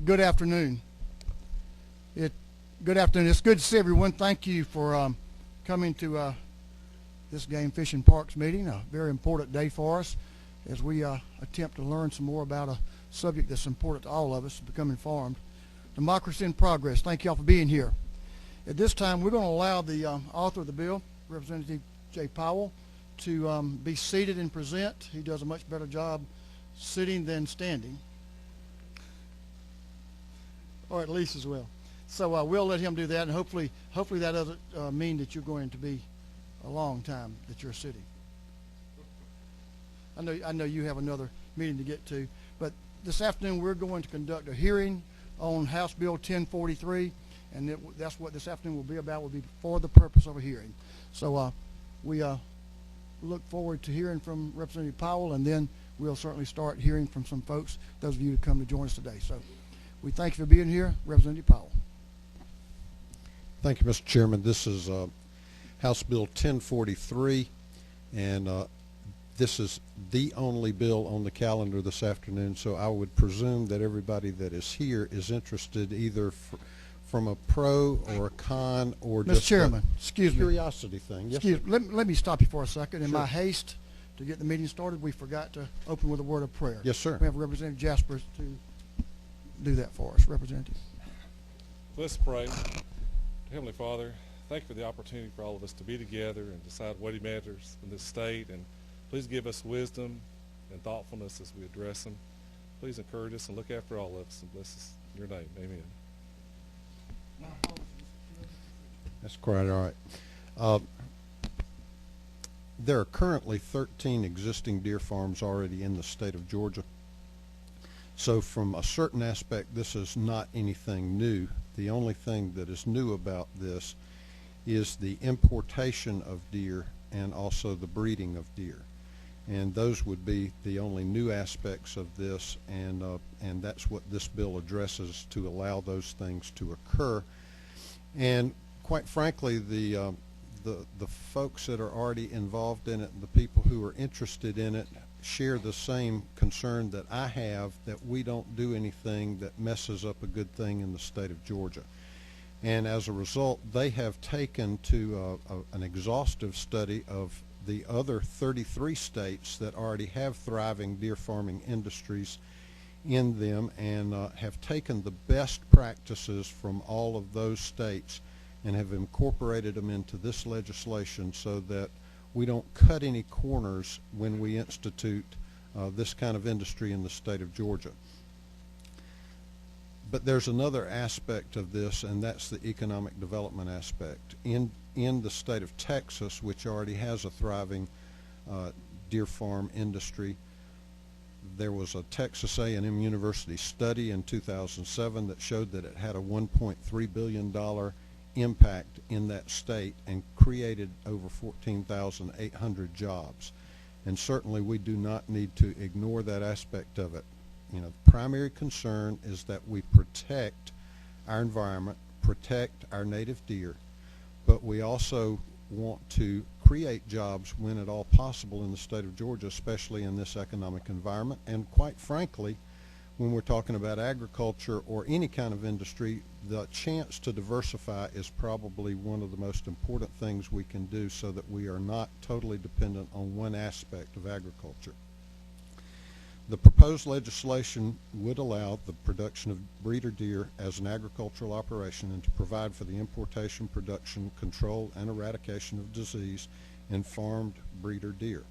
Good afternoon. Good afternoon. It's good to see everyone. Thank you for coming to this Game Fishing Parks meeting. A very important day for us as we attempt to learn some more about a subject that's important to all of us, become informed. Democracy in progress. Thank you all for being here. At this time, we're going to allow the author of the bill, Representative Jay Powell, to be seated and present. He does a much better job sitting than standing, or at least as well. So we'll let him do that, and hopefully that doesn't mean that you're going to be a long time that you're sitting. I know you have another meeting to get to, but this afternoon we're going to conduct a hearing on House Bill 1043, and that's what this afternoon will be about. Will be for the purpose of a hearing. So we look forward to hearing from Representative Powell, and then we'll certainly start hearing from some folks, those of you who come to join us today. So we thank you for being here. Representative Powell. Thank you, Mr. Chairman. This is House Bill 1043, and this is the only bill on the calendar this afternoon, so I would presume that everybody that is here is interested either from a pro or a con or Mr. just Chairman, a curiosity thing. Yes, excuse me. Let me stop you for a second. In Sure. my haste to get the meeting started, we forgot to open with a word of prayer. Yes, sir. We have Representative Jasper to do that for us. Representative. Let's pray. Heavenly Father, thank you for the opportunity for all of us to be together and decide weighty matters in this state, and please give us wisdom and thoughtfulness as we address them. Please encourage us and look after all of us, and bless us in your name. Amen. That's quite all right. There are currently 13 existing deer farms already in the state of Georgia. So from a certain aspect, this is not anything new. The only thing that is new about this is the importation of deer and also the breeding of deer. And those would be the only new aspects of this, and that's what this bill addresses, to allow those things to occur. And quite frankly, the folks that are already involved in it, the people who are interested in it, share the same concern that I have, that we don't do anything that messes up a good thing in the state of Georgia. And as a result, they have taken to an exhaustive study of the other 33 states that already have thriving deer farming industries in them, and have taken the best practices from all of those states and have incorporated them into this legislation so that we don't cut any corners when we institute this kind of industry in the state of Georgia. But there's another aspect of this, and that's the economic development aspect. In the state of Texas, which already has a thriving deer farm industry, there was a Texas A&M University study in 2007 that showed that it had a $1.3 billion impact in that state and created over 14,800 jobs. And certainly we do not need to ignore that aspect of it. You know, the primary concern is that we protect our environment, protect our native deer, but we also want to create jobs when at all possible in the state of Georgia, especially in this economic environment. And quite frankly, when we're talking about agriculture or any kind of industry, the chance to diversify is probably one of the most important things we can do so that we are not totally dependent on one aspect of agriculture. The proposed legislation would allow the production of breeder deer as an agricultural operation and to provide for the importation, production, control, and eradication of disease in farmed breeder deer.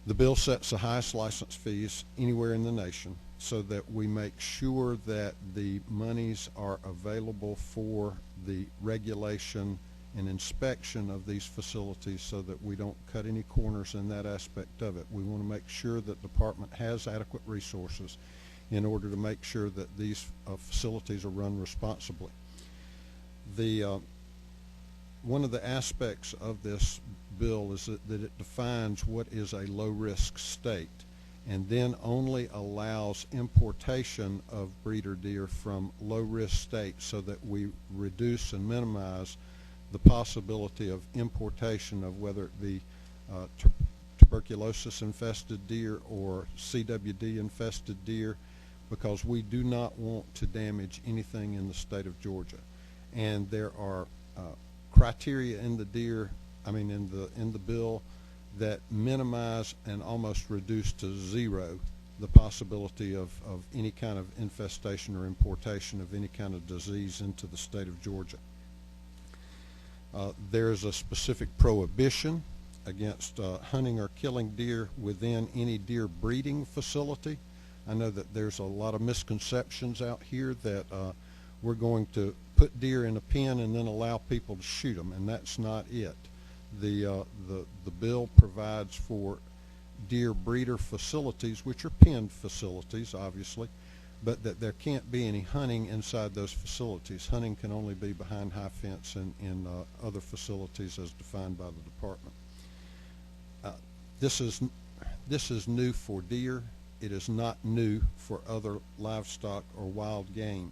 The bill sets the highest license fees anywhere in the nation so that we make sure that the monies are available for the regulation and inspection of these facilities so that we don't cut any corners in that aspect of it. We want to make sure that the department has adequate resources in order to make sure that these facilities are run responsibly. One of the aspects of this bill is that it defines what is a low-risk state, and then only allows importation of breeder deer from low-risk states so that we reduce and minimize the possibility of importation of whether it be tuberculosis-infested deer or CWD-infested deer, because we do not want to damage anything in the state of Georgia. And there are criteria in the in the bill that minimize and almost reduce to zero the possibility of any kind of infestation or importation of any kind of disease into the state of Georgia. There's a specific prohibition against hunting or killing deer within any deer breeding facility. I know that there's a lot of misconceptions out here that we're going to put deer in a pen and then allow people to shoot them, and that's not it. The bill provides for deer breeder facilities, which are penned facilities, obviously, but that there can't be any hunting inside those facilities. Hunting can only be behind high fence and in other facilities as defined by the department. This is new for deer. It is not new for other livestock or wild game.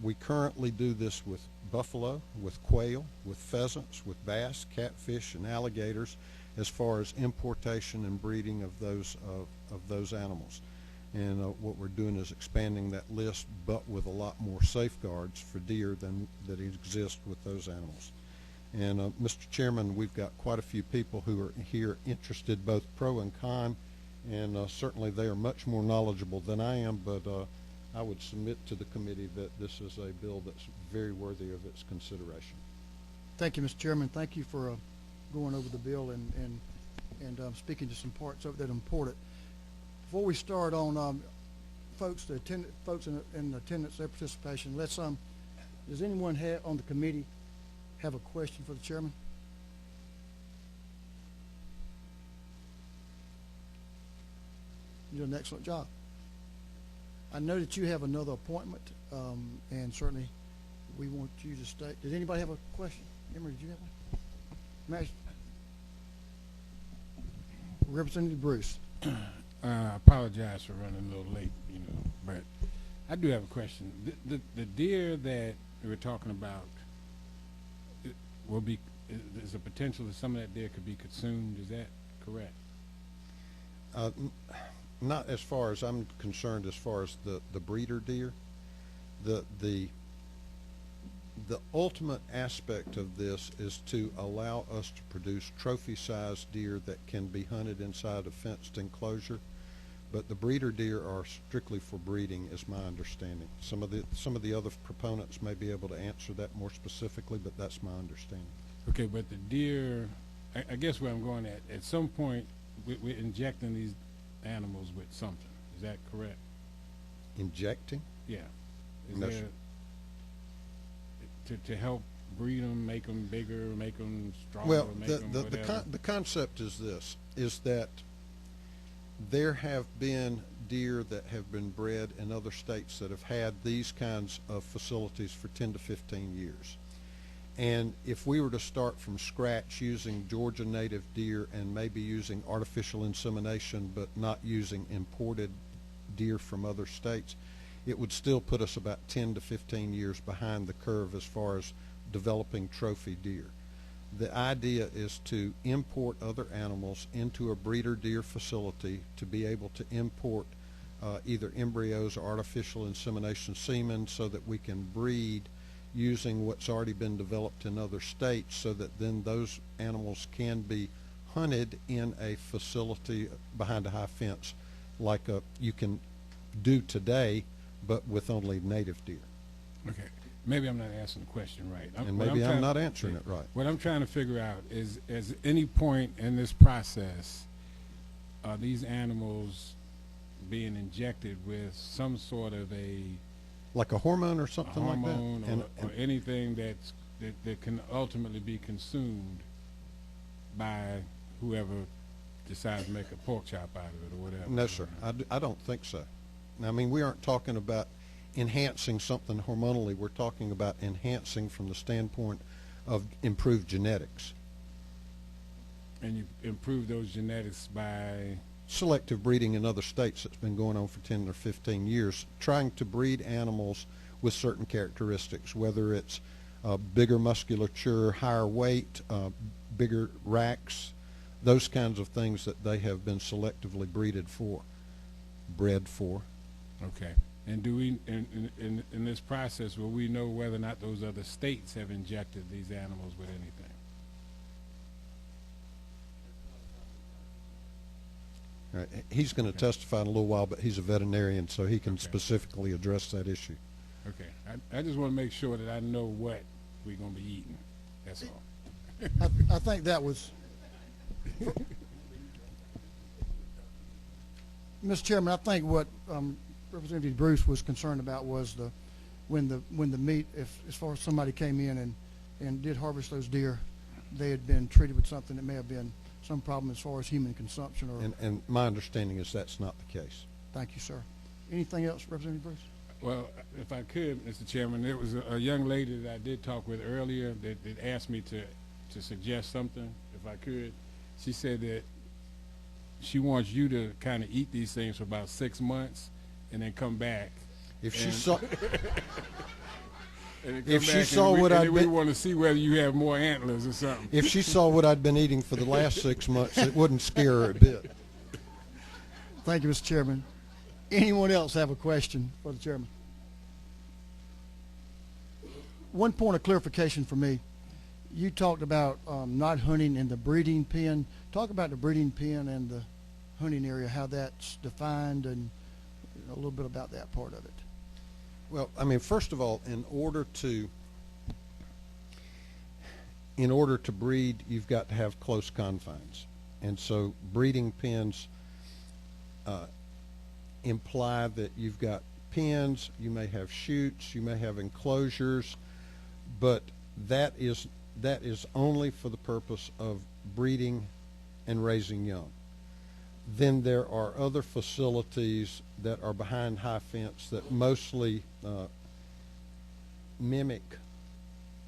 We currently do this with buffalo, with quail, with pheasants, with bass, catfish, and alligators, as far as importation and breeding of those animals. And what we're doing is expanding that list, but with a lot more safeguards for deer than that exist with those animals. And Mr. Chairman, we've got quite a few people who are here interested, both pro and con, and certainly they are much more knowledgeable than I am, but I would submit to the committee that this is a bill that's very worthy of its consideration. Thank you, Mr. Chairman. Thank you for going over the bill and speaking to some parts of it that are important. Before we start on folks in attendance, their participation, let's does anyone on the committee have a question for the chairman? You did an excellent job. I know that you have another appointment, and certainly we want you to stay. Does anybody have a question? Emery, did you have one? Representative Bruce. I apologize for running a little late, but I do have a question. The deer that we were talking about there's a potential that some of that deer could be consumed. Is that correct? Not as far as I'm concerned, as far as the breeder deer. The ultimate aspect of this is to allow us to produce trophy-sized deer that can be hunted inside a fenced enclosure. But the breeder deer are strictly for breeding, is my understanding. Some of the other proponents may be able to answer that more specifically, but that's my understanding. Okay, but the deer, I guess where I'm going at some point, we're injecting these animals with something. Is that correct? Injecting? Yeah. Is No, there, to help breed them, make them bigger, make them stronger, well, make them whatever? the concept is this, is that there have been deer that have been bred in other states that have had these kinds of facilities for 10 to 15 years. And if we were to start from scratch using Georgia native deer and maybe using artificial insemination but not using imported deer from other states, it would still put us about 10 to 15 years behind the curve as far as developing trophy deer. The idea is to import other animals into a breeder deer facility to be able to import either embryos or artificial insemination semen so that we can breed using what's already been developed in other states, so that then those animals can be hunted in a facility behind a high fence like you can do today, but with only native deer. Okay. Maybe I'm not asking the question right. And maybe I'm not answering it right. What I'm trying to figure out is, at any point in this process, are these animals being injected with some sort of like a hormone or something like that? Hormone or anything that can ultimately be consumed by whoever decides to make a pork chop out of it or whatever? No, sir. I don't think so. I mean, we aren't talking about enhancing something hormonally. We're talking about enhancing from the standpoint of improved genetics. And you improve those genetics by? Selective breeding in other states that's been going on for 10 or 15 years, trying to breed animals with certain characteristics, whether it's bigger musculature, higher weight, bigger racks, those kinds of things that they have been selectively bred for. Okay. And do we, in this process, will we know whether or not those other states have injected these animals with anything? All right. He's going to testify in a little while, but he's a veterinarian, so he can Okay. specifically address that issue. Okay. I just want to make sure that I know what we're going to be eating. That's all. I think that was, Mr. Chairman, I think what Representative Bruce was concerned about was when the meat, if as far as somebody came in and did harvest those deer, they had been treated with something that may have been some problem as far as human consumption. Or And my understanding is that's not the case. thank you, sir. Anything else, Representative Bruce? Well, if I could, Mr. Chairman, there was a young lady that I did talk with earlier that asked me to suggest something, if I could. She said that she wants you to kind of eat these things for about 6 months and then come back. If she And- saw, And then If come she back saw and what and I'd then we been- want to see whether you have more antlers or something. if she saw what I'd been eating for the last 6 months, it wouldn't scare her a bit. Thank you, Mr. Chairman. Anyone else have a question for the chairman? One point of clarification for me. You talked about not hunting in the breeding pen. Talk about the breeding pen and the hunting area, how that's defined, and a little bit about that part of it. Well, I mean, first of all, in order to breed, you've got to have close confines. And so breeding pens imply that you've got pens, you may have chutes, you may have enclosures, but that is only for the purpose of breeding and raising young. Then there are other facilities that are behind high fence that mostly mimic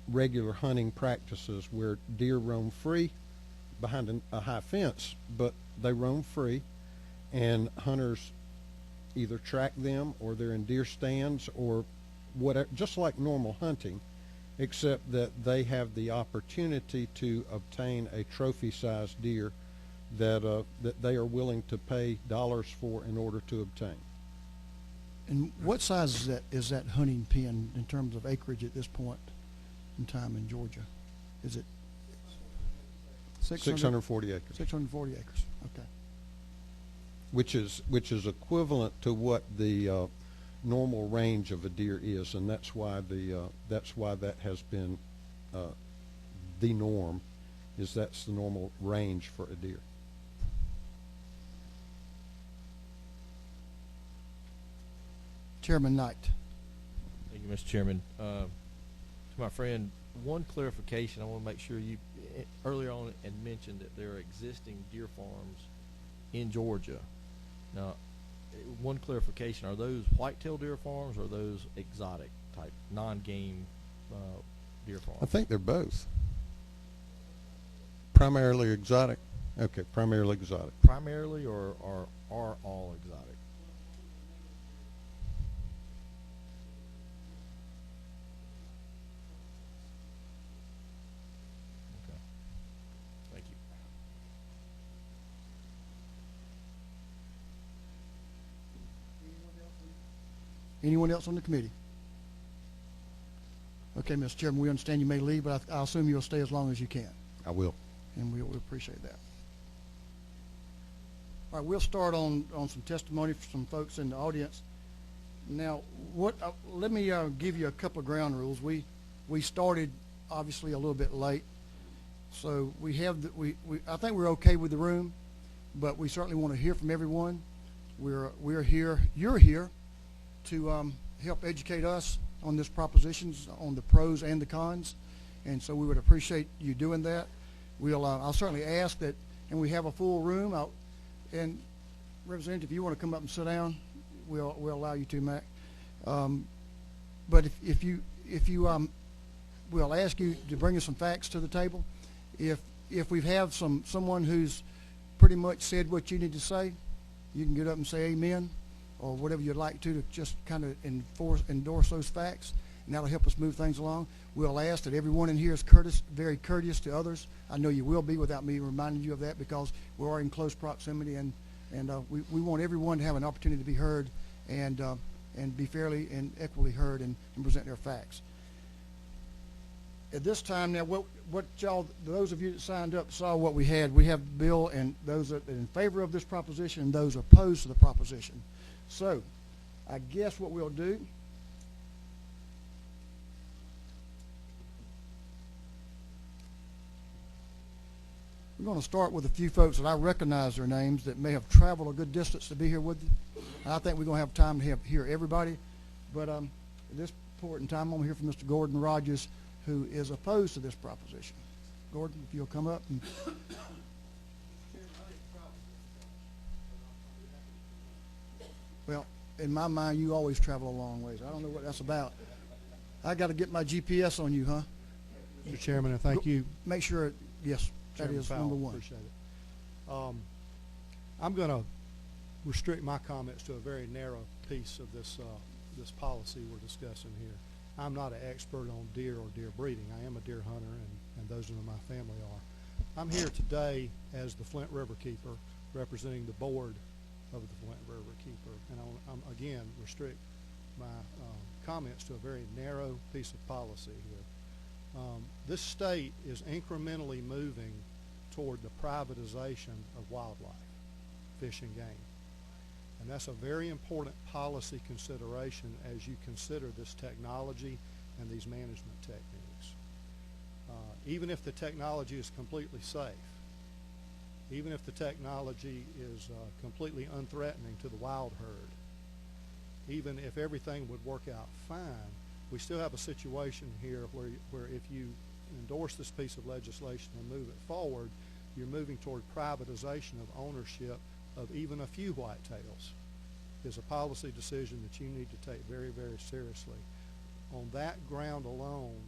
regular hunting practices where deer roam free behind a high fence, but they roam free, and hunters either track them or they're in deer stands or whatever, just like normal hunting, except that they have the opportunity to obtain a trophy-sized deer that they are willing to pay dollars for in order to obtain. And what size is that hunting pen in terms of acreage at this point in time in Georgia? Is it 640 acres. 640 acres. Okay. Which is equivalent to what the normal range of a deer is, and that's why that has been the norm, is that's the normal range for a deer. Chairman Knight. Thank you, Mr. Chairman. To my friend, one clarification. I want to make sure you earlier on had mentioned that there are existing deer farms in Georgia. Now, one clarification: are those whitetail deer farms or are those exotic type, non-game deer farms? I think they're both. Primarily exotic. Okay, primarily exotic. Primarily, or are all exotic? Okay. Thank you. Anyone else on the committee? Okay, Mr. Chairman, we understand you may leave, but I assume you'll stay as long as you can, I will. and we'll appreciate that. All right, we'll start on some testimony from some folks in the audience. Now, let me give you a couple of ground rules. We started obviously a little bit late, so we have I think we're okay with the room, but we certainly want to hear from everyone. We're here. You're here to help educate us on this propositions, on the pros and the cons, and so we would appreciate you doing that. I'll certainly ask that, and we have a full room. And Representative, if you want to come up and sit down, we'll allow you to, Mac. But if you we'll ask you to bring us some facts to the table. If we have someone who's pretty much said what you need to say, you can get up and say amen, or whatever you'd like to just kind of endorse those facts, and that'll help us move things along. We'll ask that everyone in here is very courteous to others. I know you will be without me reminding you of that, because we are in close proximity, and we want everyone to have an opportunity to be heard and be fairly and equally heard and present their facts. At this time now, what y'all, those of you that signed up saw what we had. We have the bill, and those that are in favor of this proposition and those opposed to the proposition. So I guess what we'll do, we're going to start with a few folks that I recognize their names that may have traveled a good distance to be here with you. I think we're going to have time to hear everybody, but at this point in time, I'm going to hear from Mr. Gordon Rogers, who is opposed to this proposition. Gordon, if you'll come up. Well, in my mind, you always travel a long ways. I don't know what that's about. I got to get my GPS on you, huh? Mr. Chairman, and thank you. Make sure, yes, that Chairman is Powell, number one. Appreciate it. I'm going to restrict my comments to a very narrow piece of this policy we're discussing here. I'm not an expert on deer or deer breeding. I am a deer hunter, and those in my family are. I'm here today as the Flint River Keeper, representing the board of the Flint River Keeper, and I'm again restrict my comments to a very narrow piece of policy here. This state is incrementally moving toward the privatization of wildlife, fish and game. And that's a very important policy consideration as you consider this technology and these management techniques. Even if the technology is completely safe, even if the technology is completely unthreatening to the wild herd, even if everything would work out fine, we still have a situation here where if you endorse this piece of legislation and move it forward, you're moving toward privatization of ownership of even a few whitetails. Is a policy decision that you need to take very, very seriously. On that ground alone,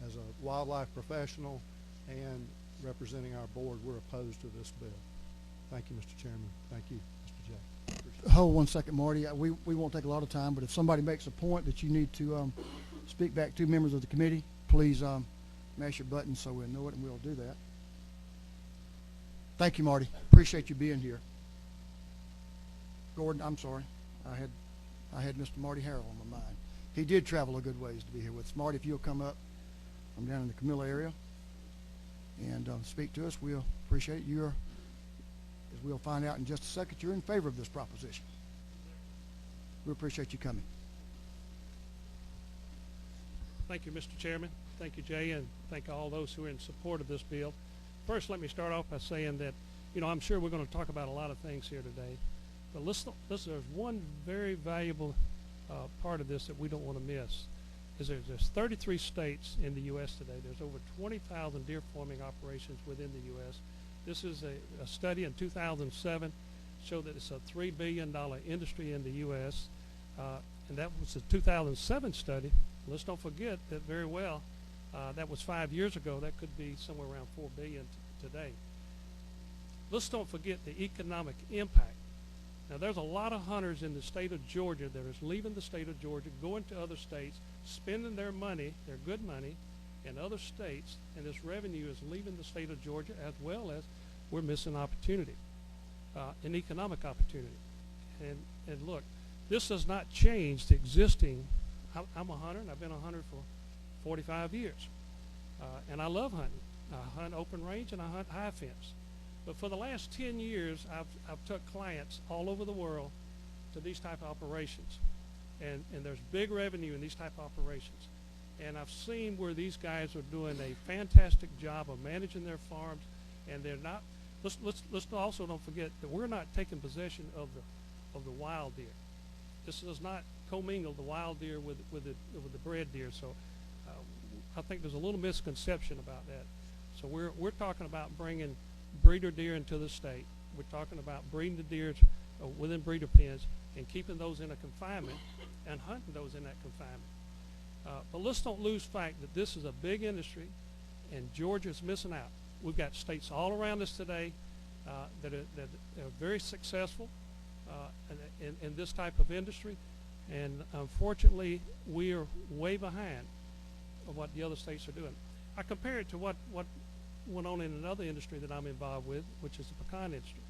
as a wildlife professional and representing our board, we're opposed to this bill. Thank you, Mr. Chairman. Thank you, Mr. Jay. Hold one second, Marty. We won't take a lot of time, but if somebody makes a point that you need to speak back to members of the committee, please mash your button so we'll know it, and we'll do that. Thank you, Marty. Appreciate you being here. Gordon, I'm sorry. I had Mr. Marty Harrell on my mind. He did travel a good ways to be here with us. Marty, if you'll come up from down in the Camilla area and speak to us, we'll appreciate it. As we'll find out in just a second, you're in favor of this proposition. We appreciate you coming. Thank you, Mr. Chairman. Thank you, Jay, and thank all those who are in support of this bill. First, let me start off by saying that, I'm sure we're going to talk about a lot of things here today, but there's one very valuable part of this that we don't want to miss. Is there's 33 states in the U.S. today. There's over 20,000 deer farming operations within the U.S. This is a study in 2007 showed that it's a $3 billion industry in the U.S. And that was a 2007 study. Let's don't forget that very well. That was 5 years ago. That could be somewhere around $4 billion today. Let's don't forget the economic impact. Now, there's a lot of hunters in the state of Georgia that are leaving the state of Georgia, going to other states, spending their money, their good money, in other states, and this revenue is leaving the state of Georgia, as well as we're missing opportunity, an economic opportunity. And look, this does not change the existing. I'm a hunter, and I've been a hunter for 45 years, and I love hunting. I hunt open range and I hunt high fence. But for the last 10 years, I've took clients all over the world to these type of operations. And there's big revenue in these type of operations. And I've seen where these guys are doing a fantastic job of managing their farms, and they're not, let's also don't forget that we're not taking possession of the wild deer. This does not commingle the wild deer with the bred deer. So I think there's a little misconception about that. So we're talking about bringing breeder deer into the state. We're talking about breeding the deer within breeder pens and keeping those in a confinement and hunting those in that confinement. But let's don't lose fact that this is a big industry and Georgia's missing out. We've got states all around us today that are very successful in this type of industry, and unfortunately we are way behind of what the other states are doing. I compare it to what went on in another industry that I'm involved with, which is the pecan industry.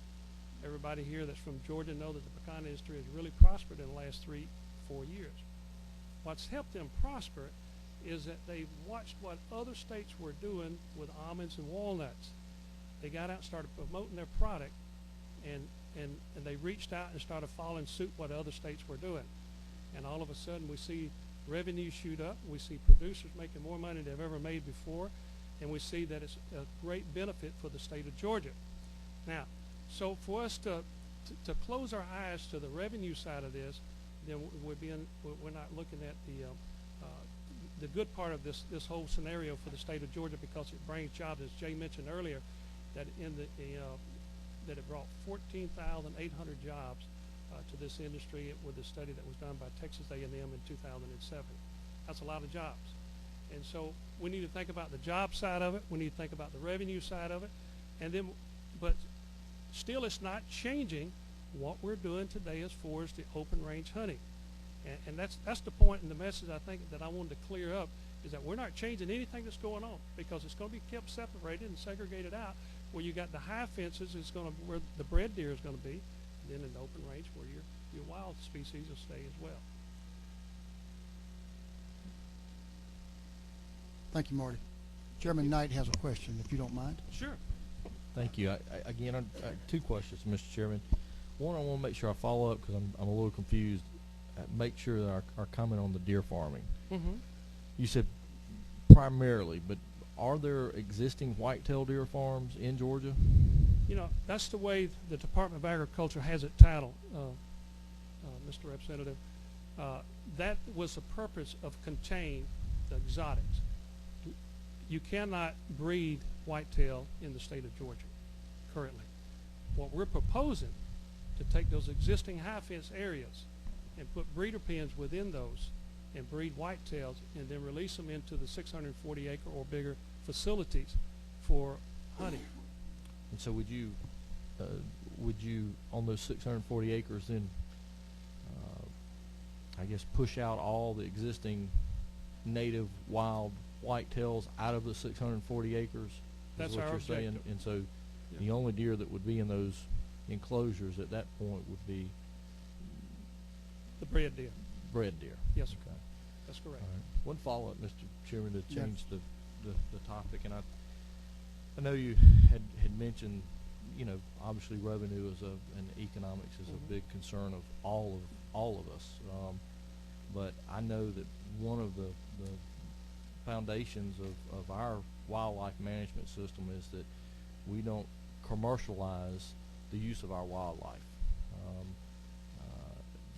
Everybody here that's from Georgia know that the pecan industry has really prospered in the last 3-4 years. What's helped them prosper is that they've watched what other states were doing with almonds and walnuts. They got out and started promoting their product, and they reached out and started following suit what other states were doing. And all of a sudden we see revenue shoot up. We see producers making more money than they've ever made before, and we see that it's a great benefit for the state of Georgia. Now, so for us to close our eyes to the revenue side of this, then we're not looking at the good part of this whole scenario for the state of Georgia, because it brings jobs, as Jay mentioned earlier, that that it brought 14,800 jobs to this industry with the study that was done by Texas A&M in 2007. That's a lot of jobs. And so we need to think about the job side of it. We need to think about the revenue side of it. And then, but still it's not changing what we're doing today as far as the open range hunting. And that's the point in the message I think that I wanted to clear up, is that we're not changing anything that's going on, because it's going to be kept separated and segregated out. Where you got the high fences is going to where the bred deer is going to be, and then in the open range where your wild species will stay as well. Thank you, Marty. Chairman Knight has a question, if you don't mind. Sure. Thank you. Again, I two questions, Mr. Chairman. One, I want to make sure I follow up, because I'm a little confused. Make sure that our comment on the deer farming. Mm-hmm. You said primarily, but are there existing whitetail deer farms in Georgia? You know, that's the way the Department of Agriculture has it titled, Mr. Representative. That was the purpose of contain the exotics. You cannot breed whitetail in the state of Georgia currently. What we're proposing to take those existing high fence areas and put breeder pens within those and breed whitetails, and then release them into the 640 acre or bigger facilities for hunting. And so would you on those 640 acres then, I guess, push out all the existing native wild whitetails out of the 640 acres? That's is what our you're objective. saying? And so Yeah. the only deer that would be in those enclosures at that point would be The bred deer. bred deer. Yes, sir. Okay. That's correct. All right. One follow-up, Mr. Chairman, to Yes. change the topic, and I know you had mentioned, you know, obviously revenue and economics is a big concern of all of us. But I know that one of the foundations of our wildlife management system is that we don't commercialize the use of our wildlife.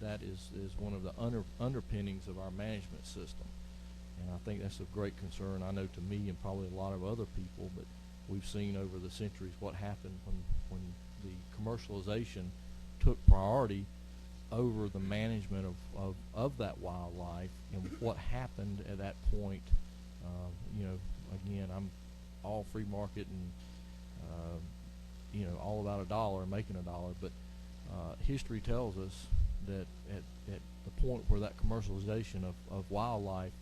That is one of the underpinnings of our management system. And I think that's of great concern, I know, to me and probably a lot of other people, but we've seen over the centuries what happened when the commercialization took priority over the management of that wildlife, and what happened at that point. You know, again, I'm all free market and you know, all about a dollar, making a dollar, but history tells us that at the point where that commercialization of wildlife,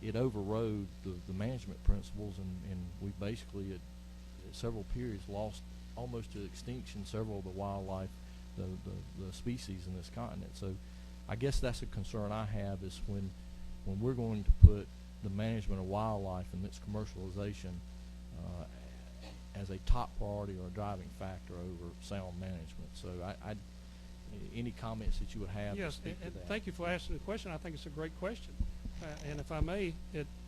it overrode the management principles, and we basically at several periods lost almost to extinction several of the wildlife, the species in this continent. So I guess that's a concern I have, is when we're going to put the management of wildlife and its commercialization as a top priority or a driving factor over sound management. So any comments that you would have? Yes, to speak to and that? thank you for asking the question. I think it's a great question. And if I may,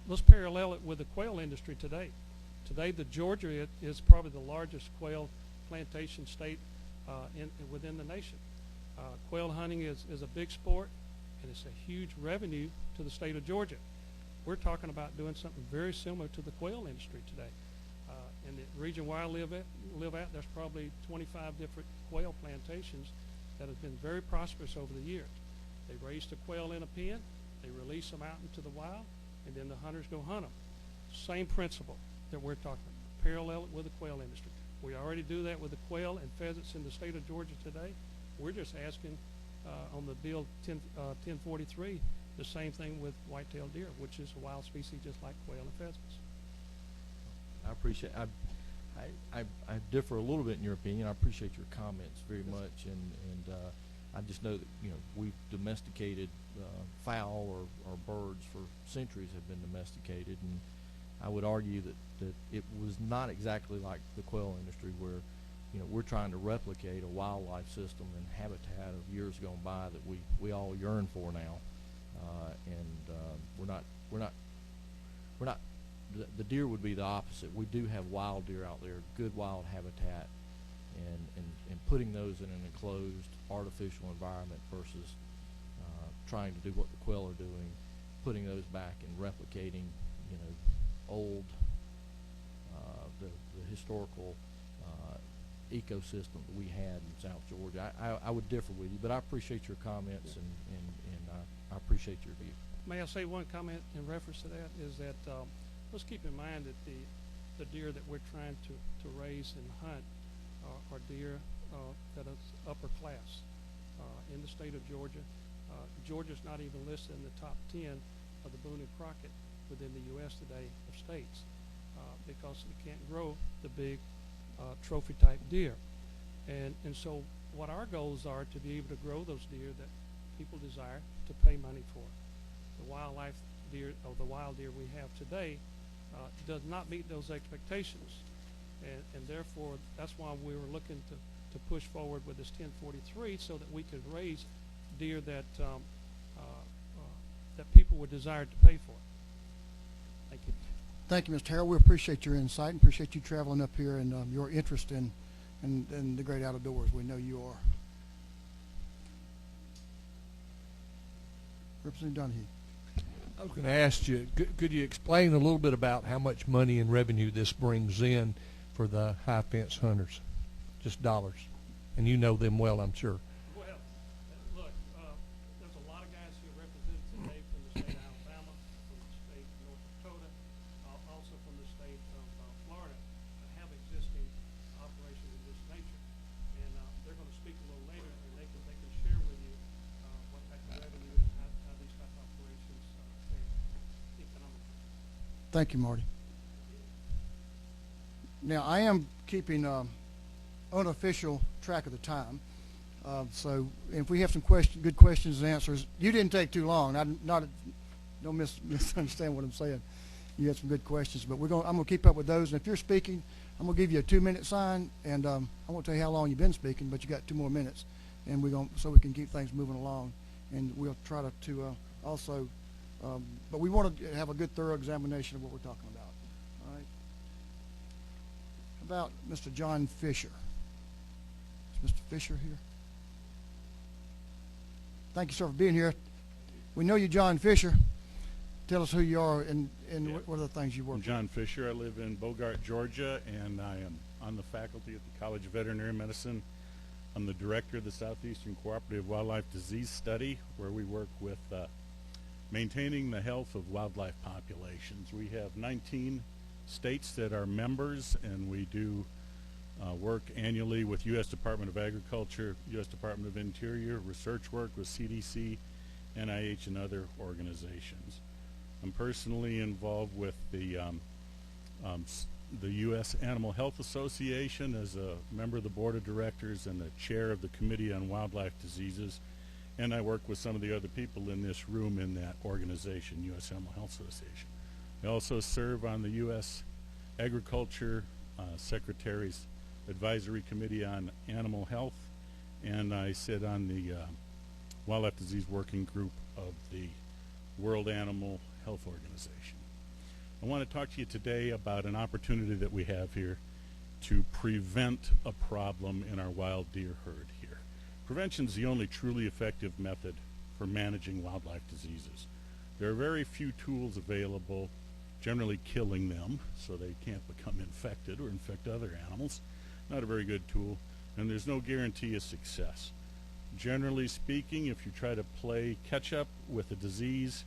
let's parallel it with the quail industry today. Today, Georgia is probably the largest quail plantation state within the nation. Quail hunting is a big sport, and it's a huge revenue to the state of Georgia. We're talking about doing something very similar to the quail industry today. In the region where I live at, there's probably 25 different quail plantations that have been very prosperous over the years. They raise the quail in a pen, they release them out into the wild, and then the hunters go hunt them. Same principle that we're talking about. Parallel it with the quail industry. We already do that with the quail and pheasants in the state of Georgia today. We're just asking on the bill 1043 the same thing with white-tailed deer, which is a wild species just like quail and pheasants. I appreciate. I differ a little bit in your opinion. I appreciate your comments very much, and I just know that we've domesticated fowl or birds for centuries have been domesticated, and I would argue that it was not exactly like the quail industry where we're trying to replicate a wildlife system and habitat of years gone by that we all yearn for now, and we're not. The deer would be the opposite. We do have wild deer out there, good wild habitat, and putting those in an enclosed artificial environment versus trying to do what the quail are doing, putting those back and replicating, old, the historical ecosystem that we had in South Georgia. I would differ with you, but I appreciate your comments, and I appreciate your view. May I say one comment in reference to that is that let's keep in mind that the deer that we're trying to raise and hunt are deer that is upper class in the state of Georgia. Georgia's not even listed in the top 10 of the Boone and Crockett within the U.S. today of states because we can't grow the big trophy type deer. And so what our goals are to be able to grow those deer that people desire to pay money for. The wildlife deer, or the wild deer we have today, does not meet those expectations, and therefore that's why we were looking to push forward with this 1043 so that we could raise deer that that people would desire to pay for. Thank you. Thank you, Mr. Harrell. We appreciate your insight and appreciate you traveling up here and your interest in the great outdoors. We know you are. Representative Donahue. I was going to ask you, could you explain a little bit about how much money and revenue this brings in for the high fence hunters? Just dollars. And you know them well, I'm sure. Well, look, there's a lot of guys who are represented today from the state of Alabama, from the state of North Dakota, also from the state of Florida, that have existing operations of this nature. And they're going to speak a little later, and they can share with you what type of revenue and how these type of operations pay economically. Thank you, Marty. Now, I am keeping unofficial track of the time. So if we have some good questions and answers, you didn't take too long. Don't misunderstand what I'm saying. You had some good questions, but I'm going to keep up with those. And if you're speaking, I'm going to give you a 2-minute sign, and I won't tell you how long you've been speaking, but you got 2 more minutes, and so we can keep things moving along. And we'll try to also, but we want to have a good, thorough examination of what we're talking about. All right. About Mr. John Fisher. Is Mr. Fisher here? Thank you, sir, for being here. We know you, John Fisher. Tell us who you are and what are the things you work I'm John Fisher. I live in Bogart, Georgia, and I am on the faculty at the College of Veterinary Medicine. I'm the director of the Southeastern Cooperative Wildlife Disease Study, where we work with maintaining the health of wildlife populations. We have 19 states that are members, and we do work annually with U.S. Department of Agriculture, U.S. Department of Interior, research work with CDC, NIH, and other organizations. I'm personally involved with the U.S. Animal Health Association as a member of the board of directors and the chair of the Committee on Wildlife Diseases, and I work with some of the other people in this room in that organization, U.S. Animal Health Association. I also serve on the U.S. Agriculture Secretary's Advisory Committee on Animal Health, and I sit on the Wildlife Disease Working Group of the World Animal Health Organization. I want to talk to you today about an opportunity that we have here to prevent a problem in our wild deer herd here. Prevention is the only truly effective method for managing wildlife diseases. There are very few tools available, generally killing them so they can't become infected or infect other animals. Not a very good tool, and there's no guarantee of success. Generally speaking, if you try to play catch up with a disease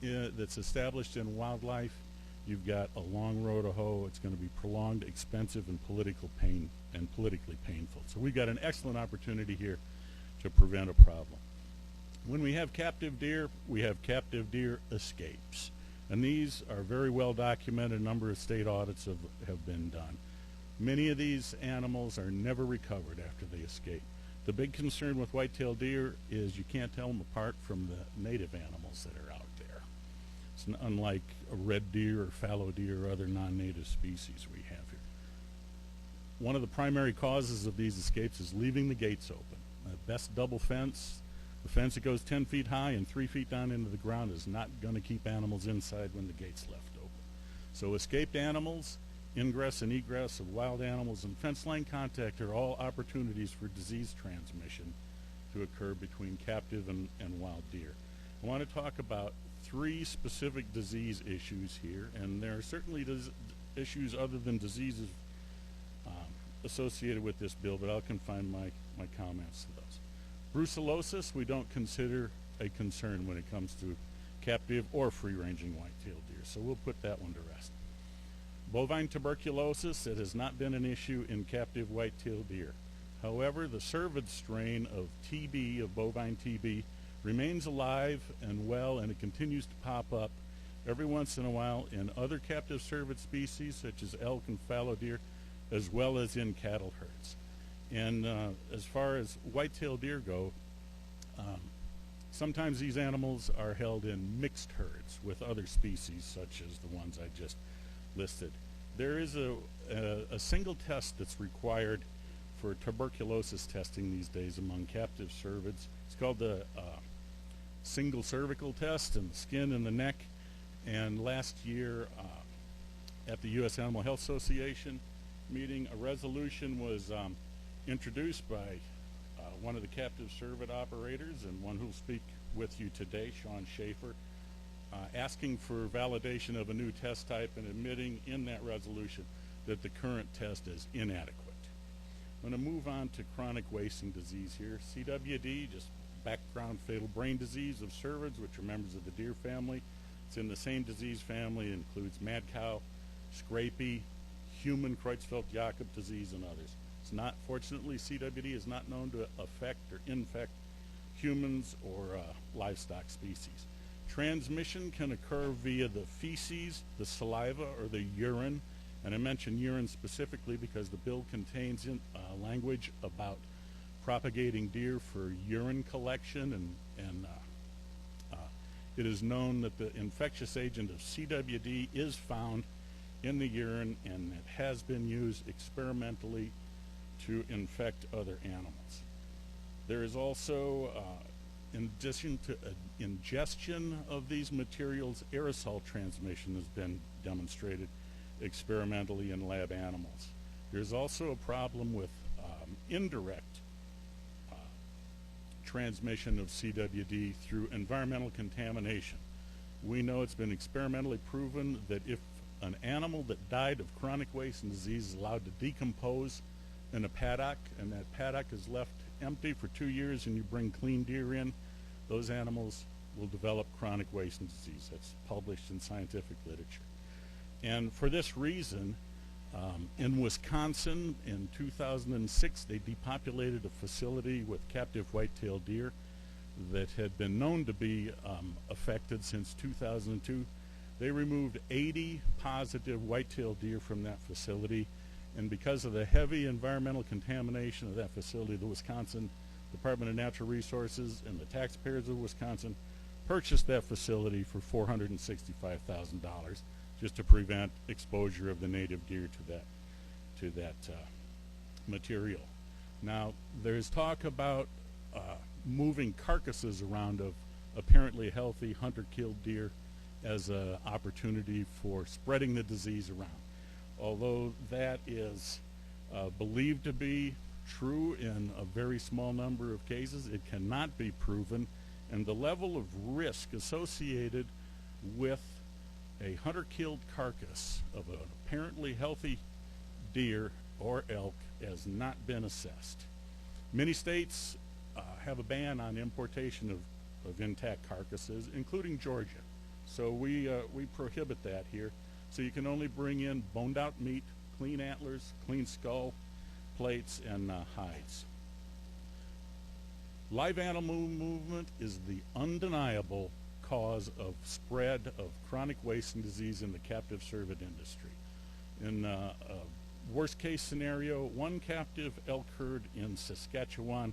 that's established in wildlife, you've got a long road to hoe. It's going to be prolonged, expensive, and politically painful. So we've got an excellent opportunity here to prevent a problem. When we have captive deer, we have captive deer escapes. And these are very well documented. A number of state audits have been done. Many of these animals are never recovered after they escape. The big concern with white-tailed deer is you can't tell them apart from the native animals that are out there. It's unlike a red deer or fallow deer or other non-native species we have here. One of the primary causes of these escapes is leaving the gates open. The best double fence, the fence that goes 10 feet high and 3 feet down into the ground, is not going to keep animals inside when the gate's left open. So escaped animals, ingress and egress of wild animals, and fence line contact are all opportunities for disease transmission to occur between captive and wild deer. I want to talk about 3 specific disease issues here, and there are certainly issues other than diseases associated with this bill, but I'll confine my comments to those. Brucellosis we don't consider a concern when it comes to captive or free-ranging white-tailed deer, so we'll put that one to rest. Bovine tuberculosis, it has not been an issue in captive white-tailed deer. However, the cervid strain of TB, of bovine TB, remains alive and well, and it continues to pop up every once in a while in other captive cervid species such as elk and fallow deer, as well as in cattle herds. And as far as white-tailed deer go, sometimes these animals are held in mixed herds with other species such as the ones I just listed. There is a single test that's required for tuberculosis testing these days among captive cervids. It's called the single cervical test in the skin and the neck. And last year at the U.S. Animal Health Association meeting, a resolution was introduced by one of the captive cervid operators and one who will speak with you today, Sean Schaefer, asking for validation of a new test type and admitting in that resolution that the current test is inadequate. I'm going to move on to chronic wasting disease here. CWD, just background fatal brain disease of cervids, which are members of the deer family. It's in the same disease family. It includes mad cow, scrapie, human Creutzfeldt-Jakob disease, and others. It's not, fortunately, CWD is not known to affect or infect humans or livestock species. Transmission can occur via the feces, the saliva, or the urine. And I mention urine specifically because the bill contains language about propagating deer for urine collection, and it is known that the infectious agent of CWD is found in the urine, and it has been used experimentally to infect other animals. There is also, in addition to ingestion of these materials, aerosol transmission has been demonstrated experimentally in lab animals. There's also a problem with indirect transmission of CWD through environmental contamination. We know it's been experimentally proven that if an animal that died of chronic wasting disease is allowed to decompose in a paddock, and that paddock is left empty for 2 years, and you bring clean deer in, those animals will develop chronic wasting disease. That's published in scientific literature. And for this reason, in Wisconsin in 2006, they depopulated a facility with captive white-tailed deer that had been known to be affected since 2002. They removed 80 positive white-tailed deer from that facility, and because of the heavy environmental contamination of that facility, the Wisconsin Department of Natural Resources and the taxpayers of Wisconsin purchased that facility for $465,000 just to prevent exposure of the native deer to that material. Now, there's talk about moving carcasses around of apparently healthy hunter-killed deer as an opportunity for spreading the disease around. Although that is believed to be true in a very small number of cases, it cannot be proven, and the level of risk associated with a hunter-killed carcass of an apparently healthy deer or elk has not been assessed. Many states have a ban on importation of intact carcasses, including Georgia. So we prohibit that here. So you can only bring in boned out meat, clean antlers, clean skull plates, and hides. Live animal movement is the undeniable cause of spread of chronic wasting disease in the captive cervid industry. In a Worst case scenario, one captive elk herd in Saskatchewan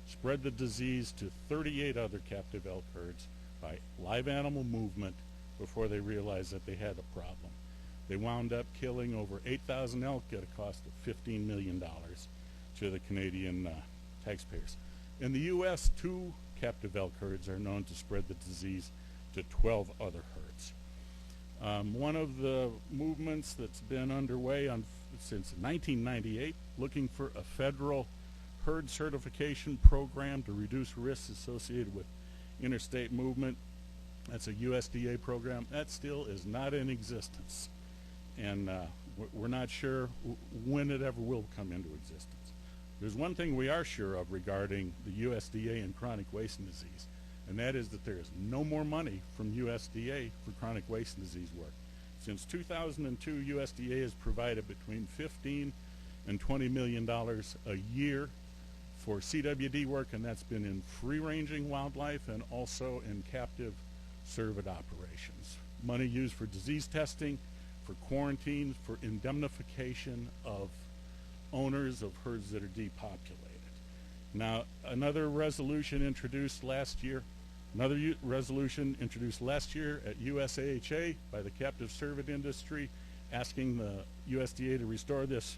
spread the disease to 38 other captive elk herds by live animal movement before they realized that they had a problem. They wound up killing over 8,000 elk at a cost of $15 million to the Canadian taxpayers. In the U.S., 2 captive elk herds are known to spread the disease to 12 other herds. One of the movements that's been underway since 1998, looking for a federal herd certification program to reduce risks associated with interstate movement. That's a USDA program. That still is not in existence. And we're not sure when it ever will come into existence. There's one thing we are sure of regarding the USDA and chronic wasting disease, and that is that there is no more money from USDA for chronic wasting disease work. Since 2002, USDA has provided between $15 and $20 million a year for CWD work, and that's been in free-ranging wildlife and also in captive cervid operations. Money used for disease testing, for quarantine, for indemnification of owners of herds that are depopulated. Now, another resolution introduced last year at USAHA by the captive cervid industry asking the USDA to restore this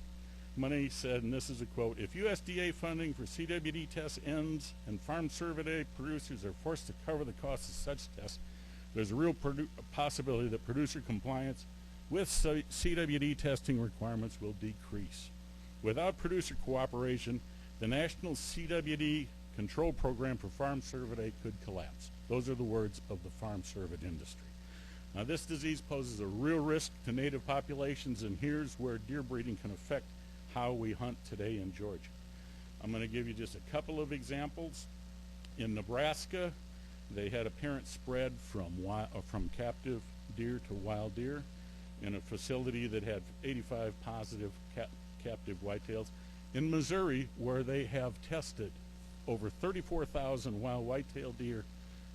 money said, and this is a quote, "If USDA funding for CWD tests ends and farm cervidae producers are forced to cover the costs of such tests, there's a real possibility that producer compliance with CWD testing requirements will decrease. Without producer cooperation, the national CWD control program for farm cervidae could collapse." Those are the words of the farm cervid industry. Now, this disease poses a real risk to native populations, and here's where deer breeding can affect how we hunt today in Georgia. I'm going to give you just a couple of examples. In Nebraska, they had a parent spread from captive deer to wild deer in a facility that had 85 positive captive whitetails. In Missouri, where they have tested over 34,000 wild whitetail deer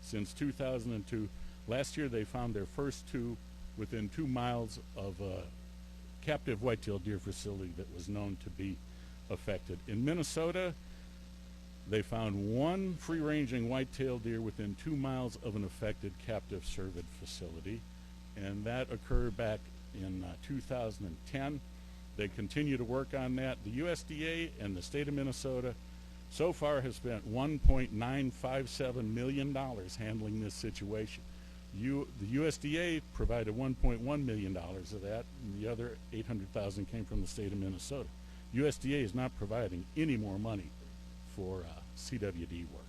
since 2002, last year they found their first 2 within 2 miles of a captive whitetail deer facility that was known to be affected. In Minnesota, they found 1 free-ranging whitetail deer within 2 miles of an affected captive cervid facility, and that occurred back in 2010. They continue to work on that. The USDA and the state of Minnesota so far has spent $1.957 million handling this situation. The USDA provided $1.1 million of that, and the other $800,000 came from the state of Minnesota. USDA is not providing any more money for CWD work.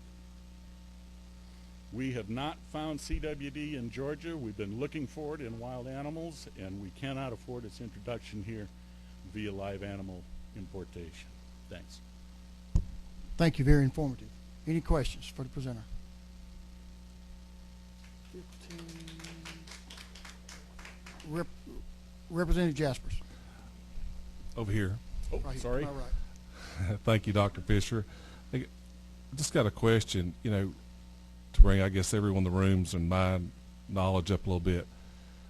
We have not found CWD in Georgia. We've been looking for it in wild animals, and we cannot afford its introduction here via live animal importation. Thanks. Thank you, very informative. Any questions for the presenter? 15. Representative Jaspers. Over here. Oh, Right here. sorry. All right. Thank you, Dr. Fisher. I just got a question, to bring, I guess, everyone in the rooms and my knowledge up a little bit.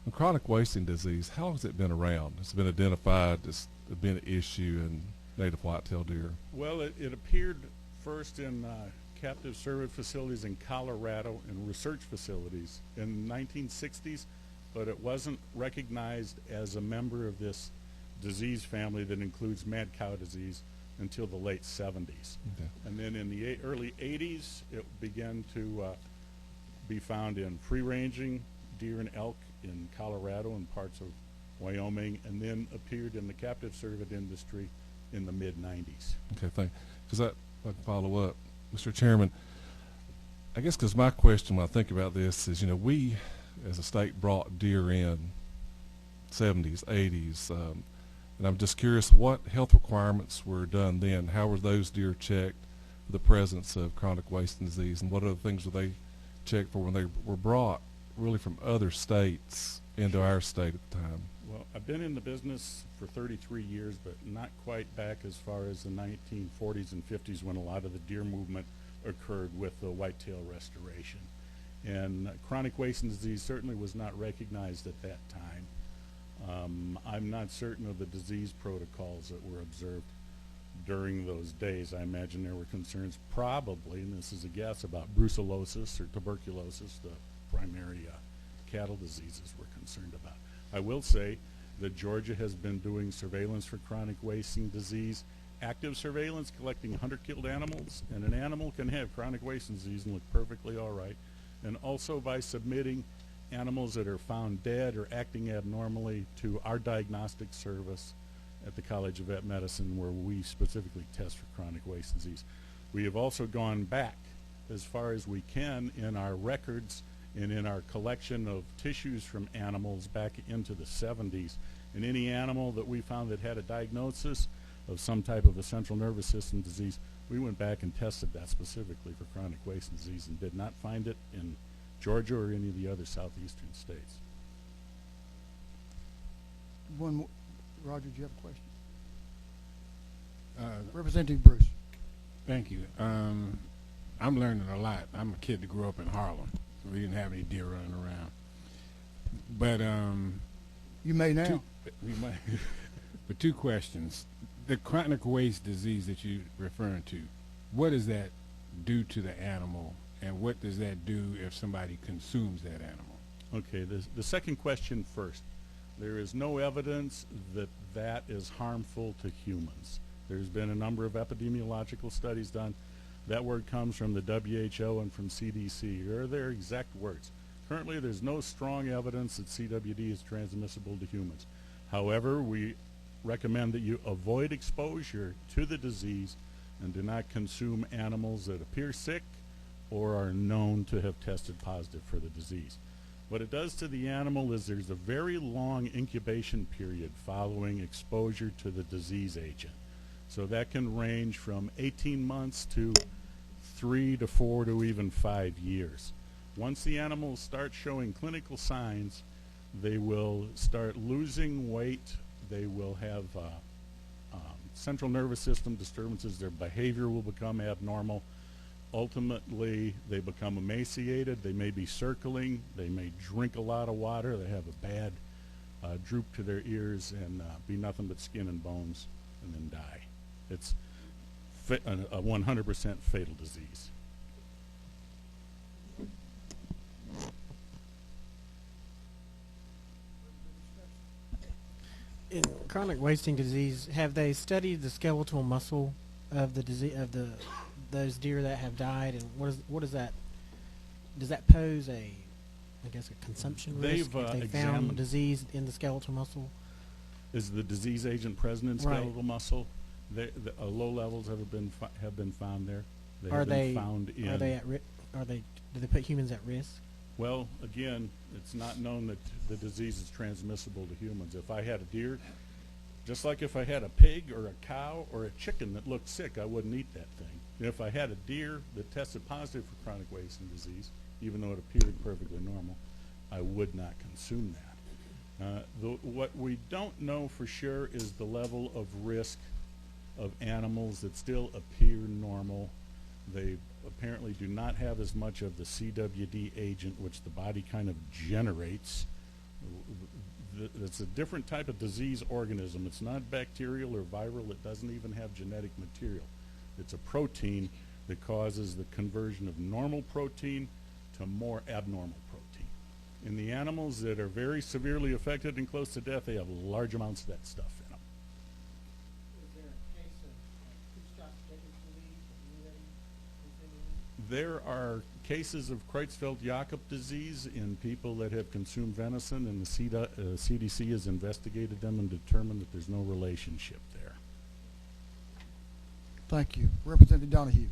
On chronic wasting disease, how long has it been around? It's been identified as being an issue in native whitetail deer. Well, it appeared first in captive cervid facilities in Colorado and research facilities in the 1960s, but it wasn't recognized as a member of this disease family that includes mad cow disease until the late 70s. Okay. And then in the early 80s, it began to be found in free-ranging deer and elk in Colorado and parts of Wyoming, and then appeared in the captive cervid industry in the mid-90s. Okay, thank you. Because I can follow up. Mr. Chairman, I guess because my question when I think about this is, we as a state brought deer in 70s, 80s, and I'm just curious what health requirements were done then. How were those deer checked for the presence of chronic wasting disease, and what other things were they checked for when they were brought really from other states into our state at the time? Well, I've been in the business for 33 years, but not quite back as far as the 1940s and 50s when a lot of the deer movement occurred with the whitetail restoration. And chronic wasting disease certainly was not recognized at that time. I'm not certain of the disease protocols that were observed during those days. I imagine there were concerns probably, and this is a guess, about brucellosis or tuberculosis, the primary cattle diseases we're concerned about. I will say that Georgia has been doing surveillance for chronic wasting disease, active surveillance, collecting 100 killed animals, and an animal can have chronic wasting disease and look perfectly all right, and also by submitting animals that are found dead or acting abnormally to our diagnostic service at the College of Vet Medicine, where we specifically test for chronic waste disease. We have also gone back as far as we can in our records and in our collection of tissues from animals back into the 70s. And any animal that we found that had a diagnosis of some type of a central nervous system disease, we went back and tested that specifically for chronic waste disease and did not find it in Georgia or any of the other southeastern states. One more. Roger, do you have a question? Uh, Representative Bruce. Thank you. I'm learning a lot. I'm a kid that grew up in Harlem, so we didn't have any deer running around. But You may now. but two questions. The chronic waste disease that you're referring to, what does that do to the animal, and what does that do if somebody consumes that animal? Okay, the second question first. There is no evidence that that is harmful to humans. There's been a number of epidemiological studies done. That word comes from the WHO and from CDC. Here are their exact words. Currently, there's no strong evidence that CWD is transmissible to humans. However, we recommend that you avoid exposure to the disease and do not consume animals that appear sick or are known to have tested positive for the disease. What it does to the animal is there's a very long incubation period following exposure to the disease agent. So that can range from 18 months to 3 to 4 to even 5 years. Once the animals start showing clinical signs, they will start losing weight. They will have central nervous system disturbances. Their behavior will become abnormal. Ultimately, they become emaciated. They may be circling. They may drink a lot of water. They have a bad droop to their ears and be nothing but skin and bones and then die. It's a 100% fatal disease. In chronic wasting disease, have they studied the skeletal muscle of the disease of those deer that have died, and what is that? Does that pose a consumption risk if they found disease in the skeletal muscle? Is the disease agent present in skeletal muscle? Low levels have been found there. Do they put humans at risk? Well, again, it's not known that the disease is transmissible to humans. If I had a deer, just like if I had a pig or a cow or a chicken that looked sick, I wouldn't eat that thing. And if I had a deer that tested positive for chronic wasting disease, even though it appeared perfectly normal, I would not consume that. What we don't know for sure is the level of risk of animals that still appear normal. They apparently do not have as much of the CWD agent, which the body kind of generates. It's a different type of disease organism. It's not bacterial or viral. It doesn't even have genetic material. It's a protein that causes the conversion of normal protein to more abnormal protein. In the animals that are very severely affected and close to death, they have large amounts of that stuff in them. Is there a case of There are cases of Creutzfeldt-Jakob disease in people that have consumed venison, and the CDC has investigated them and determined that there's no relationship there. Thank you. Representative Donahue.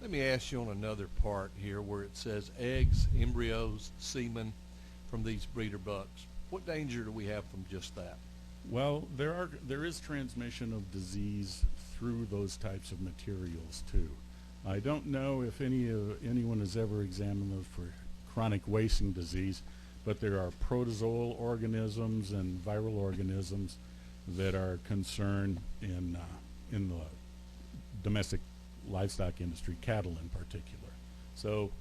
Let me ask you on another part here where it says eggs, embryos, semen from these breeder bucks. What danger do we have from just that? Well, there is transmission of disease through those types of materials too. I don't know if anyone has ever examined those for chronic wasting disease, but there are protozoal organisms and viral organisms that are concerned in the domestic livestock industry, cattle in particular. So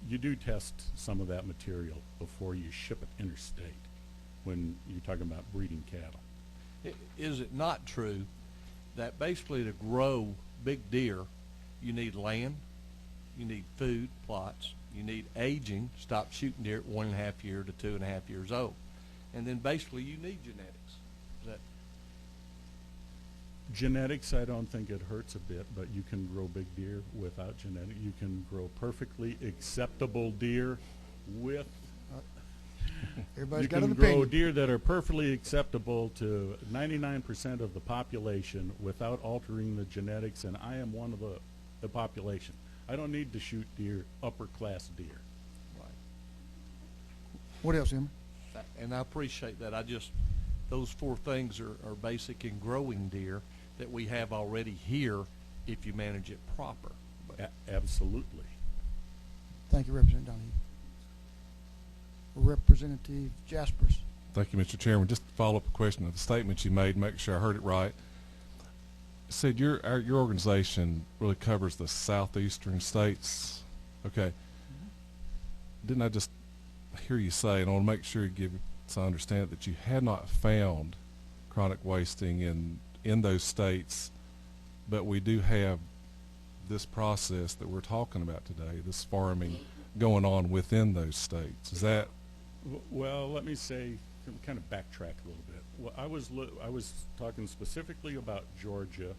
you do test some of that material before you ship it interstate. when you're talking about breeding cattle. Is it not true that basically to grow big deer, you need land, you need food plots, you need aging, stop shooting deer at 1.5 year to 2.5 years old, and then basically you need genetics? Is that Genetics, I don't think it hurts a bit, but you can grow big deer without genetics. You can grow perfectly acceptable deer with Everybody's you got an can grow opinion. deer that are perfectly acceptable to 99% of the population without altering the genetics, and I am one of the population. I don't need to shoot deer, upper class deer. What else, Emma? And I appreciate that. Those 4 things are basic in growing deer that we have already here if you manage it proper. Absolutely. Thank you, Representative Donahue. Representative Jaspers. Thank you, Mr. Chairman. Just to follow up a question of the statement you made, make sure I heard it right. Said your organization really covers the southeastern states. Okay. Didn't I just hear you say, and I want to make sure you give so I understand that you had not found chronic wasting in those states, but we do have this process that we're talking about today, this farming going on within those states. Is that? Well, let me say, kind of backtrack a little bit. Well, I was talking specifically about Georgia,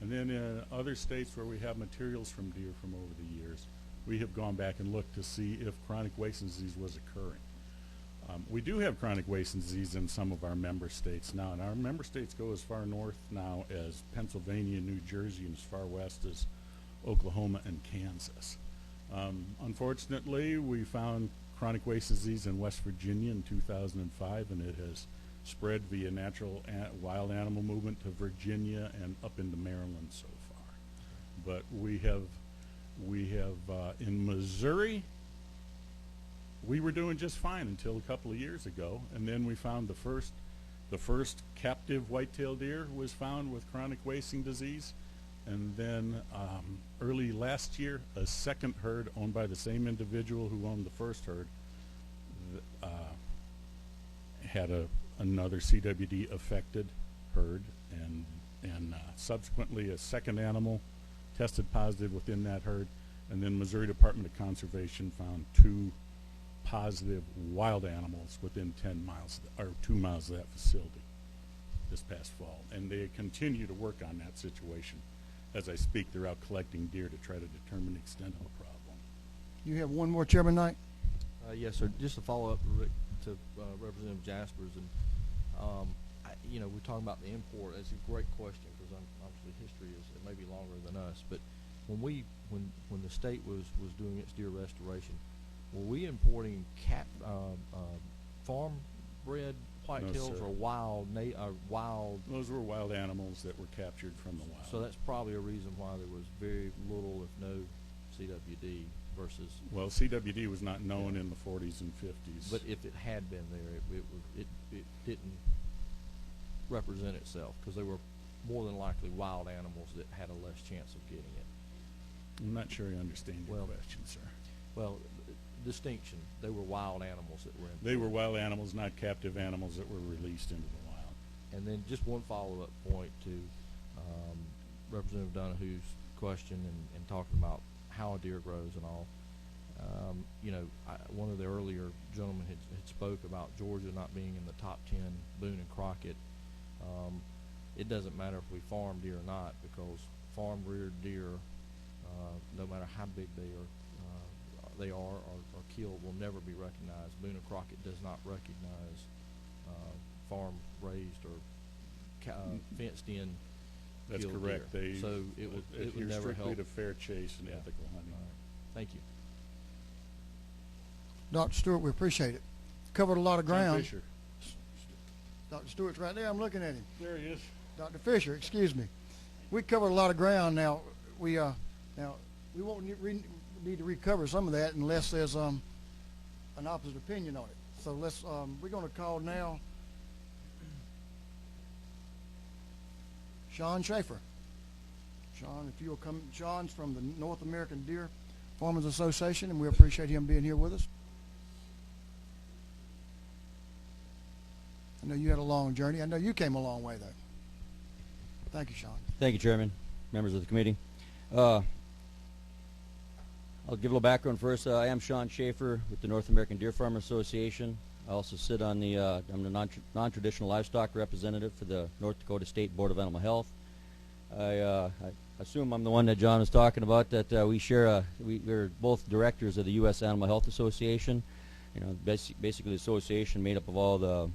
and then in other states where we have materials from deer from over the years, we have gone back and looked to see if chronic wasting disease was occurring. We do have chronic wasting disease in some of our member states now, and our member states go as far north now as Pennsylvania, New Jersey, and as far west as Oklahoma and Kansas. Unfortunately, we found chronic wasting disease in West Virginia in 2005, and it has spread via natural wild animal movement to Virginia and up into Maryland so far. But we have in Missouri, we were doing just fine until a couple of years ago, and then we found the first captive whitetail deer was found with chronic wasting disease, and then early last year, a second herd owned by the same individual who owned the first herd had another CWD affected herd, and subsequently a second animal tested positive within that herd, and then Missouri Department of Conservation found 2 positive wild animals within 10 miles or 2 miles of that facility this past fall, and they continue to work on that situation. As I speak, they're out collecting deer to try to determine the extent of the problem. You have one more, Chairman Knight? Yes, sir. Just to follow up to Representative Jaspers, and we're talking about the import. It's a great question because obviously history is it may be longer than us. But when the state was doing its deer restoration, were we importing farm bred whitetails sir. or wild? Those were wild animals that were captured from the wild. So that's probably a reason why there was very little, if no, CWD versus. Well, CWD was not known in the 40s and 50s. But if it had been there, it didn't represent itself because they were more than likely wild animals that had a less chance of getting it. I'm not sure I understand your question, sir. Well, distinction. They were wild animals that were in. They were wild animals, not captive animals that were released into the wild. And then just one follow-up point to Representative Donahue's question and talking about how a deer grows and all. One of the earlier gentlemen had spoke about Georgia not being in the top 10 Boone and Crockett. It doesn't matter if we farm deer or not because farm-reared deer, no matter how big they are or killed, will never be recognized. Boone and Crockett does not recognize farm-raised or fenced-in. That's killed correct. Deer. They So it would adhere never strictly help. to fair chase and ethical hunting. All right. Thank you. Dr. Stewart, we appreciate it. Covered a lot of John ground. Fisher. Dr. Stewart's right there. I'm looking at him. There he is. Dr. Fisher, excuse me. We covered a lot of ground. Now we won't need to recover some of that unless there's an opposite opinion on it. So we're going to call now Sean Schaefer. Sean, if you will come. Sean's from the North American Deer Farmers Association, and we appreciate him being here with us. I know you had a long journey. I know you came a long way, though. Thank you, Sean. Thank you, Chairman, members of the committee. I'll give a little background first. I am Sean Schaefer with the North American Deer Farmer Association. I also sit on the, I'm the non-traditional livestock representative for the North Dakota State Board of Animal Health. I assume I'm the one that John was talking about, that we share, we're both directors of the U.S. Animal Health Association. You know, basically the association made up of all the,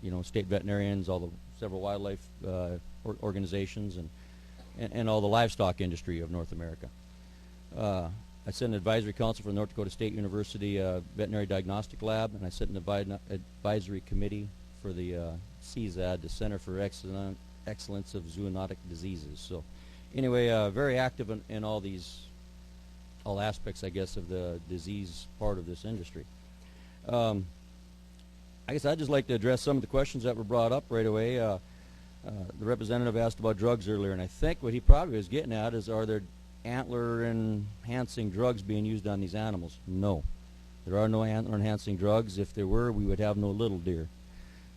you know, state veterinarians, all the several wildlife organizations, and all the livestock industry of North America. I sit in the advisory council for the North Dakota State University Veterinary Diagnostic Lab, and I sit in the advisory committee for the CZAD, the Center for Excellence of Zoonotic Diseases. So anyway, very active in all aspects, I guess, of the disease part of this industry. I guess I'd just like to address some of the questions that were brought up right away. The representative asked about drugs earlier, and I think what he probably was getting at is, are there antler-enhancing drugs being used on these animals? No. There are no antler-enhancing drugs. If there were, we would have no little deer.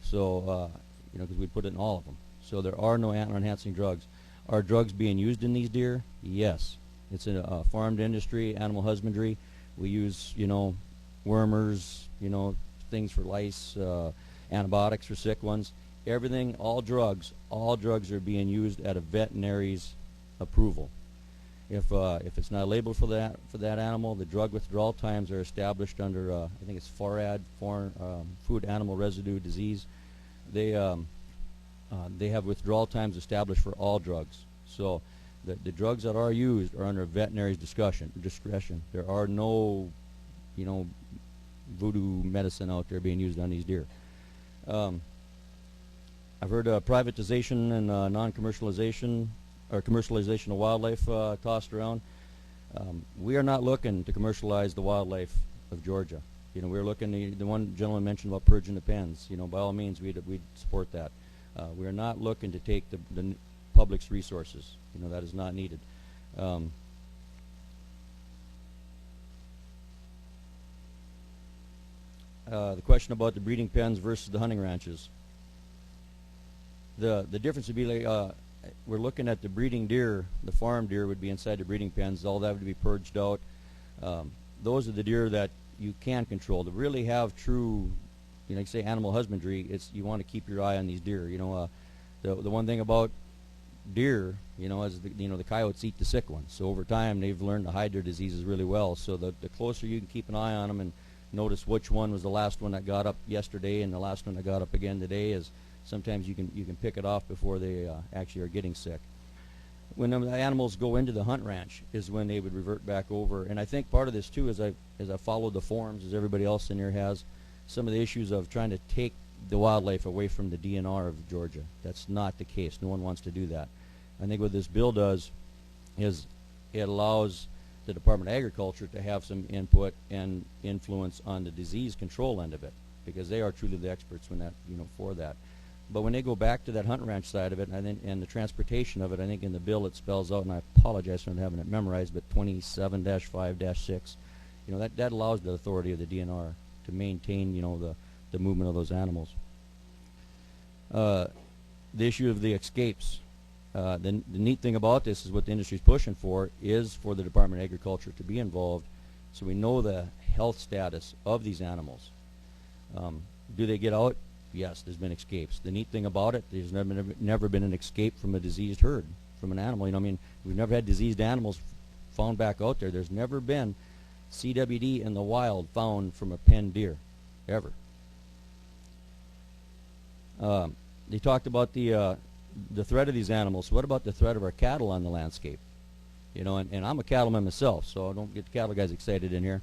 So, you know, because we'd put it in all of them. So there are no antler-enhancing drugs. Are drugs being used in these deer? Yes. It's a farmed industry, animal husbandry. We use, you know, wormers, you know, things for lice, antibiotics for sick ones. Everything, all drugs are being used at a veterinary's approval. If it's not labeled for that animal, the drug withdrawal times are established under I think it's FARAD, Food Animal Residue Disease. They have withdrawal times established for all drugs. So the drugs that are used are under a veterinary's discretion. There are no, you know, voodoo medicine out there being used on these deer. I've heard privatization and non-commercialization or commercialization of wildlife tossed around. We are not looking to commercialize the wildlife of Georgia. You know, we're looking. The one gentleman mentioned about purging the pens. You know, by all means, we'd support that. We are not looking to take the public's resources. You know, that is not needed. The question about the breeding pens versus the hunting ranches. The difference would be like we're looking at the breeding deer. The farm deer would be inside the breeding pens. All that would be purged out. Those are the deer that you can control. To really have true, you know, like say animal husbandry, it's you want to keep your eye on these deer. You know, the one thing about deer, you know, is the coyotes eat the sick ones. So over time, they've learned to hide their diseases really well. So the closer you can keep an eye on them and notice which one was the last one that got up yesterday and the last one that got up again today, is sometimes you can pick it off before they actually are getting sick. When the animals go into the hunt ranch is when they would revert back over. And I think part of this too, as I followed the forums, as everybody else in here has, some of the issues of trying to take the wildlife away from the DNR of Georgia. That's not the case. No one wants to do that. I think what this bill does is it allows the Department of Agriculture to have some input and influence on the disease control end of it, because they are truly the experts when that, you know, for that. But when they go back to that hunt ranch side of it, and the transportation of it, I think in the bill it spells out, and I apologize for not having it memorized, but 27-5-6, you know, that allows the authority of the DNR to maintain, you know, the movement of those animals. The issue of the escapes. The neat thing about this is what the industry is pushing for is for the Department of Agriculture to be involved, so we know the health status of these animals. Do they get out? Yes, there's been escapes. The neat thing about it, there's never been an escape from a diseased herd, from an animal. You know, I mean, we've never had diseased animals found back out there. There's never been CWD in the wild found from a pen deer, ever. They talked about the threat of these animals. What about the threat of our cattle on the landscape? You know, and I'm a cattleman myself, so I don't get the cattle guys excited in here.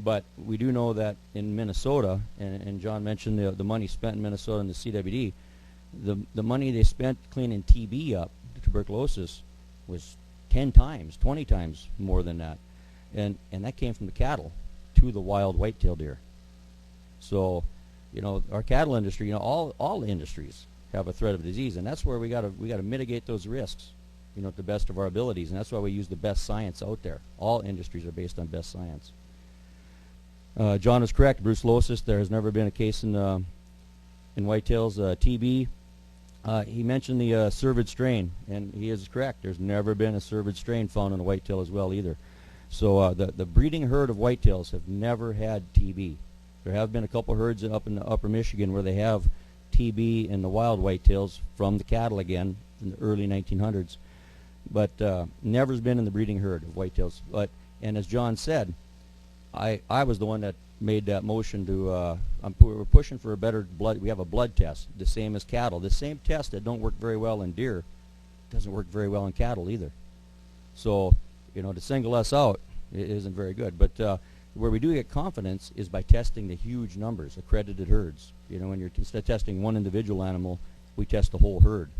But we do know that in Minnesota, and John mentioned the money spent in Minnesota in the CWD, the money they spent cleaning TB up, tuberculosis, was 10 times, 20 times more than that. And that came from the cattle to the wild whitetail deer. So, you know, our cattle industry, you know, all industries have a threat of disease, and that's where we gotta mitigate those risks, you know, to the best of our abilities, and that's why we use the best science out there. All industries are based on best science. John is correct. Brucellosis. There has never been a case in in whitetails, TB. He mentioned the cervid strain, and he is correct. There's never been a cervid strain found in a whitetail as well either. So the breeding herd of whitetails have never had TB. There have been a couple herds up in the upper Michigan where they have TB in the wild whitetails from the cattle again in the early 1900s, but never's been in the breeding herd of whitetails. And as John said, I was the one that made that motion to we're pushing for a better blood. We have a blood test, the same as cattle. The same test that don't work very well in deer doesn't work very well in cattle either. So, to single us out isn't very good. But where we do get confidence is by testing the huge numbers, accredited herds. When you're instead of testing one individual animal, we test the whole herd.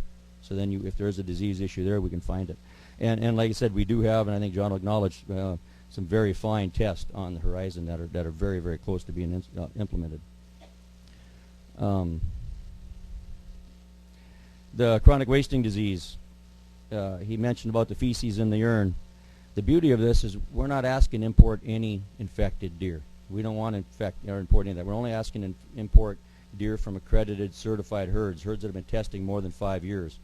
So then if there's a disease issue there, we can find it. And like I said, we do have, and I think John will acknowledge, some very fine tests on the horizon that are very, very close to being implemented. The chronic wasting disease, he mentioned about the feces in the urine. The beauty of this is we're not asking to import any infected deer. We don't want to infect or import any of that. We're only asking to import deer from accredited, certified herds that have been testing more than 5 years.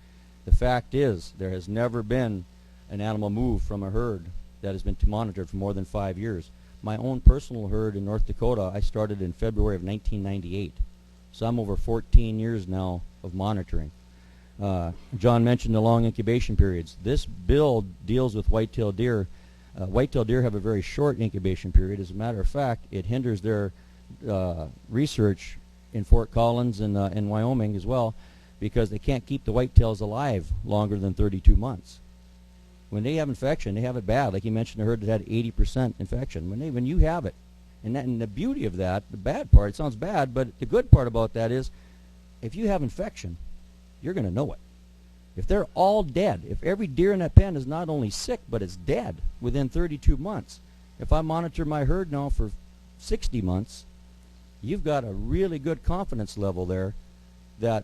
The fact is there has never been an animal moved from a herd that has been monitored for more than 5 years. My own personal herd in North Dakota, I started in February of 1998. So I'm over 14 years now of monitoring. John mentioned the long incubation periods. This bill deals with whitetail deer. Whitetail deer have a very short incubation period. As a matter of fact, it hinders their research in Fort Collins and in Wyoming as well, because they can't keep the whitetails alive longer than 32 months. When they have infection, they have it bad. Like you mentioned, a herd that had 80% infection. When you have it, and the beauty of that, the bad part, it sounds bad, but the good part about that is, if you have infection, you're going to know it. If they're all dead, if every deer in that pen is not only sick, but it's dead within 32 months, if I monitor my herd now for 60 months, you've got a really good confidence level there that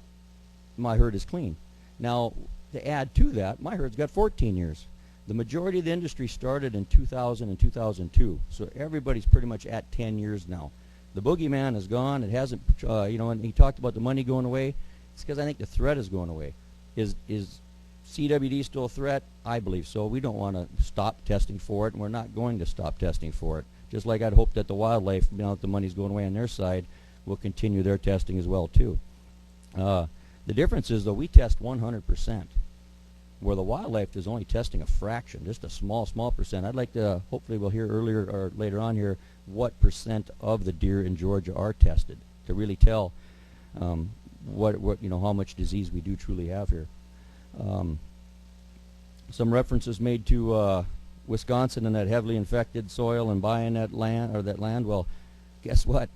my herd is clean. Now, to add to that, my herd's got 14 years. The majority of the industry started in 2000 and 2002, so everybody's pretty much at 10 years now. The boogeyman is gone. It hasn't, and he talked about the money going away. It's because I think the threat is going away. Is CWD still a threat? I believe so. We don't want to stop testing for it, and we're not going to stop testing for it. Just like I'd hope that the wildlife, now that the money's going away on their side, will continue their testing as well too. The difference is, though, we test 100%, where the wildlife is only testing a fraction, just a small percent. I'd like to, hopefully we'll hear earlier or later on here, what percent of the deer in Georgia are tested to really tell how much disease we do truly have here. Some references made to Wisconsin and that heavily infected soil and buying that land. Well, guess what?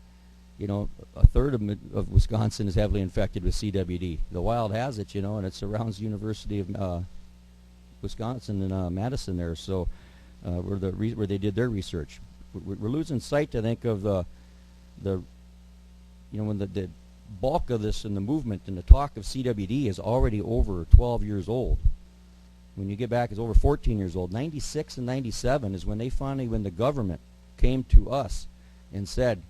A third of Wisconsin is heavily infected with CWD. The wild has it, and it surrounds the University of Wisconsin and Madison there. So where they did their research, we're losing sight, I think, of when the bulk of this and the movement and the talk of CWD is already over 12 years old. When you get back, it's over 14 years old. 96 and 97 is when the government came to us and said,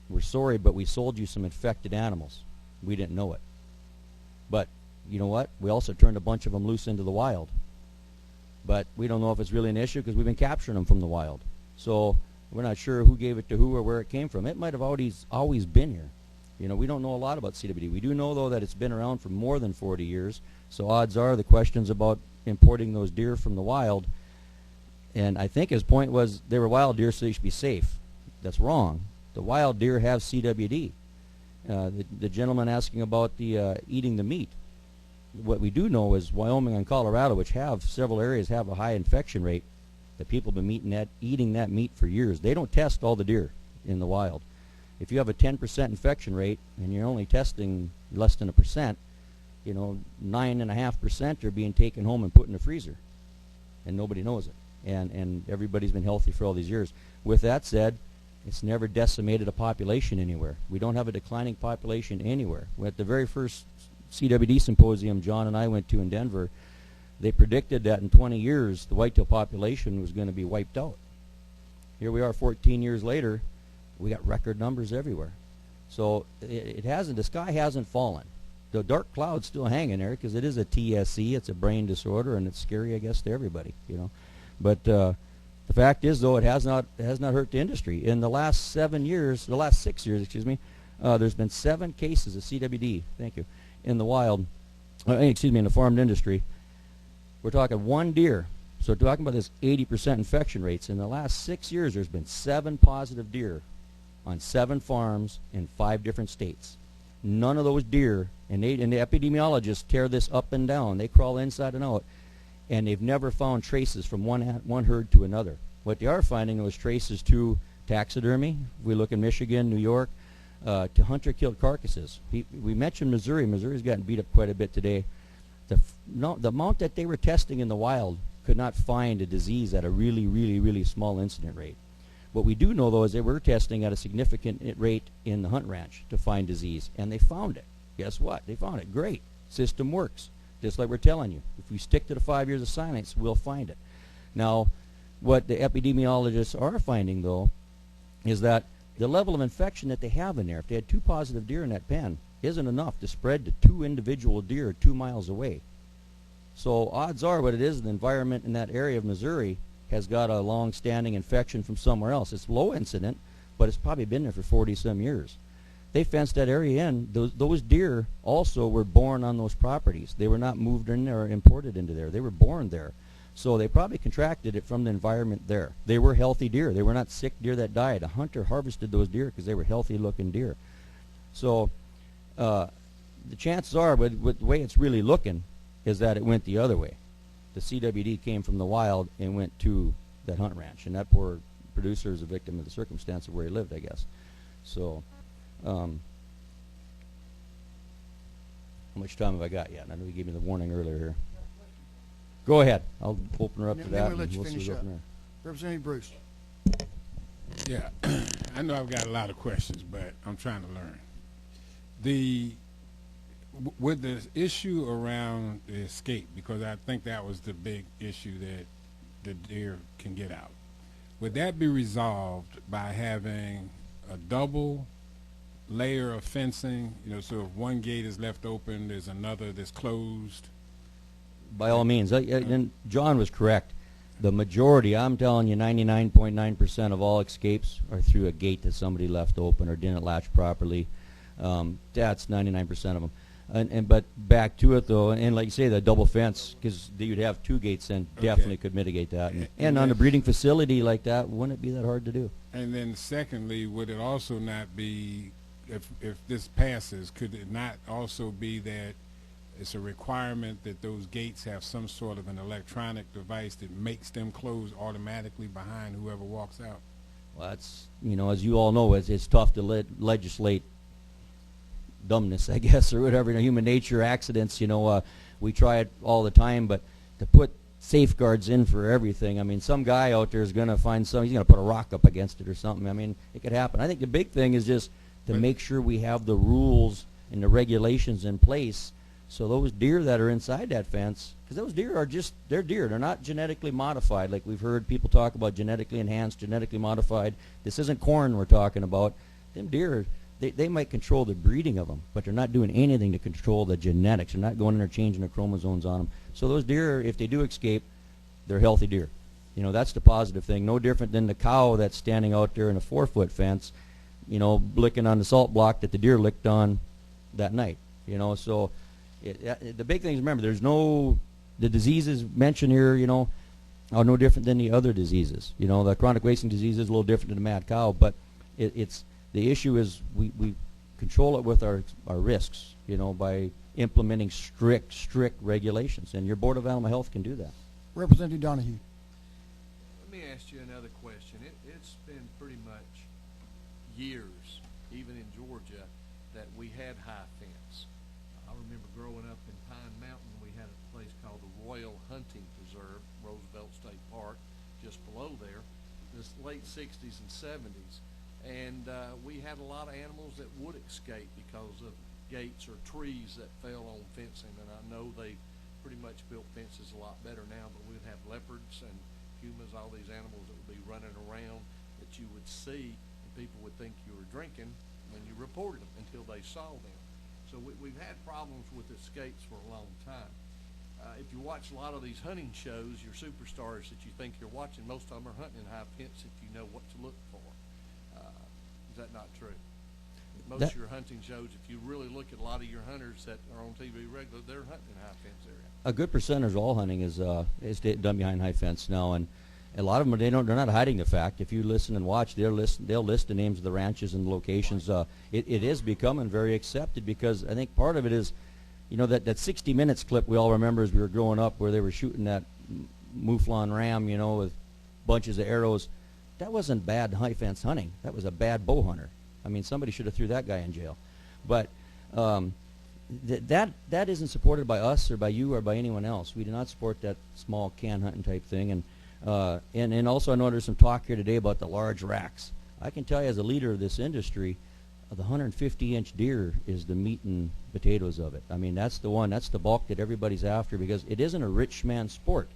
"We're sorry, but we sold you some infected animals. We didn't know it." But you know what? We also turned a bunch of them loose into the wild. But we don't know if it's really an issue because we've been capturing them from the wild. So we're not sure who gave it to who or where it came from. It might have always been here. We don't know a lot about CWD. We do know, though, that it's been around for more than 40 years. So odds are the questions about importing those deer from the wild, and I think his point was they were wild deer, so they should be safe. That's wrong. The wild deer have CWD. The gentleman asking about the eating the meat. What we do know is Wyoming and Colorado, which have several areas, have a high infection rate. That people have been eating that meat for years. They don't test all the deer in the wild. If you have a 10% infection rate and you're only testing less than 1%, 9.5% are being taken home and put in the freezer, and nobody knows it. And everybody's been healthy for all these years. With that said, it's never decimated a population anywhere. We don't have a declining population anywhere. At the very first CWD symposium John and I went to in Denver, they predicted that in 20 years the whitetail population was going to be wiped out. Here we are 14 years later, we got record numbers everywhere. So it hasn't. The sky hasn't fallen. The dark cloud's still hanging there because it is a TSC. It's a brain disorder, and it's scary, I guess, to everybody. But the fact is, though, it has not hurt the industry. In the last 6 years, there's been 7 cases of CWD. Thank you. In the wild, in the farmed industry. We're talking 1 deer. So we're talking about this 80% infection rates. In the last 6 years, there's been 7 positive deer on 7 farms in 5 different states. None of those deer, and the epidemiologists tear this up and down. They crawl inside and out, and they've never found traces from one herd to another. What they are finding was traces to taxidermy. If we look in Michigan, New York, to hunter-killed carcasses. We mentioned Missouri. Missouri's gotten beat up quite a bit today. The amount that they were testing in the wild could not find a disease at a really, really, really small incident rate. What we do know, though, is they were testing at a significant rate in the hunt ranch to find disease, and they found it. Guess what? They found it. Great. System works. Just like we're telling you. If we stick to the 5 years of science, we'll find it. Now, what the epidemiologists are finding, though, is that the level of infection that they have in there, if they had 2 positive deer in that pen, isn't enough to spread to 2 individual deer 2 miles away. So odds are what it is, the environment in that area of Missouri has got a long-standing infection from somewhere else. It's low incident, but it's probably been there for 40-some years. They fenced that area in. Those deer also were born on those properties. They were not moved in there or imported into there. They were born there. So they probably contracted it from the environment there. They were healthy deer. They were not sick deer that died. A hunter harvested those deer because they were healthy-looking deer. So the chances are, with the way it's really looking, is that it went the other way. The CWD came from the wild and went to that hunt ranch, and that poor producer is a victim of the circumstance of where he lived, I guess. So, how much time have I got yet? I know you gave me the warning earlier here. Go ahead. I'll open her up to that, we'll let and you we'll see finish what up. from there. Representative Bruce. Yeah, I know I've got a lot of questions, but I'm trying to learn. With the issue around the escape, because I think that was the big issue that the deer can get out, would that be resolved by having a double layer of fencing? So if one gate is left open, there's another that's closed? By all means. And John was correct. The majority, I'm telling you, 99.9% of all escapes are through a gate that somebody left open or didn't latch properly. That's 99% of them. But back to it, though, and like you say, the double fence, because you'd have 2 gates and definitely could mitigate that. And on a breeding facility like that, wouldn't it be that hard to do? And then secondly, would it also not be, if this passes, could it not also be that it's a requirement that those gates have some sort of an electronic device that makes them close automatically behind whoever walks out? Well, that's, as you all know, it's tough to legislate dumbness, I guess, or whatever, human nature, accidents, we try it all the time, but to put safeguards in for everything, I mean, some guy out there is going to find he's going to put a rock up against it or something. I mean, it could happen. I think the big thing is just to make sure we have the rules and the regulations in place so those deer that are inside that fence, because those deer are they're deer. They're not genetically modified like we've heard people talk about, genetically enhanced, genetically modified. This isn't corn we're talking about. Them deer, they might control the breeding of them, but they're not doing anything to control the genetics. They're not going in there changing the chromosomes on them. So those deer, if they do escape, they're healthy deer. That's the positive thing. No different than the cow that's standing out there in a 4-foot fence, licking on the salt block that the deer licked on that night. So the big thing is, remember, the diseases mentioned here, are no different than the other diseases. The chronic wasting disease is a little different than the mad cow, but it's the issue is we control it with our risks, by implementing strict regulations, and your Board of Animal Health can do that. Representative Donahue. Let me ask you another question. It's been pretty much years, even in Georgia, that we had high fence. I remember growing up in Pine Mountain, we had a place called the Royal Hunting Preserve, Roosevelt State Park, just below there, in the late 60s and 70s. And we had a lot of animals that would escape because of gates or trees that fell on fencing. And I know they pretty much built fences a lot better now, but we'd have leopards and pumas, all these animals that would be running around that you would see, and people would think you were drinking, and you reported them until they saw them. So we've had problems with escapes for a long time. If you watch a lot of these hunting shows, your superstars that you think you're watching, most of them are hunting in high fence if you know what to look for. Is that not true? Most of your hunting shows, if you really look at a lot of your hunters that are on TV regularly, they're hunting in high fence area. A good percentage of all hunting is done behind high fence now, and a lot of them they're not hiding the fact. If you listen and watch, they'll list the names of the ranches and the locations. It is becoming very accepted because I think part of it is, that 60 Minutes clip we all remember as we were growing up, where they were shooting that mouflon ram, with bunches of arrows. That wasn't bad high fence hunting. That was a bad bow hunter. I mean, somebody should have threw that guy in jail. But that isn't supported by us or by you or by anyone else. We do not support that small can hunting type thing. And also I know there's some talk here today about the large racks. I can tell you as a leader of this industry, the 150-inch deer is the meat and potatoes of it. I mean, that's the one, that's the bulk that everybody's after because it isn't a rich man's sport.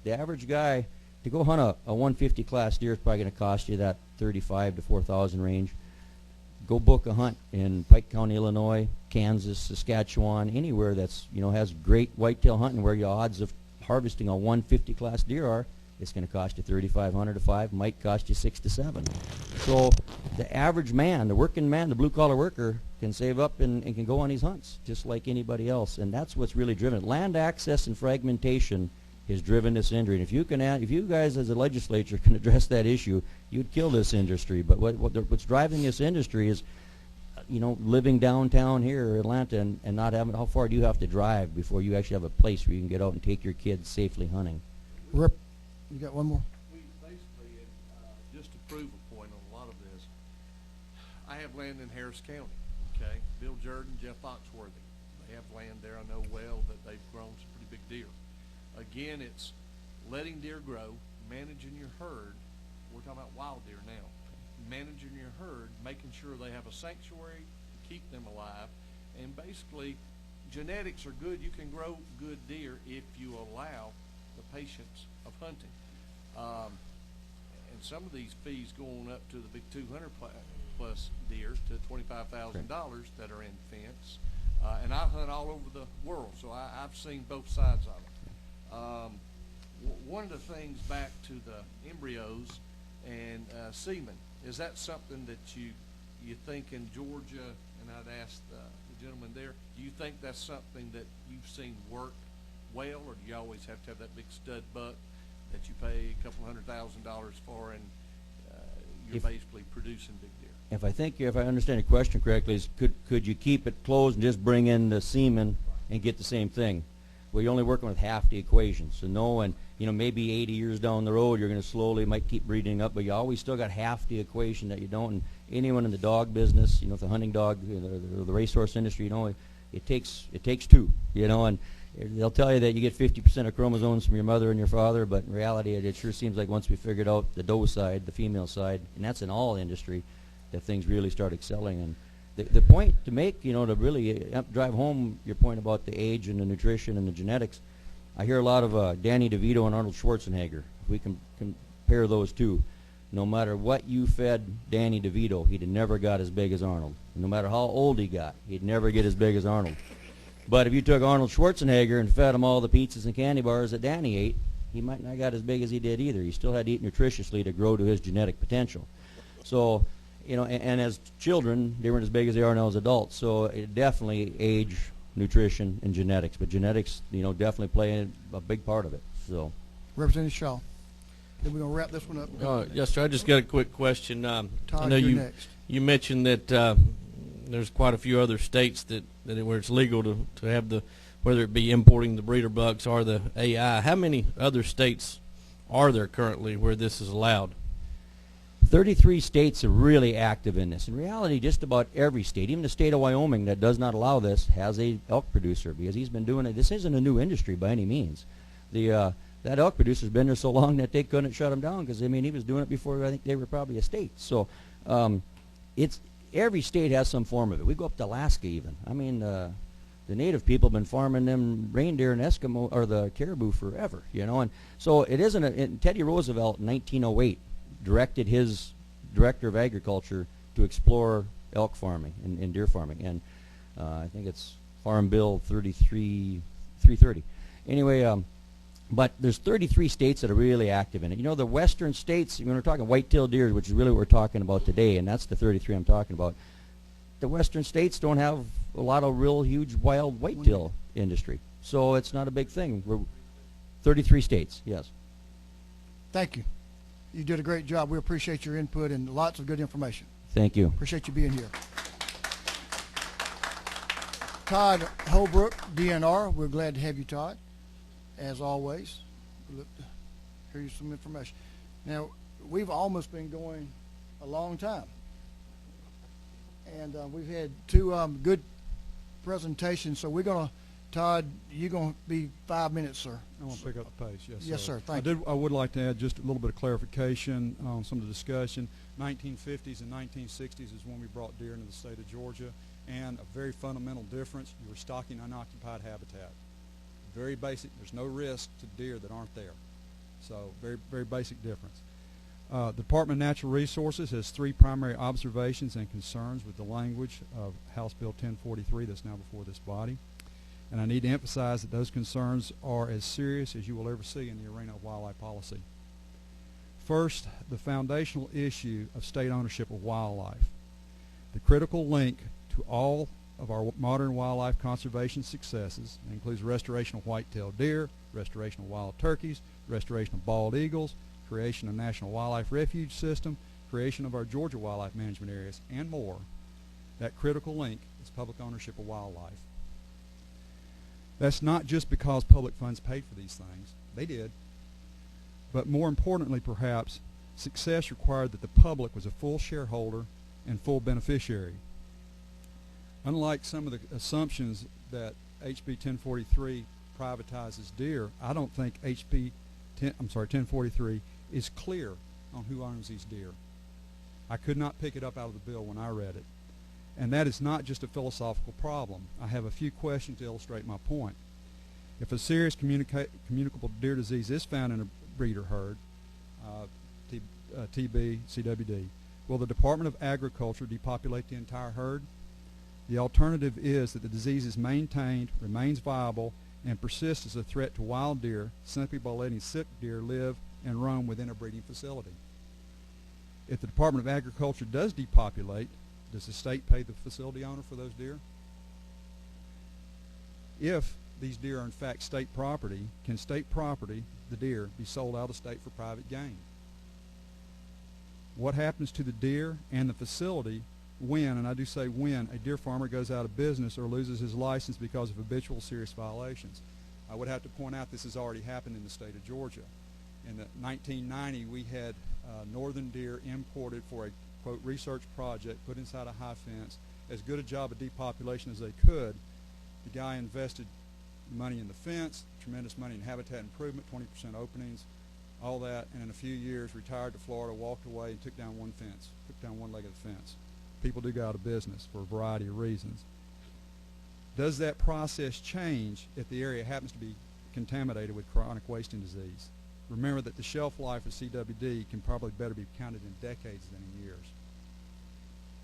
The average guy, to go hunt a 150 class deer is probably going to cost you that $35,000 to $4,000 range. Go book a hunt in Pike County, Illinois, Kansas, Saskatchewan, anywhere that's, has great whitetail hunting where your odds of harvesting a 150 class deer are. It's going to cost you $3,500 to $5,000, might cost you $6,000 to $7,000. So the average man, the working man, the blue-collar worker can save up and can go on these hunts just like anybody else, and that's what's really driven it. Land access and fragmentation has driven this industry. And if you guys as a legislature can address that issue, you'd kill this industry. But what's driving this industry is, living downtown here in Atlanta and not having, how far do you have to drive before you actually have a place where you can get out and take your kids safely hunting? Rip, you got one more? We basically, just to prove a point on a lot of this, I have land in Harris County, okay? Bill Jordan, Jeff Foxworthy, they have land there I know well that they've grown some pretty big deer. Again, it's letting deer grow, managing your herd. We're talking about wild deer now. Managing your herd, making sure they have a sanctuary to keep them alive, and basically genetics are good. You can grow good deer if you allow the patience of hunting. And some of these fees going up to the big 200 plus deer to $25,000 that are in fence. And I hunt all over the world, so I've seen both sides of it. One of the things back to the embryos and semen, is that something that you think in Georgia, and I'd ask the gentleman there, do you think that's something that you've seen work well, or do you always have to have that big stud buck that you pay a couple $100,000 for, and you're basically producing big deer? If I understand your question correctly, is could you keep it closed and just bring in the semen and get the same thing? Well, you're only working with half the equation. So no, and maybe 80 years down the road, you're going to slowly might keep breeding up, but you always still got half the equation that you don't. And anyone in the dog business, the hunting dog, the racehorse industry, it takes two, and they'll tell you that you get 50% of chromosomes from your mother and your father, but in reality, it sure seems like once we figured out the doe side, the female side, and that's in all industry, that things really start excelling. And the point to make, to really drive home your point about the age and the nutrition and the genetics, I hear a lot of Danny DeVito and Arnold Schwarzenegger. If we can compare those two, no matter what you fed Danny DeVito, he'd never got as big as Arnold. And no matter how old he got, he'd never get as big as Arnold. But if you took Arnold Schwarzenegger and fed him all the pizzas and candy bars that Danny ate, he might not got as big as he did either. He still had to eat nutritiously to grow to his genetic potential. So, and as children, they weren't as big as they are now as adults. So it definitely age, nutrition, and genetics. But genetics, definitely play a big part of it. So, Representative Shaw. Then we're going to wrap this one up. Yes, sir. I just got a quick question. Todd, I know you're next. You mentioned that there's quite a few other states where it's legal to have whether it be importing the breeder bucks or the AI. How many other states are there currently where this is allowed? 33 states are really active in this. In reality, just about every state, even the state of Wyoming that does not allow this, has a elk producer because he's been doing it. This isn't a new industry by any means. That elk producer's been there so long that they couldn't shut him down because, he was doing it before I think they were probably a state. So it's every state has some form of it. We go up to Alaska even. The native people have been farming them reindeer and Eskimo or the caribou forever, and so it isn't. Teddy Roosevelt in 1908 directed his director of agriculture to explore elk farming and deer farming, and I think it's Farm Bill 330. Anyway, but there's 33 states that are really active in it. You know, the western states, when we're talking white-tailed deer, which is really what we're talking about today, and that's the 33 I'm talking about, the western states don't have a lot of real huge wild whitetail industry. So it's not a big thing. We're 33 states, yes. Thank you. You did a great job. We appreciate your input and lots of good information. Thank you. Appreciate you being here. Todd Holbrook, DNR. We're glad to have you, Todd. As always, look to hear you some information. Now, we've almost been going a long time, and we've had two good presentations. So we're gonna, Todd, you're gonna be 5 minutes, sir. I want to pick up the pace. Yes, Yes, sir. Thank you. I would like to add just a little bit of clarification on some of the discussion. 1950s and 1960s is when we brought deer into the state of Georgia, and a very fundamental difference: you were stocking unoccupied habitat. Very basic. There's no risk to deer that aren't there. So very, very basic difference. The Department of Natural Resources has three primary observations and concerns with the language of House Bill 1043 that's now before this body. And I need to emphasize that those concerns are as serious as you will ever see in the arena of wildlife policy. First, the foundational issue of state ownership of wildlife. The critical link to all of our modern wildlife conservation successes includes restoration of white-tailed deer, restoration of wild turkeys, restoration of bald eagles, creation of National Wildlife Refuge System, creation of our Georgia wildlife management areas, and more. That critical link is public ownership of wildlife. That's not just because public funds paid for these things. They did. But more importantly, perhaps, success required that the public was a full shareholder and full beneficiary. Unlike some of the assumptions that HB 1043 privatizes deer, I don't think 1043 is clear on who owns these deer. I could not pick it up out of the bill when I read it. And that is not just a philosophical problem. I have a few questions to illustrate my point. If a serious communicable deer disease is found in a breeder herd, TB, CWD, will the Department of Agriculture depopulate the entire herd? The alternative is that the disease is maintained, remains viable, and persists as a threat to wild deer simply by letting sick deer live and roam within a breeding facility. If the Department of Agriculture does depopulate, does the state pay the facility owner for those deer? If these deer are in fact state property, can state property, the deer, be sold out of state for private gain? What happens to the deer and the facility when, and I do say when, a deer farmer goes out of business or loses his license because of habitual serious violations? I would have to point out this has already happened in the state of Georgia. In 1990, we had northern deer imported for a, quote, research project, put inside a high fence, as good a job of depopulation as they could. The guy invested money in the fence, tremendous money in habitat improvement, 20% openings, all that, and in a few years retired to Florida, walked away, and took down one fence, took down one leg of the fence. People do go out of business for a variety of reasons. Does that process change if the area happens to be contaminated with chronic wasting disease? Remember that the shelf life of CWD can probably better be counted in decades than in years.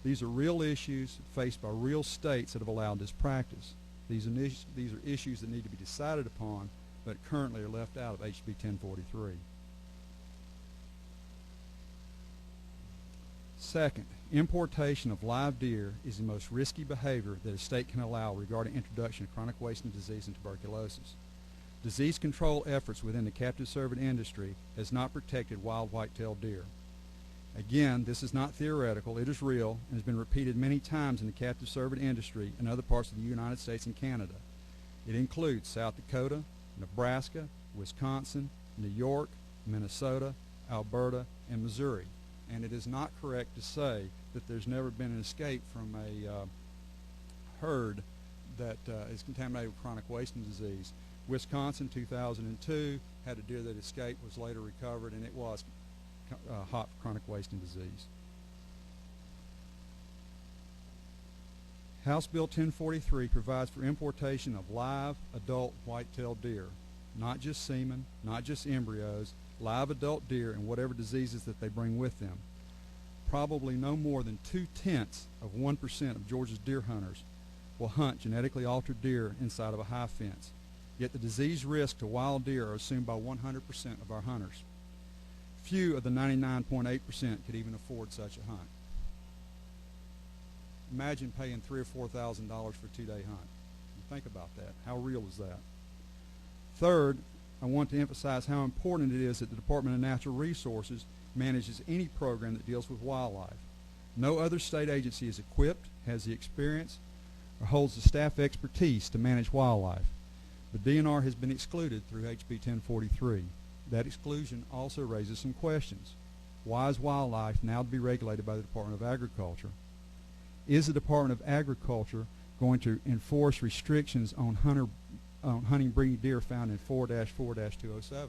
These are real issues faced by real states that have allowed this practice. These are issues that need to be decided upon, but currently are left out of HB 1043. Second, importation of live deer is the most risky behavior that a state can allow regarding introduction of chronic wasting disease and tuberculosis. Disease control efforts within the captive cervid industry has not protected wild white-tailed deer. Again, this is not theoretical, it is real, and has been repeated many times in the captive cervid industry in other parts of the United States and Canada. It includes South Dakota, Nebraska, Wisconsin, New York, Minnesota, Alberta, and Missouri. And it is not correct to say that there's never been an escape from a herd that is contaminated with chronic wasting disease. Wisconsin, 2002, had a deer that escaped, was later recovered, and it was hot for chronic wasting disease. House Bill 1043 provides for importation of live adult white-tailed deer, not just semen, not just embryos, live adult deer and whatever diseases that they bring with them. probably no more than 0.2% of Georgia's deer hunters will hunt genetically altered deer inside of a high fence. Yet the disease risk to wild deer are assumed by 100% of our hunters. Few of the 99.8% could even afford such a hunt. Imagine paying $3,000 or $4,000 for a 2-day hunt. Think about that. How real is that? Third, I want to emphasize how important it is that the Department of Natural Resources manages any program that deals with wildlife. No other state agency is equipped, has the experience, or holds the staff expertise to manage wildlife. The DNR has been excluded through HB 1043. That exclusion also raises some questions. Why is wildlife now to be regulated by the Department of Agriculture? Is the Department of Agriculture going to enforce restrictions on hunting breeding deer found in 4-4-207?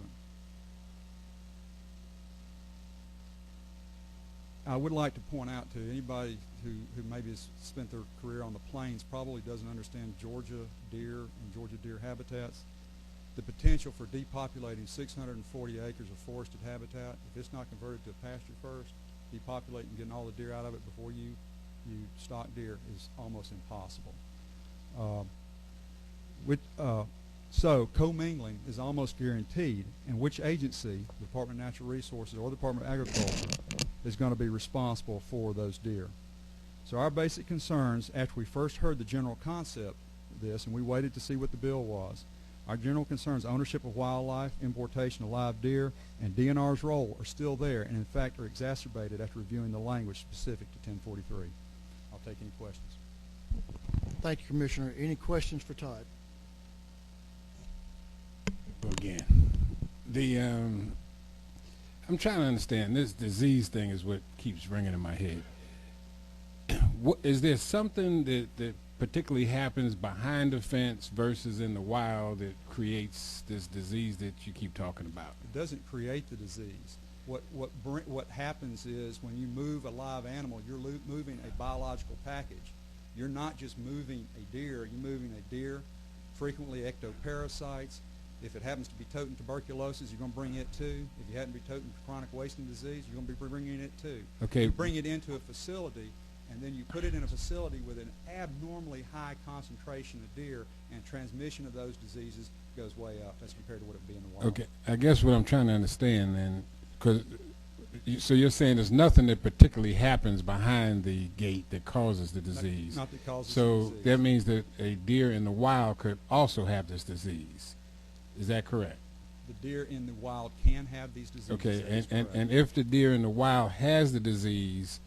I would like to point out to anybody who maybe has spent their career on the plains probably doesn't understand Georgia deer and Georgia deer habitats. The potential for depopulating 640 acres of forested habitat, if it's not converted to a pasture first, depopulating and getting all the deer out of it before you stock deer is almost impossible. So commingling is almost guaranteed, and which agency, the Department of Natural Resources or the Department of Agriculture, is going to be responsible for those deer? So our basic concerns, after we first heard the general concept of this and we waited to see what the bill was, our general concerns, ownership of wildlife, importation of live deer, and DNR's role are still there, and in fact are exacerbated after reviewing the language specific to 1043. I'll take any questions. Thank you, Commissioner. Any questions for Todd? Again, I'm trying to understand, this disease thing is what keeps ringing in my head. Is there something that particularly happens behind the fence versus in the wild that creates this disease that you keep talking about? It doesn't create the disease. What happens is when you move a live animal, you're moving a biological package. You're not just moving a deer, you're moving a deer, frequently ectoparasites. If it happens to be toting tuberculosis, you're going to bring it too. If you happen to be toting chronic wasting disease, you're going to be bringing it too. Okay. You bring it into a facility, and then you put it in a facility with an abnormally high concentration of deer, and transmission of those diseases goes way up as compared to what it would be in the wild. Okay, I guess what I'm trying to understand then, so you're saying there's nothing that particularly happens behind the gate that causes the disease. Not that causes so the disease. that means that a deer in the wild could also have this disease. Is that correct? The deer in the wild can have these diseases. Okay, and if the deer in the wild has the disease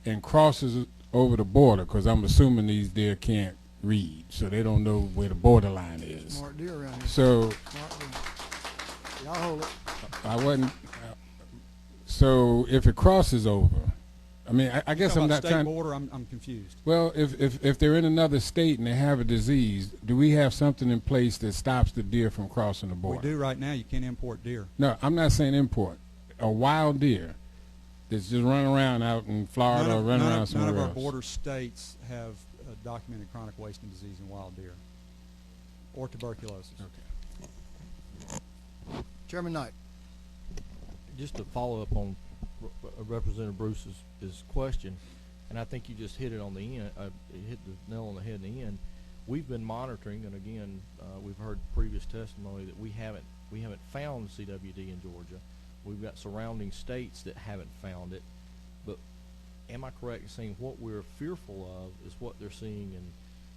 and crosses over the border, because I'm assuming these deer can't read, so they don't know where the borderline is. Smart deer around here. So y'all hold it. I wasn't. So if it crosses over, I mean, I guess I'm not state trying. border, I'm confused. Well, if they're in another state and they have a disease, do we have something in place that stops the deer from crossing the border? We do right now. You can't import deer. No, I'm not saying import. A wild deer that's just running around out in Florida or running around somewhere else. None of our border states have documented chronic wasting disease in wild deer or tuberculosis. Okay. Chairman Knight. Just to follow up on Representative Bruce's question, and I think you just hit it on the end, hit the nail on the head in the end. We've been monitoring, and again, we've heard previous testimony that we haven't found CWD in Georgia. We've got surrounding states that haven't found it, but am I correct in saying what we're fearful of is what they're seeing in,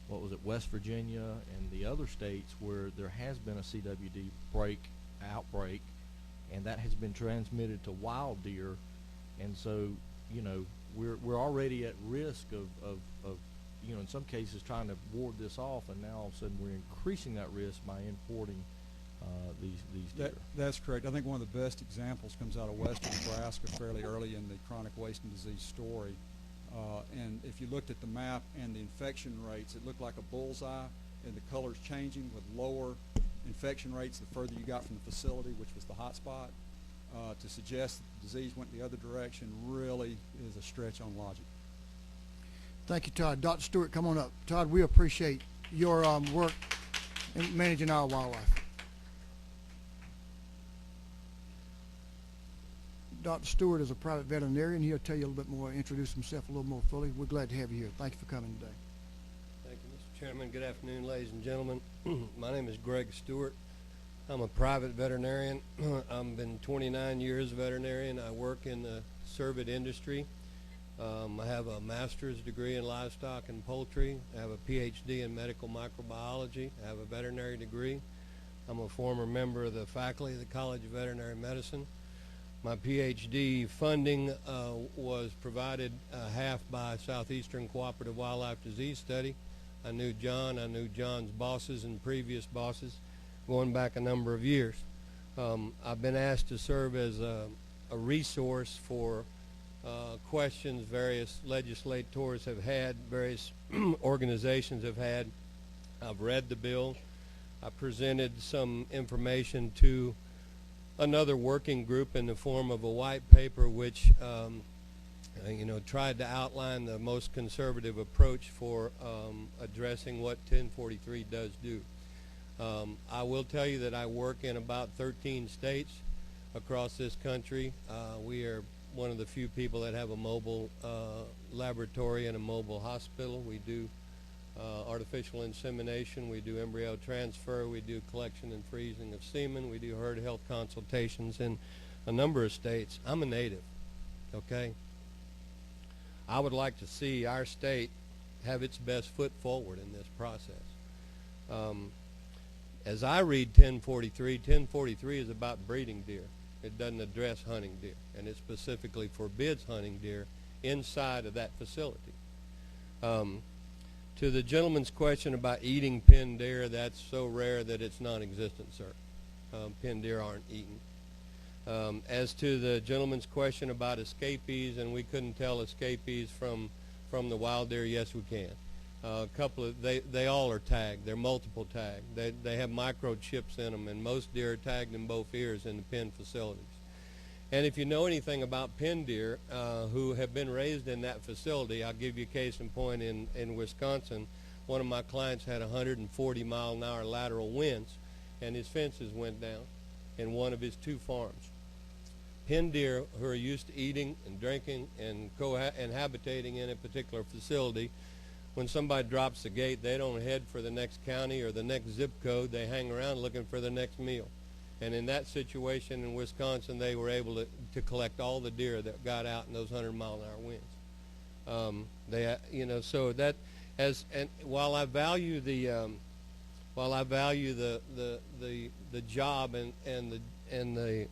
what was it, West Virginia and the other states where there has been a CWD outbreak, and that has been transmitted to wild deer, and so, you know, we're already at risk of you know, in some cases trying to ward this off, and now all of a sudden we're increasing that risk by importing these deer. That's correct. I think one of the best examples comes out of western Nebraska fairly early in the chronic wasting disease story. And if you looked at the map and the infection rates, it looked like a bullseye, and the colors changing with lower infection rates the further you got from the facility, which was the hot spot. To suggest that the disease went the other direction really is a stretch on logic. Thank you, Todd. Dr. Stewart, come on up. Todd, we appreciate your work in managing our wildlife. Dr. Stewart is a private veterinarian. He'll tell you a little bit more, introduce himself a little more fully. We're glad to have you here. Thank you for coming today. Thank you, Mr. Chairman. Good afternoon, ladies and gentlemen. My name is Greg Stewart. I'm a private veterinarian. I've been 29 years a veterinarian. I work in the cervid industry. I have a master's degree in livestock and poultry. I have a PhD in medical microbiology. I have a veterinary degree. I'm a former member of the faculty of the College of Veterinary Medicine. My PhD funding was provided half by Southeastern Cooperative Wildlife Disease Study. I knew John. I knew John's bosses and previous bosses going back a number of years. I've been asked to serve as a resource for questions various legislators have had, various organizations have had. I've read the bill. I presented some information to another working group in the form of a white paper which tried to outline the most conservative approach for addressing what 1043 does do. I will tell you that I work in about 13 states across this country. We are one of the few people that have a mobile laboratory and a mobile hospital. We do artificial insemination, we do embryo transfer, we do collection and freezing of semen, we do herd health consultations in a number of states. I'm a native, okay? I would like to see our state have its best foot forward in this process. As I read 1043 is about breeding deer. It doesn't address hunting deer, and it specifically forbids hunting deer inside of that facility. To the gentleman's question about eating pinned deer, that's so rare that it's non-existent, sir. Pinned deer aren't eaten. As to the gentleman's question about escapees, and we couldn't tell escapees from the wild deer, yes, we can. A couple of they all are tagged. They're multiple tagged. They have microchips in them, and most deer are tagged in both ears in the pen facilities. And if you know anything about pen deer who have been raised in that facility, I'll give you a case in point. In Wisconsin, one of my clients had 140-mile-an-hour lateral winds, and his fences went down in one of his 2 farms. Pen deer who are used to eating and drinking and habitating in a particular facility, when somebody drops the gate, they don't head for the next county or the next zip code. They hang around looking for the next meal. And in that situation in Wisconsin, they were able to collect all the deer that got out in those 100-mile-an-hour winds. So that and while I value the job and the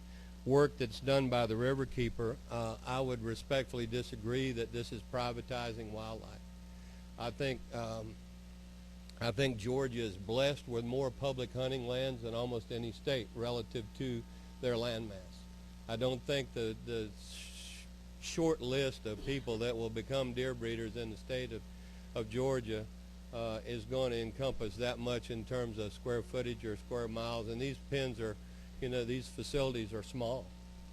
work that's done by the riverkeeper, I would respectfully disagree that this is privatizing wildlife. I think Georgia is blessed with more public hunting lands than almost any state relative to their land mass. I don't think the short list of people that will become deer breeders in the state of Georgia is going to encompass that much in terms of square footage or square miles. And these pens are, these facilities are small.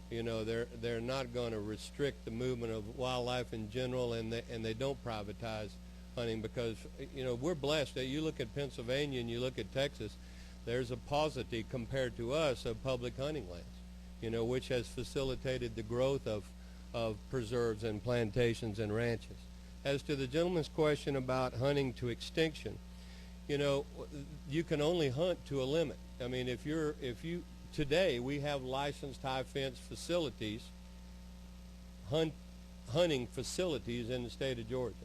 They're not going to restrict the movement of wildlife in general, and they don't privatize hunting because, we're blessed. You look at Pennsylvania and you look at Texas, there's a paucity compared to us of public hunting lands, which has facilitated the growth of preserves and plantations and ranches. As to the gentleman's question about hunting to extinction, you can only hunt to a limit. I mean, today we have licensed high fence facilities, hunting facilities in the state of Georgia.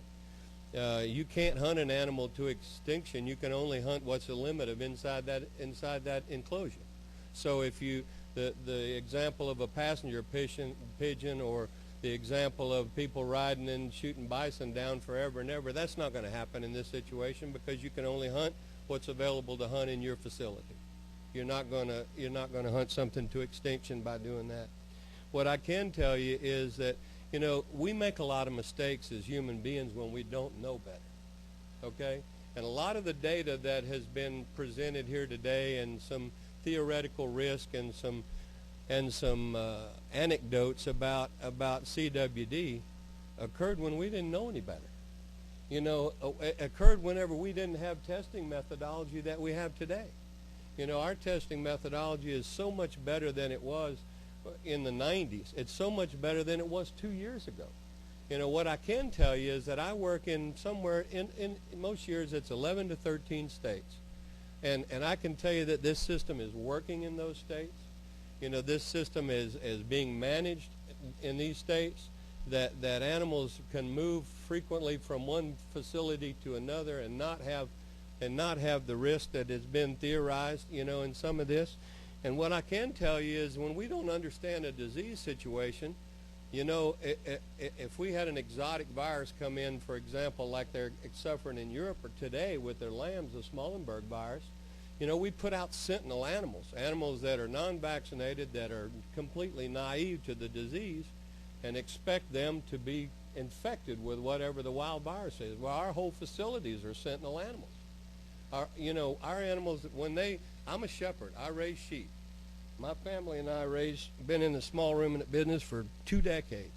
You can't hunt an animal to extinction. You can only hunt what's the limit of inside that enclosure. So if the example of a passenger pigeon or the example of people riding and shooting bison down forever and ever, that's not going to happen in this situation because you can only hunt what's available to hunt in your facility. You're not going to hunt something to extinction by doing that. What I can tell you is that we make a lot of mistakes as human beings when we don't know better, okay? And a lot of the data that has been presented here today and some theoretical risk and some anecdotes about CWD occurred when we didn't know any better. Occurred whenever we didn't have testing methodology that we have today. Our testing methodology is so much better than it was in the 90s. It's so much better than it was 2 years ago. You know, what I can tell you is that I work in somewhere, in most years it's 11 to 13 states. And I can tell you that this system is working in those states. You know, this system is being managed in these states, that animals can move frequently from one facility to another and not have the risk that has been theorized, you know, in some of this. And what I can tell you is when we don't understand a disease situation, you know, if we had an exotic virus come in, for example, like they're suffering in Europe or today with their lambs, the Smallenberg virus, you know, we put out sentinel animals that are non-vaccinated, that are completely naive to the disease, and expect them to be infected with whatever the wild virus is. Well, our whole facilities are sentinel animals. Our animals, I'm a shepherd. I raise sheep. My family and I been in the small ruminant business for 2 decades.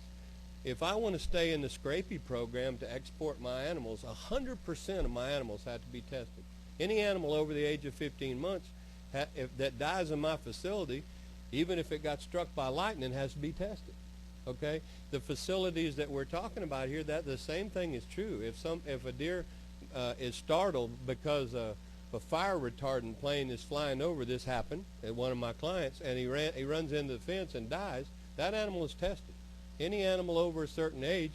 If I want to stay in the Scrapie program to export my animals, 100% of my animals have to be tested. Any animal over the age of 15 months that dies in my facility, even if it got struck by lightning, has to be tested. Okay? The facilities that we're talking about here, that the same thing is true. If a deer is startled because a fire retardant plane is flying over, this happened at one of my clients, and he runs into the fence and dies, that animal is tested. Any animal over a certain age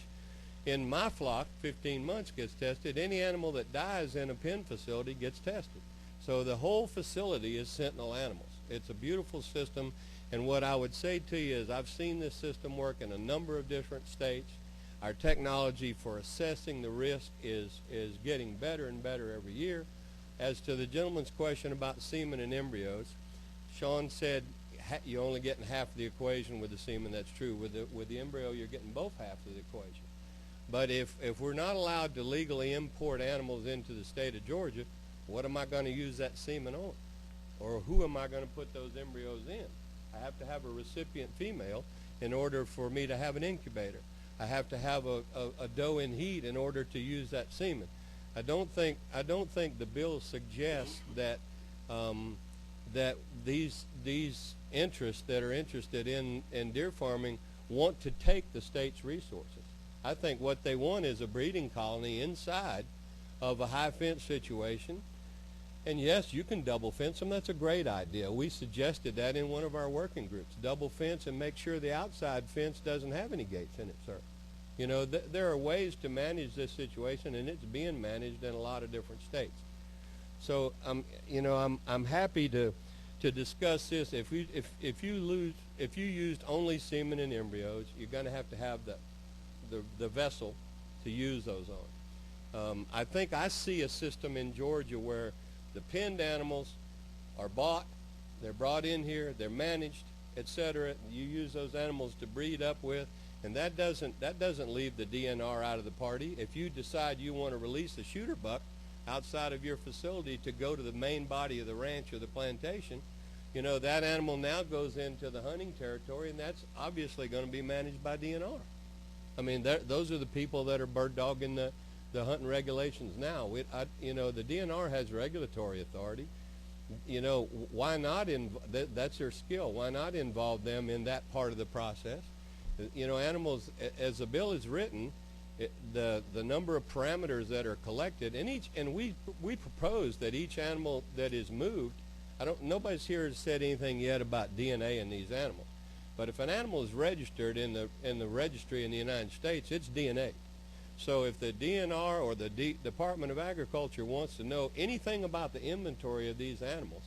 in my flock, 15 months, gets tested. Any animal that dies in a pen facility gets tested. So the whole facility is sentinel animals. It's a beautiful system, and what I would say to you is I've seen this system work in a number of different states. Our technology for assessing the risk is getting better and better every year. As to the gentleman's question about semen and embryos, Sean said you're only getting half of the equation with the semen. That's true. With the embryo, you're getting both halves of the equation. But if we're not allowed to legally import animals into the state of Georgia, what am I going to use that semen on? Or who am I going to put those embryos in? I have to have a recipient female in order for me to have an incubator. I have to have a doe in heat in order to use that semen. I don't think the bill suggests that that these interests that are interested in deer farming want to take the state's resources. I think what they want is a breeding colony inside of a high fence situation. And yes, you can double fence them. That's a great idea. We suggested that in one of our working groups. Double fence and make sure the outside fence doesn't have any gates in it, sir. You know, there are ways to manage this situation, and it's being managed in a lot of different states. So, I'm happy to discuss this. If you used only semen and embryos, you're going to have the vessel to use those on. I think I see a system in Georgia where the penned animals are bought, they're brought in here, they're managed, etc. You use those animals to breed up with, and that doesn't leave the DNR out of the party. If you decide you want to release a shooter buck outside of your facility to go to the main body of the ranch or the plantation, you know, that animal now goes into the hunting territory, and that's obviously going to be managed by DNR. I mean, those are the people that are bird dogging the hunting regulations now. The DNR has regulatory authority. You know, why not? That's their skill. Why not involve them in that part of the process? You know, animals, as the bill is written, the number of parameters that are collected, and we propose that each animal that is moved, nobody's here has said anything yet about DNA in these animals. But if an animal is registered in the registry in the United States, it's DNA. So if the DNR or the Department of Agriculture wants to know anything about the inventory of these animals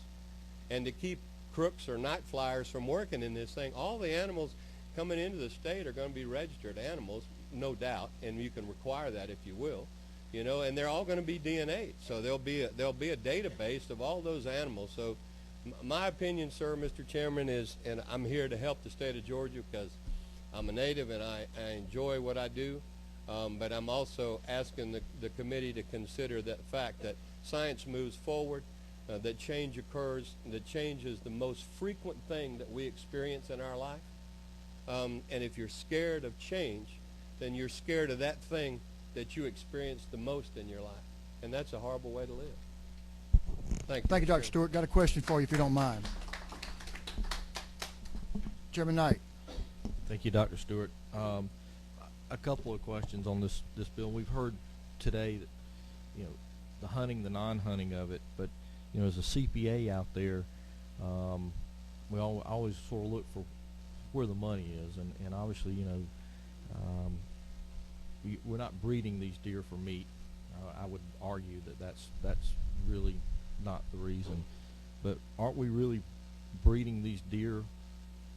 and to keep crooks or night flyers from working in this thing, all the animals coming into the state are going to be registered animals, no doubt, and you can require that if you will, you know, and they're all going to be DNA'd. So there'll be a database of all those animals. So my opinion, sir, Mr. Chairman, is, and I'm here to help the state of Georgia because I'm a native and I enjoy what I do, but I'm also asking the committee to consider the fact that science moves forward, that change occurs, that change is the most frequent thing that we experience in our life. And if you're scared of change, then you're scared of that thing that you experience the most in your life. And that's a horrible way to live. Thank you. Thank you, Dr. Stewart. Got a question for you if you don't mind. Chairman Knight. Thank you, Dr. Stewart. A couple of questions on this bill. We've heard today that, you know, the hunting, the non-hunting of it, but, you know, as a CPA out there, we always sort of look for where the money is, and obviously, you know, we're not breeding these deer for meat. I would argue that that's really not the reason, but aren't we really breeding these deer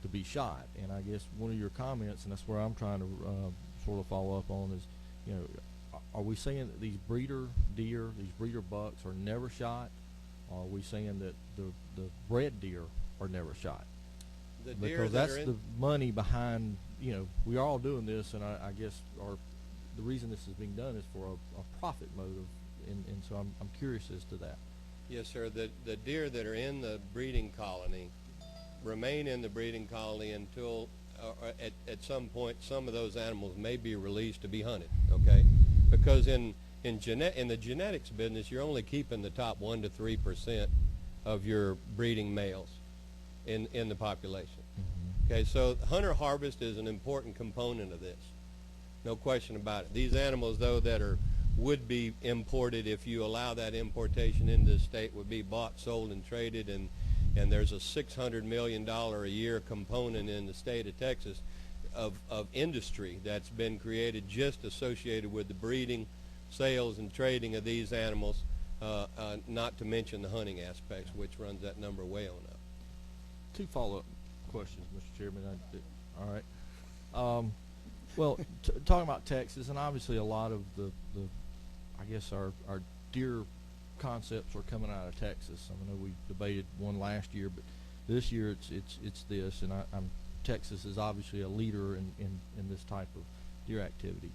to be shot? And I guess one of your comments, and that's where I'm trying to sort of follow up on, is, you know, are we saying that these breeder deer, these breeder bucks, are never shot? Or are we saying that the bred deer are never shot? The deer Because that that's are in the money behind, you know, we are all doing this, and I guess the reason this is being done is for a profit motive, and so I'm curious as to that. Yes, sir. The deer that are in the breeding colony remain in the breeding colony until at some point some of those animals may be released to be hunted. Okay, because in the genetics business, you're only keeping the top 1 to 3% of your breeding males in the population. Mm-hmm. Okay, so hunter harvest is an important component of this. No question about it. These animals, though, that would be imported, if you allow that importation into the state, would be bought, sold, and traded, and there's a $600 million a year component in the state of Texas of industry that's been created just associated with the breeding, sales, and trading of these animals, not to mention the hunting aspects, which runs that number way on up. 2 follow-up questions, Mr. Chairman. All right. Well, talking about Texas, and obviously a lot of the I guess our deer concepts are coming out of Texas. I know we debated one last year, but this year it's this, and Texas is obviously a leader in this type of deer activity.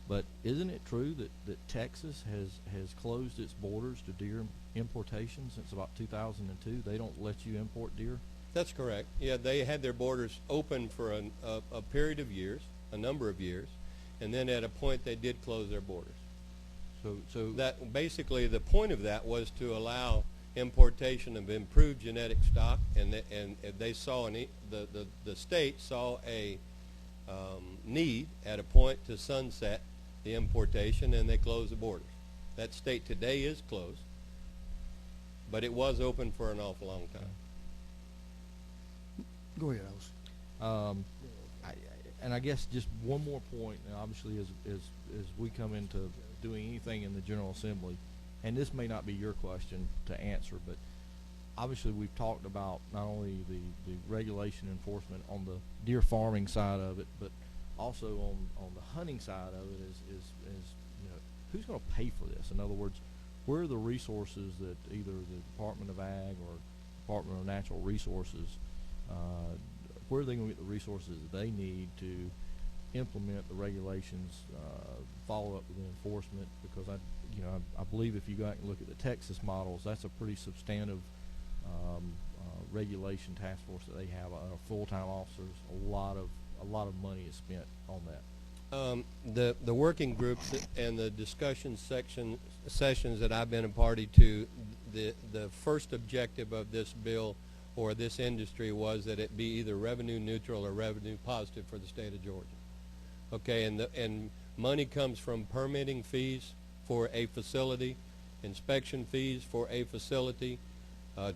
But isn't it true that Texas has closed its borders to deer importation since about 2002? They don't let you import deer? That's correct. Yeah, they had their borders open for a period of years, a number of years, and then at a point they did close their borders. So that basically the point of that was to allow importation of improved genetic stock, and they saw the state saw a need at a point to sunset the importation, and they closed the borders. That state today is closed, but it was open for an awful long time. Go ahead, Alice. And I guess just one more point, and obviously as we come into doing anything in the General Assembly, and this may not be your question to answer, but obviously we've talked about not only the regulation enforcement on the deer farming side of it, but also on the hunting side of it is you know, who's going to pay for this? In other words, where are the resources that either the Department of Ag or Department of Natural Resources, where are they going to get the resources that they need to implement the regulations, follow up with the enforcement? Because I believe if you go out and look at the Texas models, that's a pretty substantive regulation task force that they have. Full-time officers, a lot of money is spent on that. The working groups and the discussion sessions that I've been a party to, the first objective of this bill or this industry was that it be either revenue neutral or revenue positive for the state of Georgia. Okay, and money comes from permitting fees for a facility, inspection fees for a facility,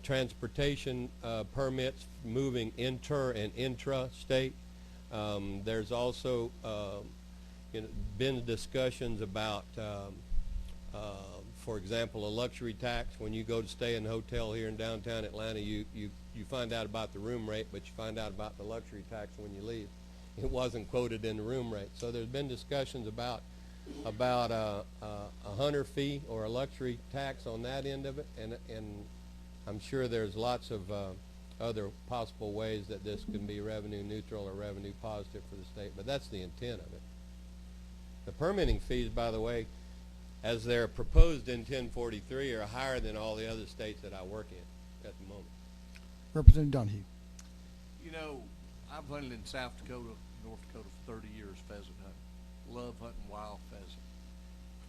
transportation permits moving inter and intra-state. There's also been discussions about, for example, a luxury tax. When you go to stay in a hotel here in downtown Atlanta, you find out about the room rate, but you find out about the luxury tax when you leave. It wasn't quoted in the room rate. So there's been discussions about a hunter fee or a luxury tax on that end of it, and I'm sure there's lots of other possible ways that this can be revenue neutral or revenue positive for the state, but that's the intent of it. The permitting fees, by the way, as they're proposed in 1043, are higher than all the other states that I work in at the moment. Representative Donahue. You know, I've hunted in South Dakota, North Dakota for 30 years pheasant hunting. Love hunting wild pheasant.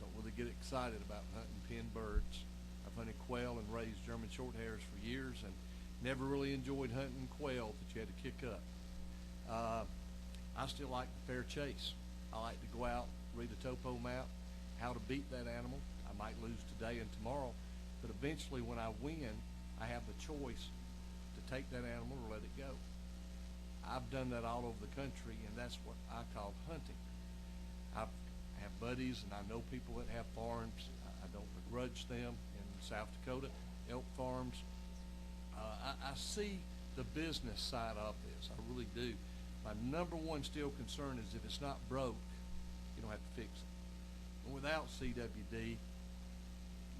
Don't really get excited about hunting pinned birds. I've hunted quail and raised German short hairs for years and never really enjoyed hunting quail that you had to kick up. I still like the fair chase. I like to go out, read a topo map, how to beat that animal. I might lose today and tomorrow, but eventually when I win, I have the choice to take that animal or let it go. I've done that all over the country, and that's what I call hunting. I have buddies, and I know people that have farms. I don't begrudge them in South Dakota, elk farms. I see the business side of this. I really do. My number one still concern is if it's not broke, you don't have to fix it. And without CWD,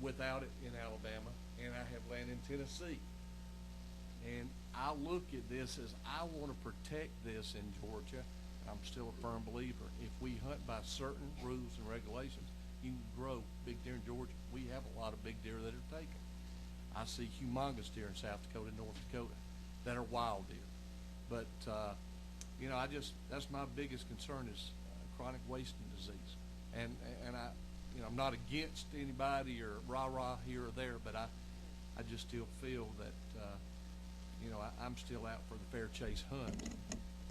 without it in Alabama, and I have land in Tennessee. And I look at this as I want to protect this in Georgia. I'm still a firm believer. If we hunt by certain rules and regulations, you can grow big deer in Georgia. We have a lot of big deer that are taken. I see humongous deer in South Dakota and North Dakota that are wild deer. But, you know, that's my biggest concern is chronic wasting disease. And I, you know, I'm not against anybody or rah-rah here or there, but I just still feel that, you know, I'm still out for the fair chase hunt.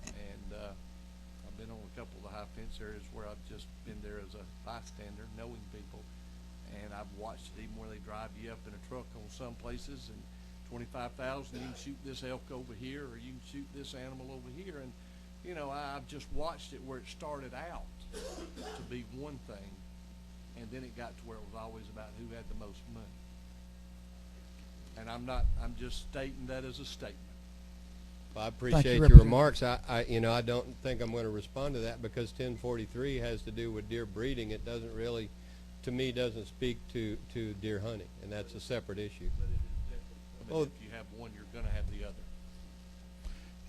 And I've been on a couple of the high fence areas where I've just been there as a bystander, knowing people. And I've watched it even where they drive you up in a truck on some places and 25,000, you can shoot this elk over here or you can shoot this animal over here. And, you know, I've just watched it where it started out to be one thing, and then it got to where it was always about who had the most money. And I'm just stating that as a statement. Well, I appreciate you, your remarks. You know, I don't think I'm going to respond to that because 1043 has to do with deer breeding. It doesn't really, to me, doesn't speak to deer hunting, and that's a separate issue. But it is definitely, I mean, if you have one, you're going to have the other.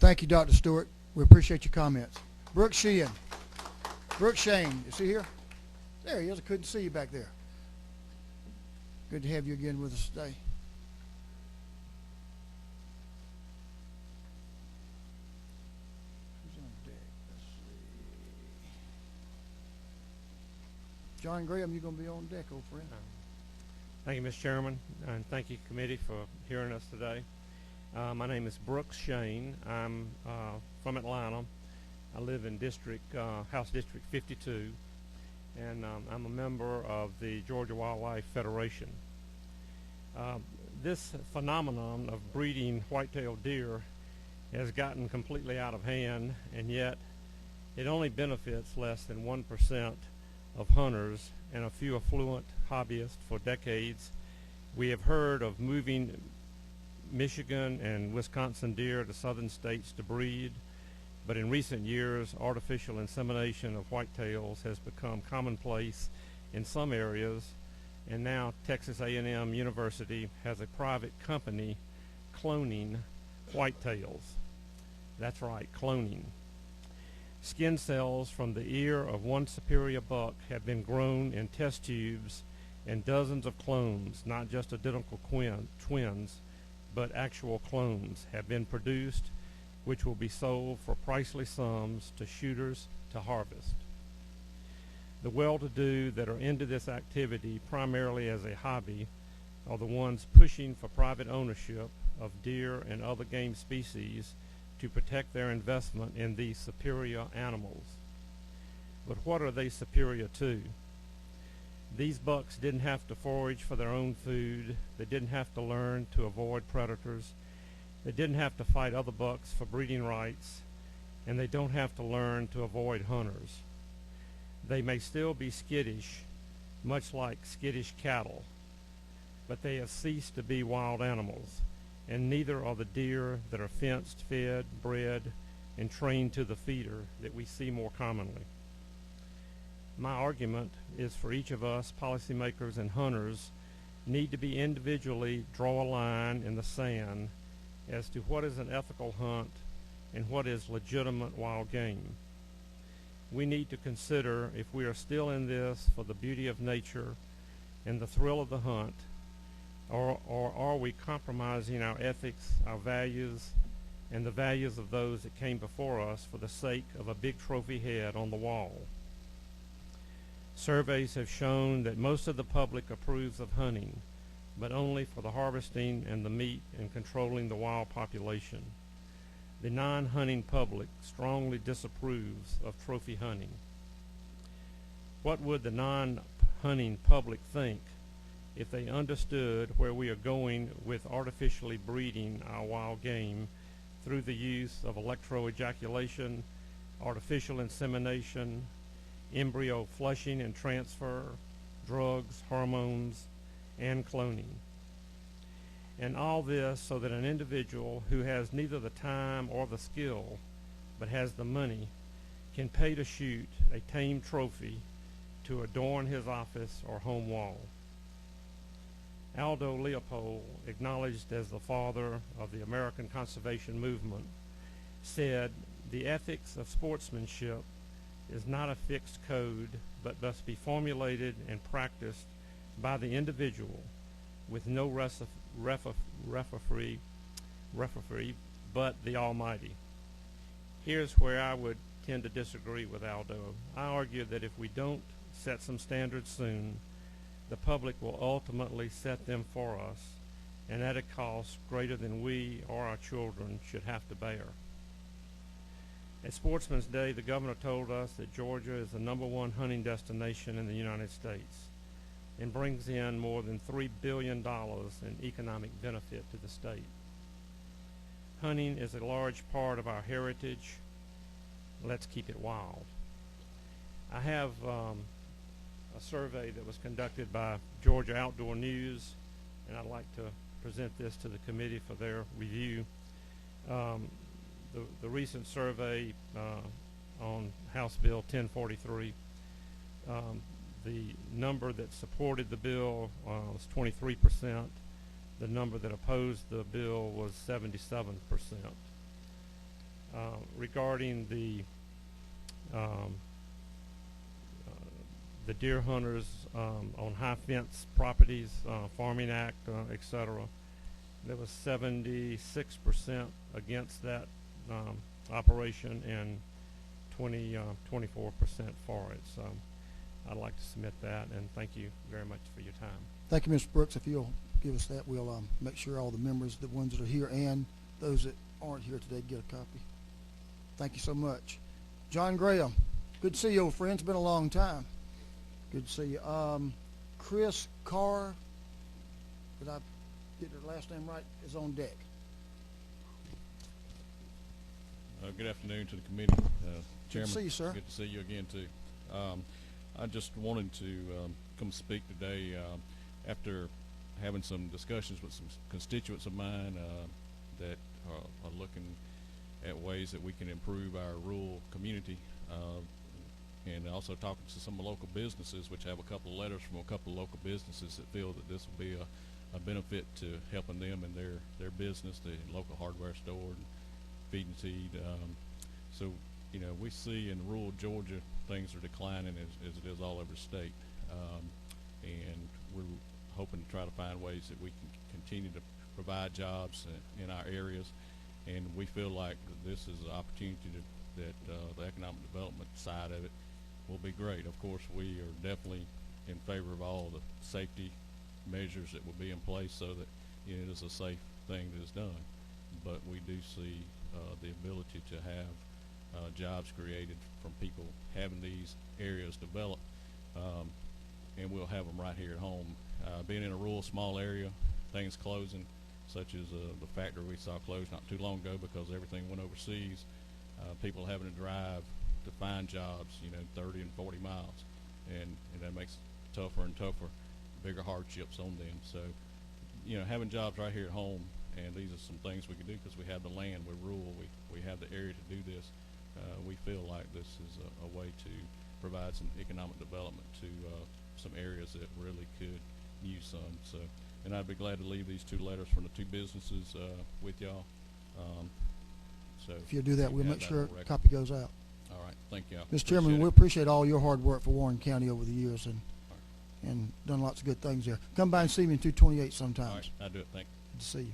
Thank you, Dr. Stewart. We appreciate your comments. Brooke Sheehan. Brooke Shane, is he here? There he is. I couldn't see you back there. Good to have you again with us today. Who's on deck? Let's see. John Graham, you going to be on deck, old friend? Thank you, Mr. Chairman, and thank you, committee, for hearing us today. My name is Brooks Shane. I'm from Atlanta. I live in House District 52, and I'm a member of the Georgia Wildlife Federation. This phenomenon of breeding white-tailed deer has gotten completely out of hand, and yet it only benefits less than 1% of hunters and a few affluent hobbyists for decades. We have heard of moving Michigan and Wisconsin deer to southern states to breed, but in recent years artificial insemination of whitetails has become commonplace in some areas, and now Texas A&M University has a private company cloning whitetails. That's right, cloning. Skin cells from the ear of one superior buck have been grown in test tubes, and dozens of clones, not just identical twins, but actual clones, have been produced, which will be sold for priceless sums to shooters to harvest. The well-to-do that are into this activity primarily as a hobby are the ones pushing for private ownership of deer and other game species to protect their investment in these superior animals. But what are they superior to? These bucks didn't have to forage for their own food. They didn't have to learn to avoid predators. They didn't have to fight other bucks for breeding rights, and they don't have to learn to avoid hunters. They may still be skittish, much like skittish cattle, but they have ceased to be wild animals, and neither are the deer that are fenced, fed, bred, and trained to the feeder that we see more commonly. My argument is for each of us, policymakers and hunters, need to be individually draw a line in the sand as to what is an ethical hunt and what is legitimate wild game. We need to consider if we are still in this for the beauty of nature and the thrill of the hunt, or are we compromising our ethics, our values, and the values of those that came before us for the sake of a big trophy head on the wall. Surveys have shown that most of the public approves of hunting, but only for the harvesting and the meat and controlling the wild population. The non-hunting public strongly disapproves of trophy hunting. What would the non-hunting public think if they understood where we are going with artificially breeding our wild game through the use of electroejaculation, artificial insemination, embryo flushing and transfer, drugs, hormones, and cloning? And all this so that an individual who has neither the time or the skill, but has the money, can pay to shoot a tame trophy to adorn his office or home wall. Aldo Leopold, acknowledged as the father of the American conservation movement, said, "The ethics of sportsmanship is not a fixed code, but must be formulated and practiced by the individual with no referee but the Almighty." Here's where I would tend to disagree with Aldo. I argue that if we don't set some standards soon, the public will ultimately set them for us, and at a cost greater than we or our children should have to bear. At Sportsman's Day, the governor told us that Georgia is the #1 hunting destination in the United States and brings in more than $3 billion in economic benefit to the state. Hunting is a large part of our heritage. Let's keep it wild. I have a survey that was conducted by Georgia Outdoor News, and I'd like to present this to the committee for their review. The recent survey on House Bill 1043, the number that supported the bill was 23%. The number that opposed the bill was 77%. Regarding the deer hunters on high fence properties, Farming Act, etc., there was 76% against that operation and 24% for it. So I'd like to submit that, and thank you very much for your time. Thank you, Mr. Brooks. If you'll give us that, we'll make sure all the members, the ones that are here and those that aren't here today, get a copy. Thank you so much. John Graham, good to see you, old friend. It's been a long time. Good to see you. Chris Carr, did I get your last name right, is on deck. Good afternoon to the committee. Chairman, good to see you, sir. Good to see you again, too. I just wanted to come speak today after having some discussions with some constituents of mine that are looking at ways that we can improve our rural community, and also talking to some local businesses, which have a couple of letters from a couple of local businesses that feel that this will be a benefit to helping them in their business, the local hardware store and feed and seed. So, you know, we see in rural Georgia things are declining as it is all over the state, and we're hoping to try to find ways that we can continue to provide jobs in our areas, and we feel like this is an opportunity that the economic development side of it will be great. Of course, we are definitely in favor of all the safety measures that will be in place so that, you know, it is a safe thing that is done, but we do see the ability to have jobs created from people having these areas developed, and we'll have them right here at home. Being in a rural small area, things closing, such as the factory we saw close not too long ago because everything went overseas, people having to drive to find jobs, you know, 30 and 40 miles, and that makes it tougher and tougher, bigger hardships on them. So, you know, having jobs right here at home, and these are some things we can do because we have the land, we're rural, we have the area to do this. We feel like this is a way to provide some economic development to some areas that really could use some. So, and I'd be glad to leave these two letters from the two businesses with y'all. So if you'll do that, we'll make sure a a copy goes out. All right, thank y'all. Mr. Chairman, we it. appreciate all your hard work for Warren County over the years and done lots of good things there. Come by and see me in 228 sometimes. All right, I'll do it. Thank you. Good to see you.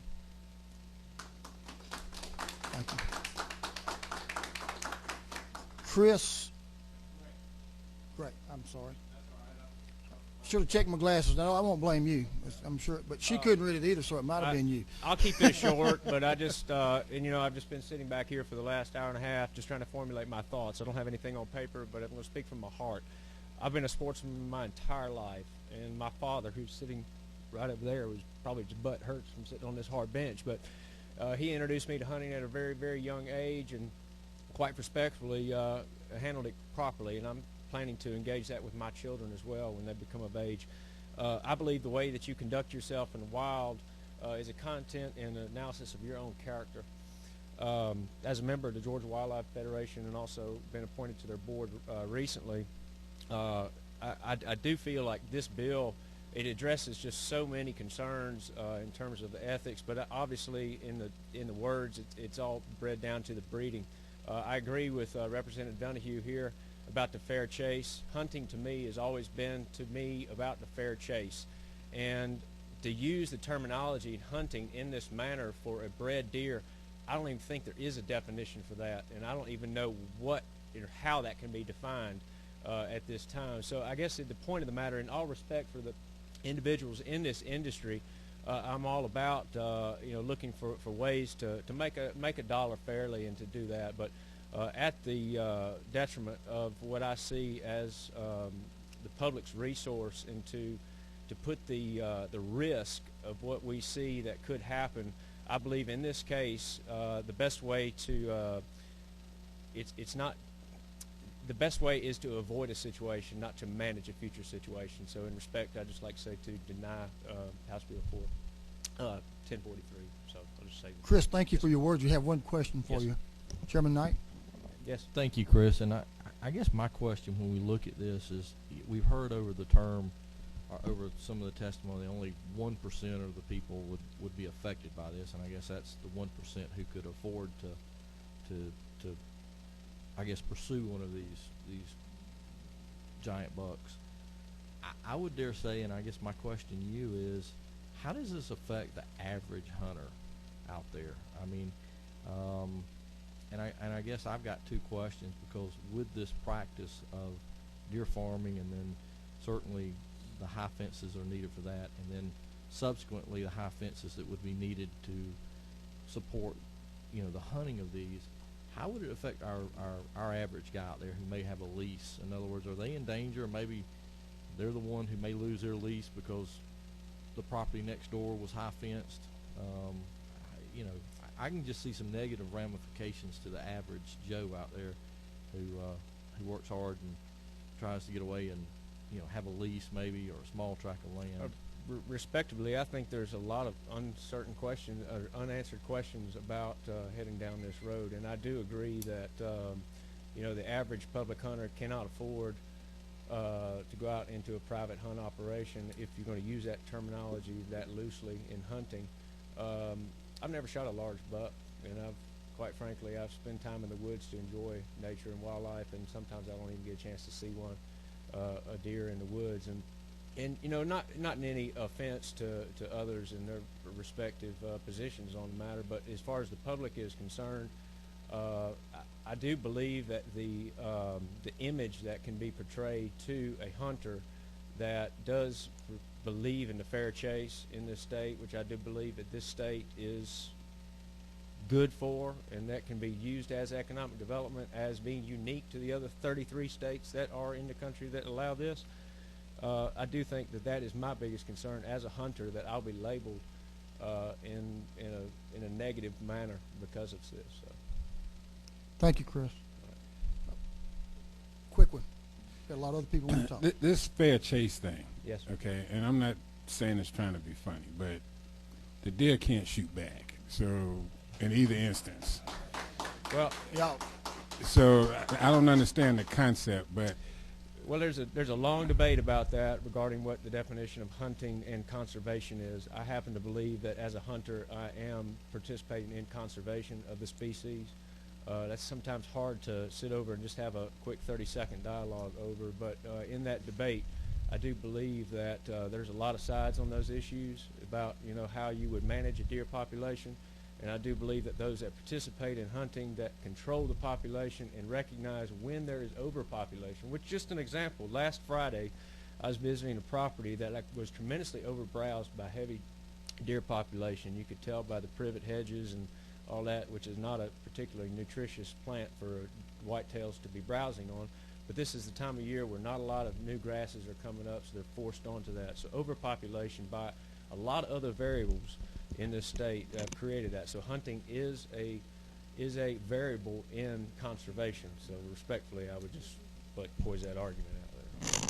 Thank you. Chris. Great. I'm sorry. Should have checked my glasses. No, I won't blame you. I'm sure, but she couldn't read it either, so it might have been you. I'll keep this short, but I just, and you know, I've just been sitting back here for the last hour and a half just trying to formulate my thoughts. I don't have anything on paper, but I'm going to speak from my heart. I've been a sportsman my entire life, and my father, who's sitting right over there, was probably his butt hurts from sitting on this hard bench, but he introduced me to hunting at a very, very young age, and quite respectfully handled it properly, and I'm planning to engage that with my children as well when they become of age. I believe the way that you conduct yourself in the wild is a content and an analysis of your own character. As a member of the Georgia Wildlife Federation and also been appointed to their board recently, I do feel like this bill, it addresses just so many concerns in terms of the ethics, but obviously in the words, it's all bred down to the breeding. I agree with Representative Donahue here about the fair chase. Hunting to me has always been to me about the fair chase, and to use the terminology hunting in this manner for a bred deer, I don't even think there is a definition for that, and I don't even know what or how that can be defined at this time. So I guess the point of the matter, in all respect for the individuals in this industry, I'm all about looking for ways to make a dollar fairly and to do that, but at the detriment of what I see as the public's resource, and to put the risk of what we see that could happen. I believe in this case the best way to the best way is to avoid a situation, not to manage a future situation. So in respect, I'd just like to say to deny House Bill 1043. So I'll just say that. Chris, thank you for your words. We have one question for you. Chairman Knight? Yes. Thank you, Chris. And I guess my question when we look at this is, we've heard over the term, or over some of the testimony, only 1% of the people would be affected by this, and I guess that's the 1% who could afford to I guess pursue one of these giant bucks. I would dare say, and I guess my question to you is, how does this affect the average hunter out there? I mean, and I guess I've got two questions, because with this practice of deer farming, and then certainly the high fences are needed for that, and then subsequently the high fences that would be needed to support, the hunting of these, how would it affect our average guy out there who may have a lease? In other words, are they in danger? Maybe they're the one who may lose their lease because the property next door was high fenced. I can just see some negative ramifications to the average Joe out there who works hard and tries to get away and have a lease maybe, or a small tract of land. Respectively, I think there's a lot of uncertain questions or unanswered questions about heading down this road, and I do agree that the average public hunter cannot afford to go out into a private hunt operation, if you're going to use that terminology that loosely in hunting. I've never shot a large buck, and quite frankly, I've spent time in the woods to enjoy nature and wildlife, and sometimes I don't even get a chance to see one, a deer in the woods, and not in any offense to others in their respective positions on the matter, but as far as the public is concerned, I do believe that the image that can be portrayed to a hunter that does believe in the fair chase in this state, which I do believe that this state is good for, and that can be used as economic development, as being unique to the other 33 states that are in the country that allow this. I do think that is my biggest concern as a hunter, that I'll be labeled in a negative manner because of this. So. Thank you, Chris. Quick one. Got a lot of other people want to talk. This fair chase thing. Yes, sir. Okay, and I'm not saying it's trying to be funny, but the deer can't shoot back. So in either instance. Well, yeah. So I don't understand the concept, but. Well, there's a long debate about that regarding what the definition of hunting and conservation is. I happen to believe that as a hunter, I am participating in conservation of the species. That's sometimes hard to sit over and just have a quick 30-second dialogue over, but in that debate, I do believe that there's a lot of sides on those issues about how you would manage a deer population. And I do believe that those that participate in hunting, that control the population and recognize when there is overpopulation, which, just an example, last Friday I was visiting a property that was tremendously overbrowsed by heavy deer population. You could tell by the privet hedges and all that, which is not a particularly nutritious plant for whitetails to be browsing on. But this is the time of year where not a lot of new grasses are coming up, so they're forced onto that. So overpopulation by a lot of other variables in this state created that. So hunting is a variable in conservation. So respectfully, I would just poise that argument out there.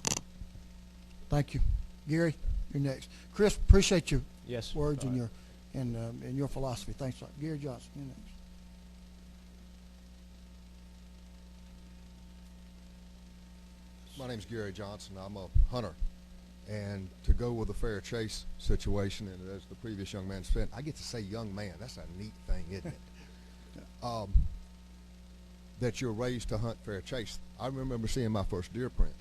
Thank you. Gary, you're next. Chris, appreciate your Yes. words and your philosophy. Thanks a lot. Gary Johnson, you're next. My name's Gary Johnson. I'm a hunter. And to go with the fair chase situation, and as the previous young man said, I get to say young man. That's a neat thing, isn't it? That you're raised to hunt fair chase. I remember seeing my first deer print.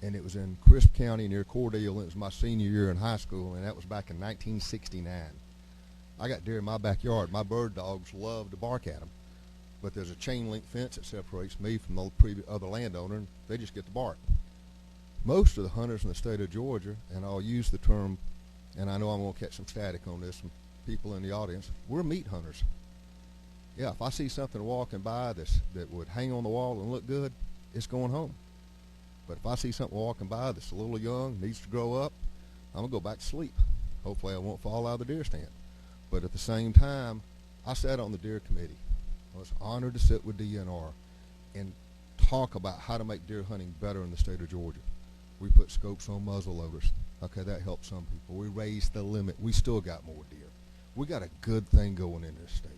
And it was in Crisp County near Cordele. It was my senior year in high school, and that was back in 1969. I got deer in my backyard. My bird dogs love to bark at them. But there's a chain link fence that separates me from the other landowner, and they just get to bark. Most of the hunters in the state of Georgia, and I'll use the term, and I know I'm going to catch some static on this from people in the audience, we're meat hunters. Yeah, if I see something walking by that would hang on the wall and look good, it's going home. But if I see something walking by that's a little young, needs to grow up, I'm going to go back to sleep. Hopefully I won't fall out of the deer stand. But at the same time, I sat on the deer committee. I was honored to sit with DNR and talk about how to make deer hunting better in the state of Georgia. We put scopes on muzzle loaders. Okay, that helped some people. We raised the limit. We still got more deer. We got a good thing going in this state.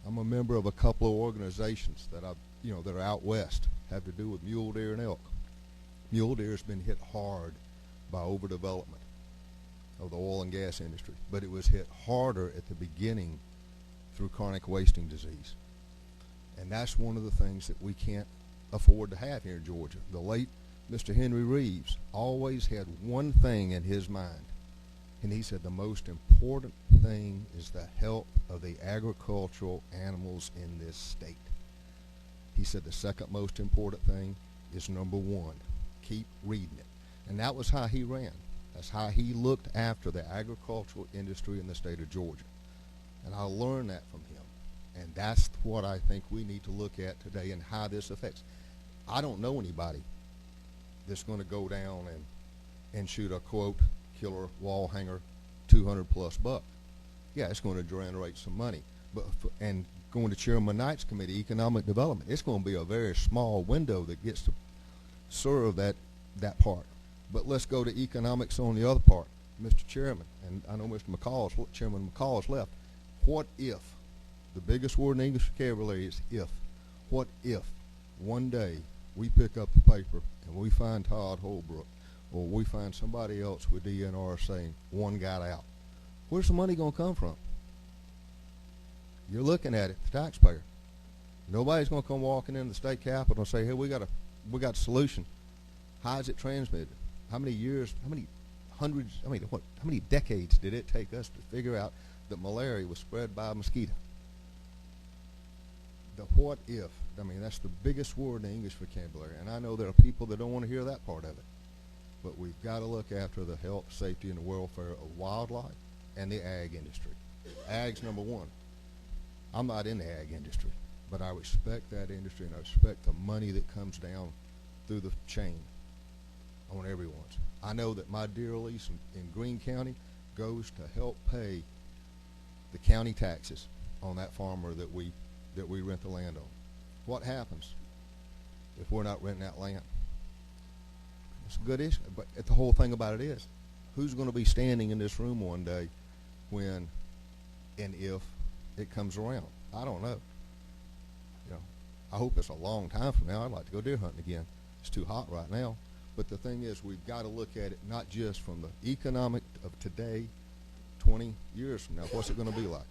I'm a member of a couple of organizations that that are out west, have to do with mule deer and elk. Mule deer has been hit hard by overdevelopment of the oil and gas industry, but it was hit harder at the beginning through chronic wasting disease. And that's one of the things that we can't afford to have here in Georgia. The late Mr. Henry Reeves always had one thing in his mind, and he said the most important thing is the health of the agricultural animals in this state. He said the second most important thing is number one, keep reading it. And that was how he ran. That's how he looked after the agricultural industry in the state of Georgia. And I learned that from him. And that's what I think we need to look at today and how this affects. I don't know anybody that's going to go down and shoot a, quote, killer wall hanger 200 plus buck. Yeah, it's going to generate some money. And going to Chairman Knight's committee, economic development, it's going to be a very small window that gets to serve that part. But let's go to economics on the other part. Mr. Chairman, and I know Chairman McCall's left. What if, the biggest word in English vocabulary is if, what if one day we pick up the paper and we find Todd Holbrook, or we find somebody else with DNR saying one got out? Where's the money going to come from? You're looking at it, the taxpayer. Nobody's going to come walking in the state capitol and say, hey, we got a solution. How is it transmitted? How many years, how many decades did it take us to figure out that malaria was spread by a mosquito? The what if, that's the biggest word in the English vocabulary, and I know there are people that don't want to hear that part of it. But we've got to look after the health, safety, and the welfare of wildlife and the ag industry. Ag's number one. I'm not in the ag industry, but I respect that industry, and I respect the money that comes down through the chain on everyone's. I know that my deer lease in Greene County goes to help pay the county taxes on that farmer that we rent the land on. What happens if we're not renting that land? It's a good issue, but the whole thing about it is, who's going to be standing in this room one day when and if it comes around? I don't know. I hope it's a long time from now. I'd like to go deer hunting again. It's too hot right now. But the thing is, we've got to look at it not just from the economic of today, 20 years from now. What's it going to be like?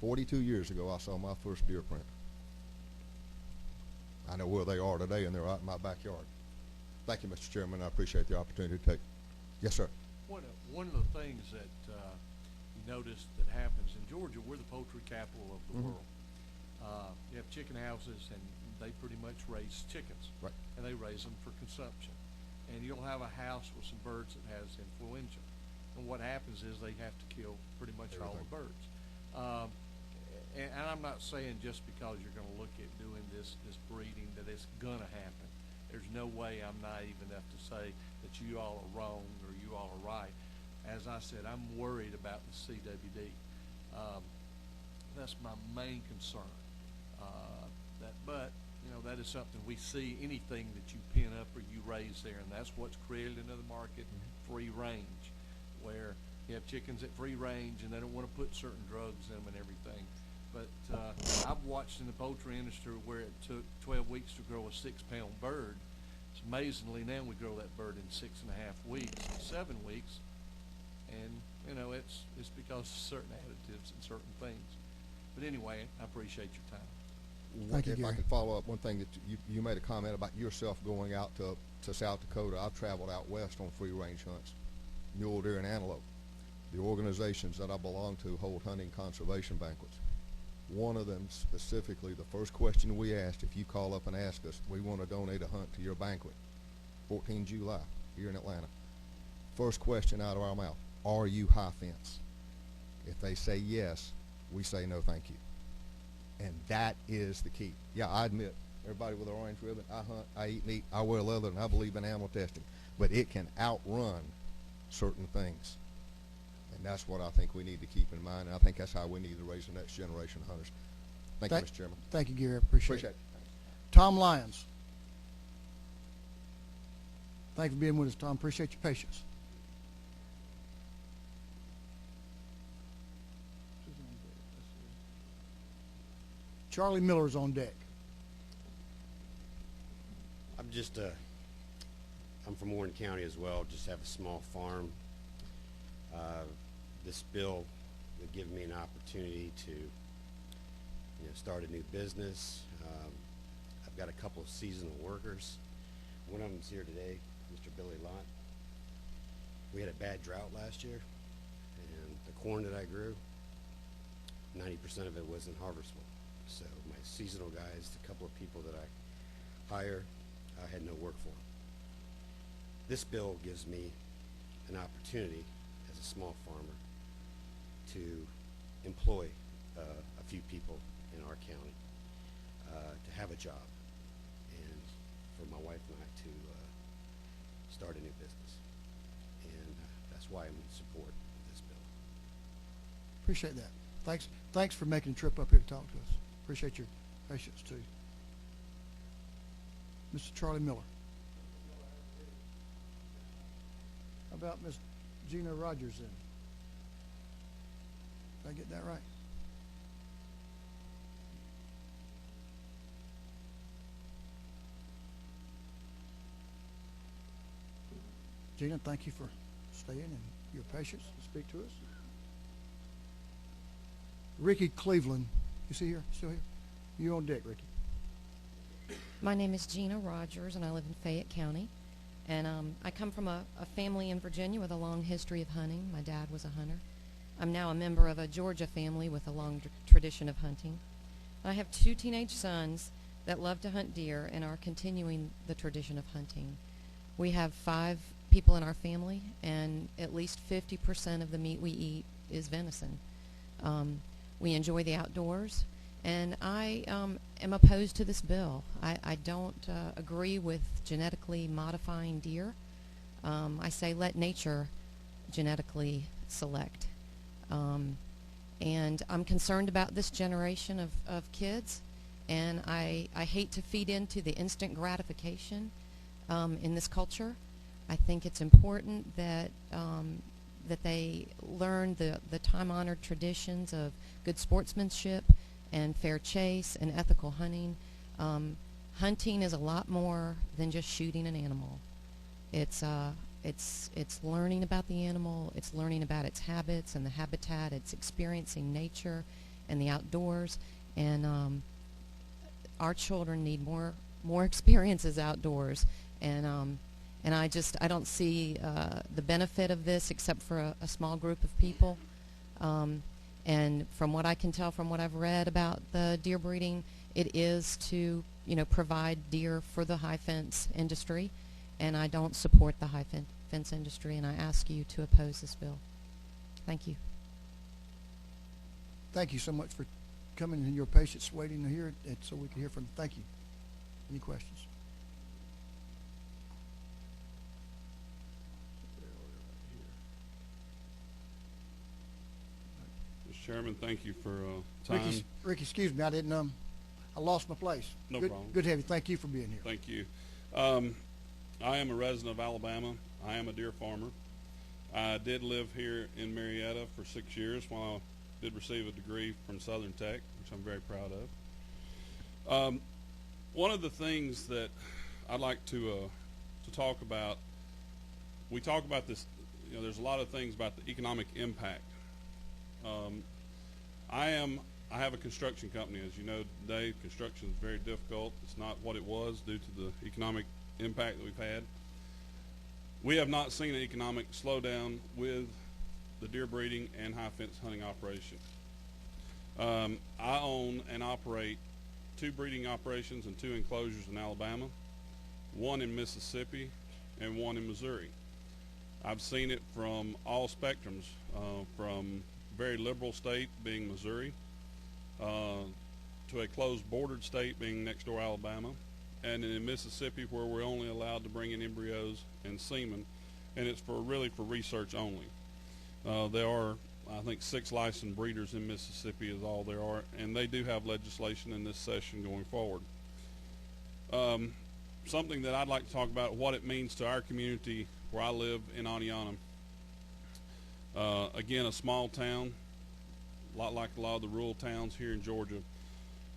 42 years ago, I saw my first deer print. I know where they are today, and they're out in my backyard. Thank you, Mr. Chairman. I appreciate the opportunity to take. Yes, sir. One of the things that you notice that happens in Georgia, we're the poultry capital of the world. You have chicken houses, and they pretty much raise chickens. Right. And they raise them for consumption. and you'll have a house with some birds that has influenza. And what happens is they have to kill pretty much all the birds. And I'm not saying just because you're going to look at doing this breeding that it's going to happen. There's no way I'm naive enough to say that you all are wrong or you all are right. As I said, I'm worried about the CWD. That's my main concern. But you know, that is something we see. Anything that you pin up or you raise there, and that's what's created another market, free range, where you have chickens at free range and they don't want to put certain drugs in them and everything. But I've watched in the poultry industry where it took 12 weeks to grow a 6-pound bird. So amazingly, now we grow that bird in 6.5 weeks, 7 weeks, and you know, it's because of certain additives and certain things. But anyway, I appreciate your time. Thank you, if Gary. I could follow up, one thing that you made a comment about yourself going out to South Dakota. I've traveled out west on free range hunts, mule deer and antelope. The organizations that I belong to hold hunting conservation banquets. One of them specifically, the first question we asked, if you call up and ask us, we want to donate a hunt to your banquet, 14 July here in Atlanta. First question out of our mouth, are you high fence? If they say yes, we say no thank you. And that is the key. Yeah, I admit, everybody with an orange ribbon, I hunt, I eat meat, I wear leather, and I believe in animal testing. But it can outrun certain things. And that's what I think we need to keep in mind. And I think that's how we need to raise the next generation of hunters. Thank you, Mr. Chairman. Thank you, Gary. Appreciate it. Thanks. Tom Lyons. Thank you for being with us, Tom. Appreciate your patience. Charlie Miller's on deck. I'm from Warren County as well, just have a small farm. This bill would give me an opportunity to start a new business. I've got a couple of seasonal workers. One of them's here today, Mr. Billy Lott. We had a bad drought last year, and the corn that I grew, 90% of it was in harvestable. So my seasonal guys, the couple of people that I hire, I had no work for them. This bill gives me an opportunity as a small farmer to employ a few people in our county to have a job, and for my wife and I to start a new business. And that's why I'm in support of this bill. Appreciate that. Thanks for making the trip up here to talk to us. Appreciate your patience too. Mr. Charlie Miller. How about Ms. Gina Rogers then? Did I get that right? Gina, thank you for staying and your patience to speak to us. Ricky Cleveland, you see here? Still here? You on deck, Ricky. My name is Gina Rogers, and I live in Fayette County. And I come from a family in Virginia with a long history of hunting. My dad was a hunter. I'm now a member of a Georgia family with a long tradition of hunting. I have 2 teenage sons that love to hunt deer and are continuing the tradition of hunting. We have 5 people in our family, and at least 50% of the meat we eat is venison. We enjoy the outdoors, and I am opposed to this bill. I don't agree with genetically modifying deer. I say let nature genetically select. And I'm concerned about this generation of kids, and I hate to feed into the instant gratification in this culture. I think it's important that that they learn the time-honored traditions of good sportsmanship and fair chase and ethical hunting. Hunting is a lot more than just shooting an animal. It's learning about the animal. It's learning about its habits and the habitat. It's experiencing nature and the outdoors. And our children need more experiences outdoors. And I don't see the benefit of this except for a small group of people. And from what I can tell, from what I've read about the deer breeding, it is to provide deer for the high fence industry, and I don't support the high fence industry, and I ask you to oppose this bill. Thank you. Thank you so much for coming and your patience waiting to hear it, and so we can hear from you. Thank you. Any questions? Mr. Chairman, thank you for time. Ricky, excuse me, I didn't I lost my place. No good, problem. Good to have you. Thank you for being here. Thank you. I am a resident of Alabama. I am a deer farmer. I did live here in Marietta for 6 years while I did receive a degree from Southern Tech, which I'm very proud of. One of the things that I'd like to talk about, we talk about this, you know, there's a lot of things about the economic impact. I have a construction company. As you know today, construction is very difficult. It's not what it was due to the economic impact that we've had. We have not seen an economic slowdown with the deer breeding and high fence hunting operation. I own and operate 2 breeding operations and 2 enclosures in Alabama, 1 in Mississippi and 1 in Missouri. I've seen it from all spectrums, from very liberal state being Missouri, to a closed bordered state being next door Alabama, and in Mississippi where we're only allowed to bring in embryos and semen, and it's really for research only. There are, I think, 6 licensed breeders in Mississippi is all there are, and they do have legislation in this session going forward. Something that I'd like to talk about, what it means to our community where I live in Aniana. Again, a small town, a lot like a lot of the rural towns here in Georgia.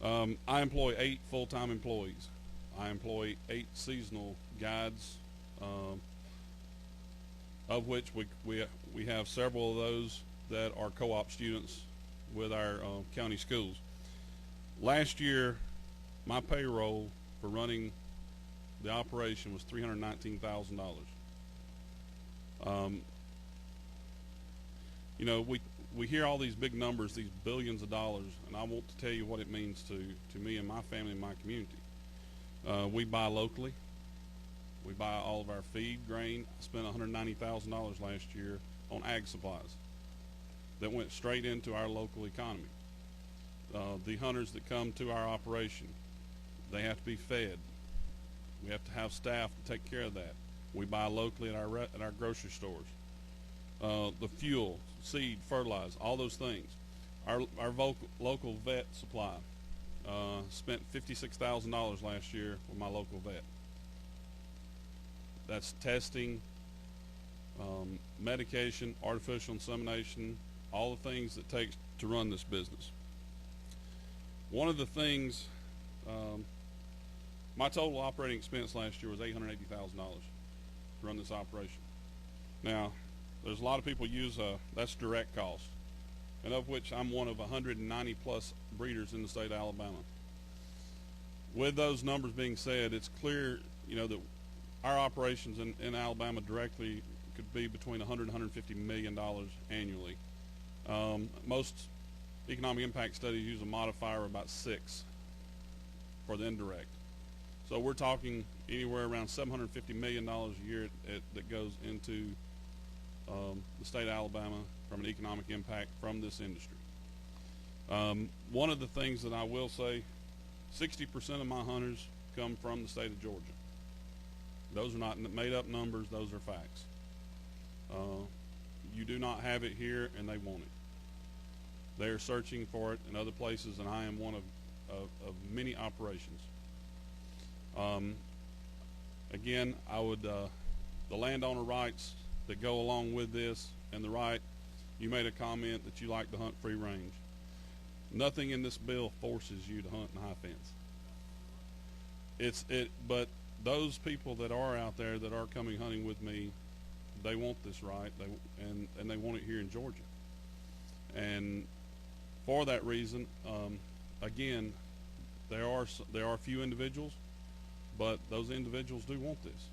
I employ 8 full-time employees. I employ 8 seasonal guides, of which we have several of those that are co-op students with our county schools. Last year, my payroll for running the operation was $319,000. You know, we hear all these big numbers, these billions of dollars, and I want to tell you what it means to me and my family and my community. We buy locally. We buy all of our feed, grain. I spent $190,000 last year on ag supplies that went straight into our local economy. The hunters that come to our operation, they have to be fed. We have to have staff to take care of that. We buy locally at our grocery stores. The fuel, seed, fertilizer, all those things. Our local vet supply. Spent $56,000 last year with my local vet. That's testing, medication, artificial insemination, all the things it takes to run this business. One of the things, my total operating expense last year was $880,000 to run this operation. Now, there's a lot of people use that's direct cost, and of which I'm one of 190 plus breeders in the state of Alabama. With those numbers being said, it's clear, you know, that our operations in Alabama directly could be between $100 and $150 million annually. Most economic impact studies use a modifier of about 6 for the indirect. So we're talking anywhere around $750 million a year that goes into the state of Alabama from an economic impact from this industry. One of the things that I will say, 60% of my hunters come from the state of Georgia. Those are not made up numbers, those are facts. You do not have it here and they want it. They are searching for it in other places, and I am one of many operations. Again, I would, the landowner rights that go along with this and the right, you made a comment that you like to hunt free range. Nothing in this bill forces you to hunt in high fence. But those people that are out there that are coming hunting with me, they want this right, and they want it here in Georgia. And for that reason, again, there are a few individuals, but those individuals do want this,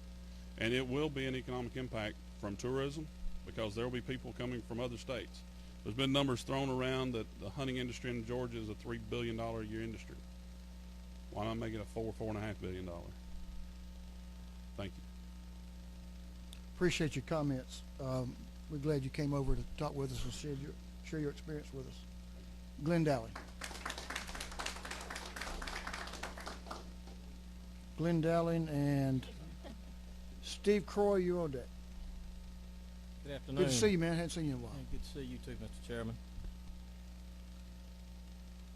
and it will be an economic impact from tourism because there will be people coming from other states. There's been numbers thrown around that the hunting industry in Georgia is a $3 billion a year industry. Why not make it a $4.5 billion? Thank you. appreciate your comments. We're glad you came over to talk with us and share your experience with us. Glenn Dowling. Glenn Dowling and Steve Croy, you're on deck. Good afternoon. Good to see you, man. Hadn't seen you in a while. Good to see you too, Mr. Chairman.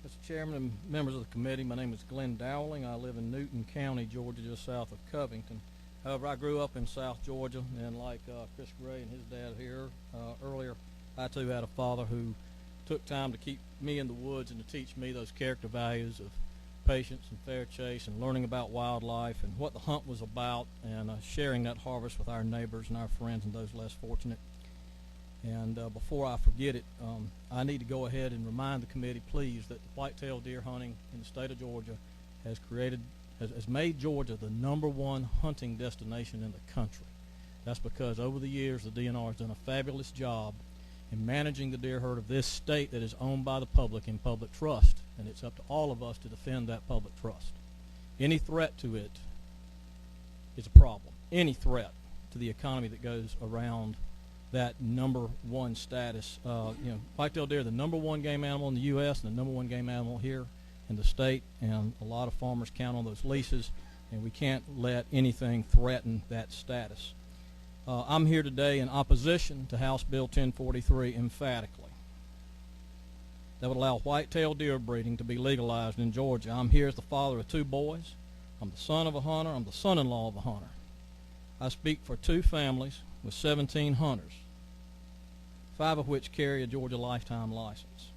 Mr. Chairman and members of the committee, my name is Glenn Dowling. I live in Newton County, Georgia, just south of Covington. However, I grew up in South Georgia, and like Chris Gray and his dad here earlier, I too had a father who took time to keep me in the woods and to teach me those character values of patience and fair chase and learning about wildlife and what the hunt was about, and sharing that harvest with our neighbors and our friends and those less fortunate. And before I forget it, I need to go ahead and remind the committee, please, that the whitetail deer hunting in the state of Georgia has made Georgia the #1 hunting destination in the country. That's because over the years the DNR has done a fabulous job in managing the deer herd of this state that is owned by the public in public trust, and it's up to all of us to defend that public trust. Any threat to it is a problem. Any threat to the economy that goes around that #1 status. Whitetail deer are the #1 game animal in the U.S. and the #1 game animal here in the state, and a lot of farmers count on those leases, and we can't let anything threaten that status. I'm here today in opposition to House Bill 1043 emphatically. That would allow whitetail deer breeding to be legalized in Georgia. I'm here as the father of 2 boys. I'm the son of a hunter. I'm the son-in-law of a hunter. I speak for 2 families with 17 hunters, 5 of which carry a Georgia lifetime license.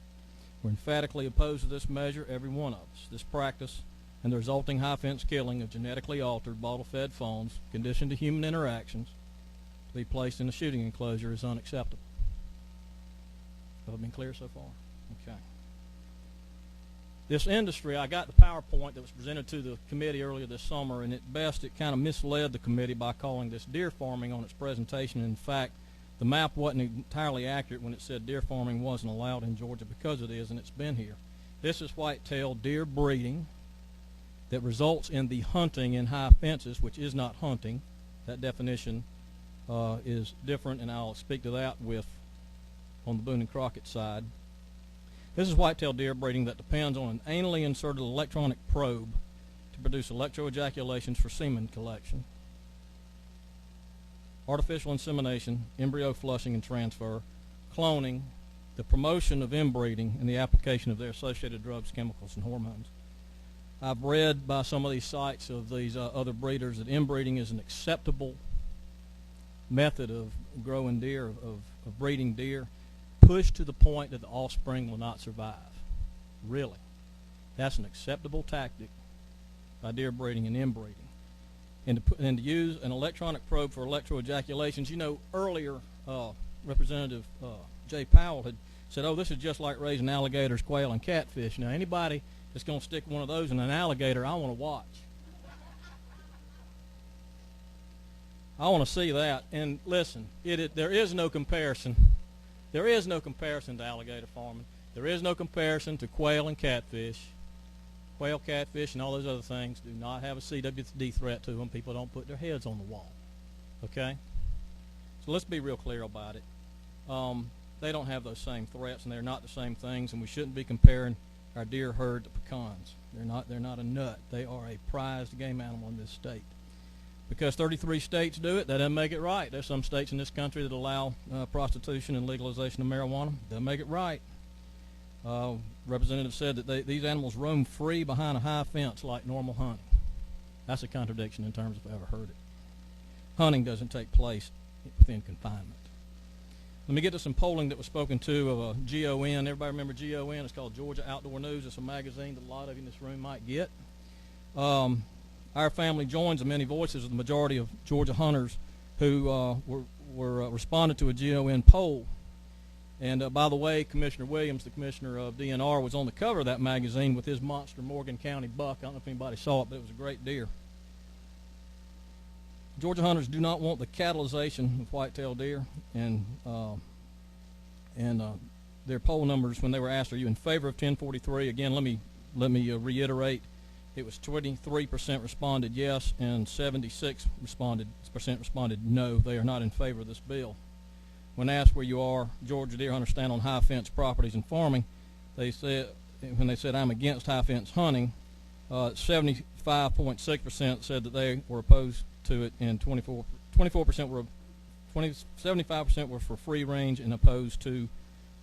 We're emphatically opposed to this measure, every one of us. This practice and the resulting high-fence killing of genetically altered, bottle-fed fawns conditioned to human interactions to be placed in a shooting enclosure is unacceptable. Have I been clear so far? Okay. This industry, I got the PowerPoint that was presented to the committee earlier this summer, and at best it kind of misled the committee by calling this deer farming on its presentation. In fact, the map wasn't entirely accurate when it said deer farming wasn't allowed in Georgia, because it is, and it's been here. This is whitetail deer breeding that results in the hunting in high fences, which is not hunting. That definition is different, and I'll speak to that on the Boone and Crockett side. This is whitetail deer breeding that depends on an anally inserted electronic probe to produce electroejaculations for semen collection, artificial insemination, embryo flushing and transfer, cloning, the promotion of inbreeding, and the application of their associated drugs, chemicals, and hormones. I've read by some of these sites of these other breeders that inbreeding is an acceptable method of growing deer, of breeding deer, pushed to the point that the offspring will not survive. Really. That's an acceptable tactic by deer breeding and inbreeding. And to use an electronic probe for electroejaculations, earlier Representative Jay Powell had said, oh, this is just like raising alligators, quail, and catfish. Now, anybody that's going to stick one of those in an alligator, I want to watch. I want to see that. And listen, there is no comparison. There is no comparison to alligator farming. There is no comparison to quail and catfish. Quail, catfish, and all those other things do not have a CWD threat to them. People don't put their heads on the wall. Okay? So let's be real clear about it. They don't have those same threats, and they're not the same things, and we shouldn't be comparing our deer herd to pecans. They're not a nut. They are a prized game animal in this state. Because 33 states do it, that doesn't make it right. There's some states in this country that allow prostitution and legalization of marijuana. Doesn't make it right. Representative said that these animals roam free behind a high fence like normal hunting. That's a contradiction in terms of if I've ever heard it. Hunting doesn't take place within confinement. Let me get to some polling that was spoken to of GON. Everybody remember GON? It's called Georgia Outdoor News. It's a magazine that a lot of you in this room might get. Our family joins the many voices of the majority of Georgia hunters who were responded to a GON poll. And by the way, Commissioner Williams, the commissioner of DNR, was on the cover of that magazine with his monster Morgan County buck. I don't know if anybody saw it, but it was a great deer. Georgia hunters do not want the catalyzation of whitetail deer, and their poll numbers when they were asked, "Are you in favor of 1043?" Again, let me reiterate, it was 23% responded yes and 76% responded no. They are not in favor of this bill. When asked where you are, Georgia deer hunters stand on high fence properties and farming, they said, when they said I'm against high fence hunting, 75.6% said that they were opposed to it, and 75% were for free range and opposed to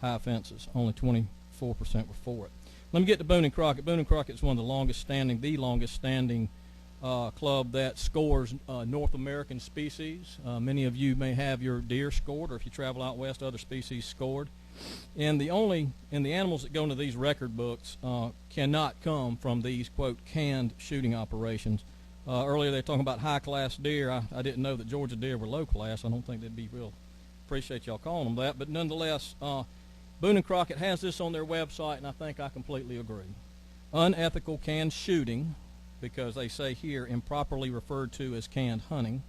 high fences. Only 24% were for it. Let me get to Boone and Crockett. Boone and Crockett is one of the longest standing club that scores North American species. Many of you may have your deer scored, or if you travel out west, other species scored. And the animals that go into these record books cannot come from these, quote, canned shooting operations. Earlier they were talking about high-class deer. I didn't know that Georgia deer were low-class. I don't think they'd be real. Appreciate y'all calling them that. But nonetheless, Boone and Crockett has this on their website, and I think I completely agree. Unethical canned shooting, because they say here improperly referred to as canned hunting.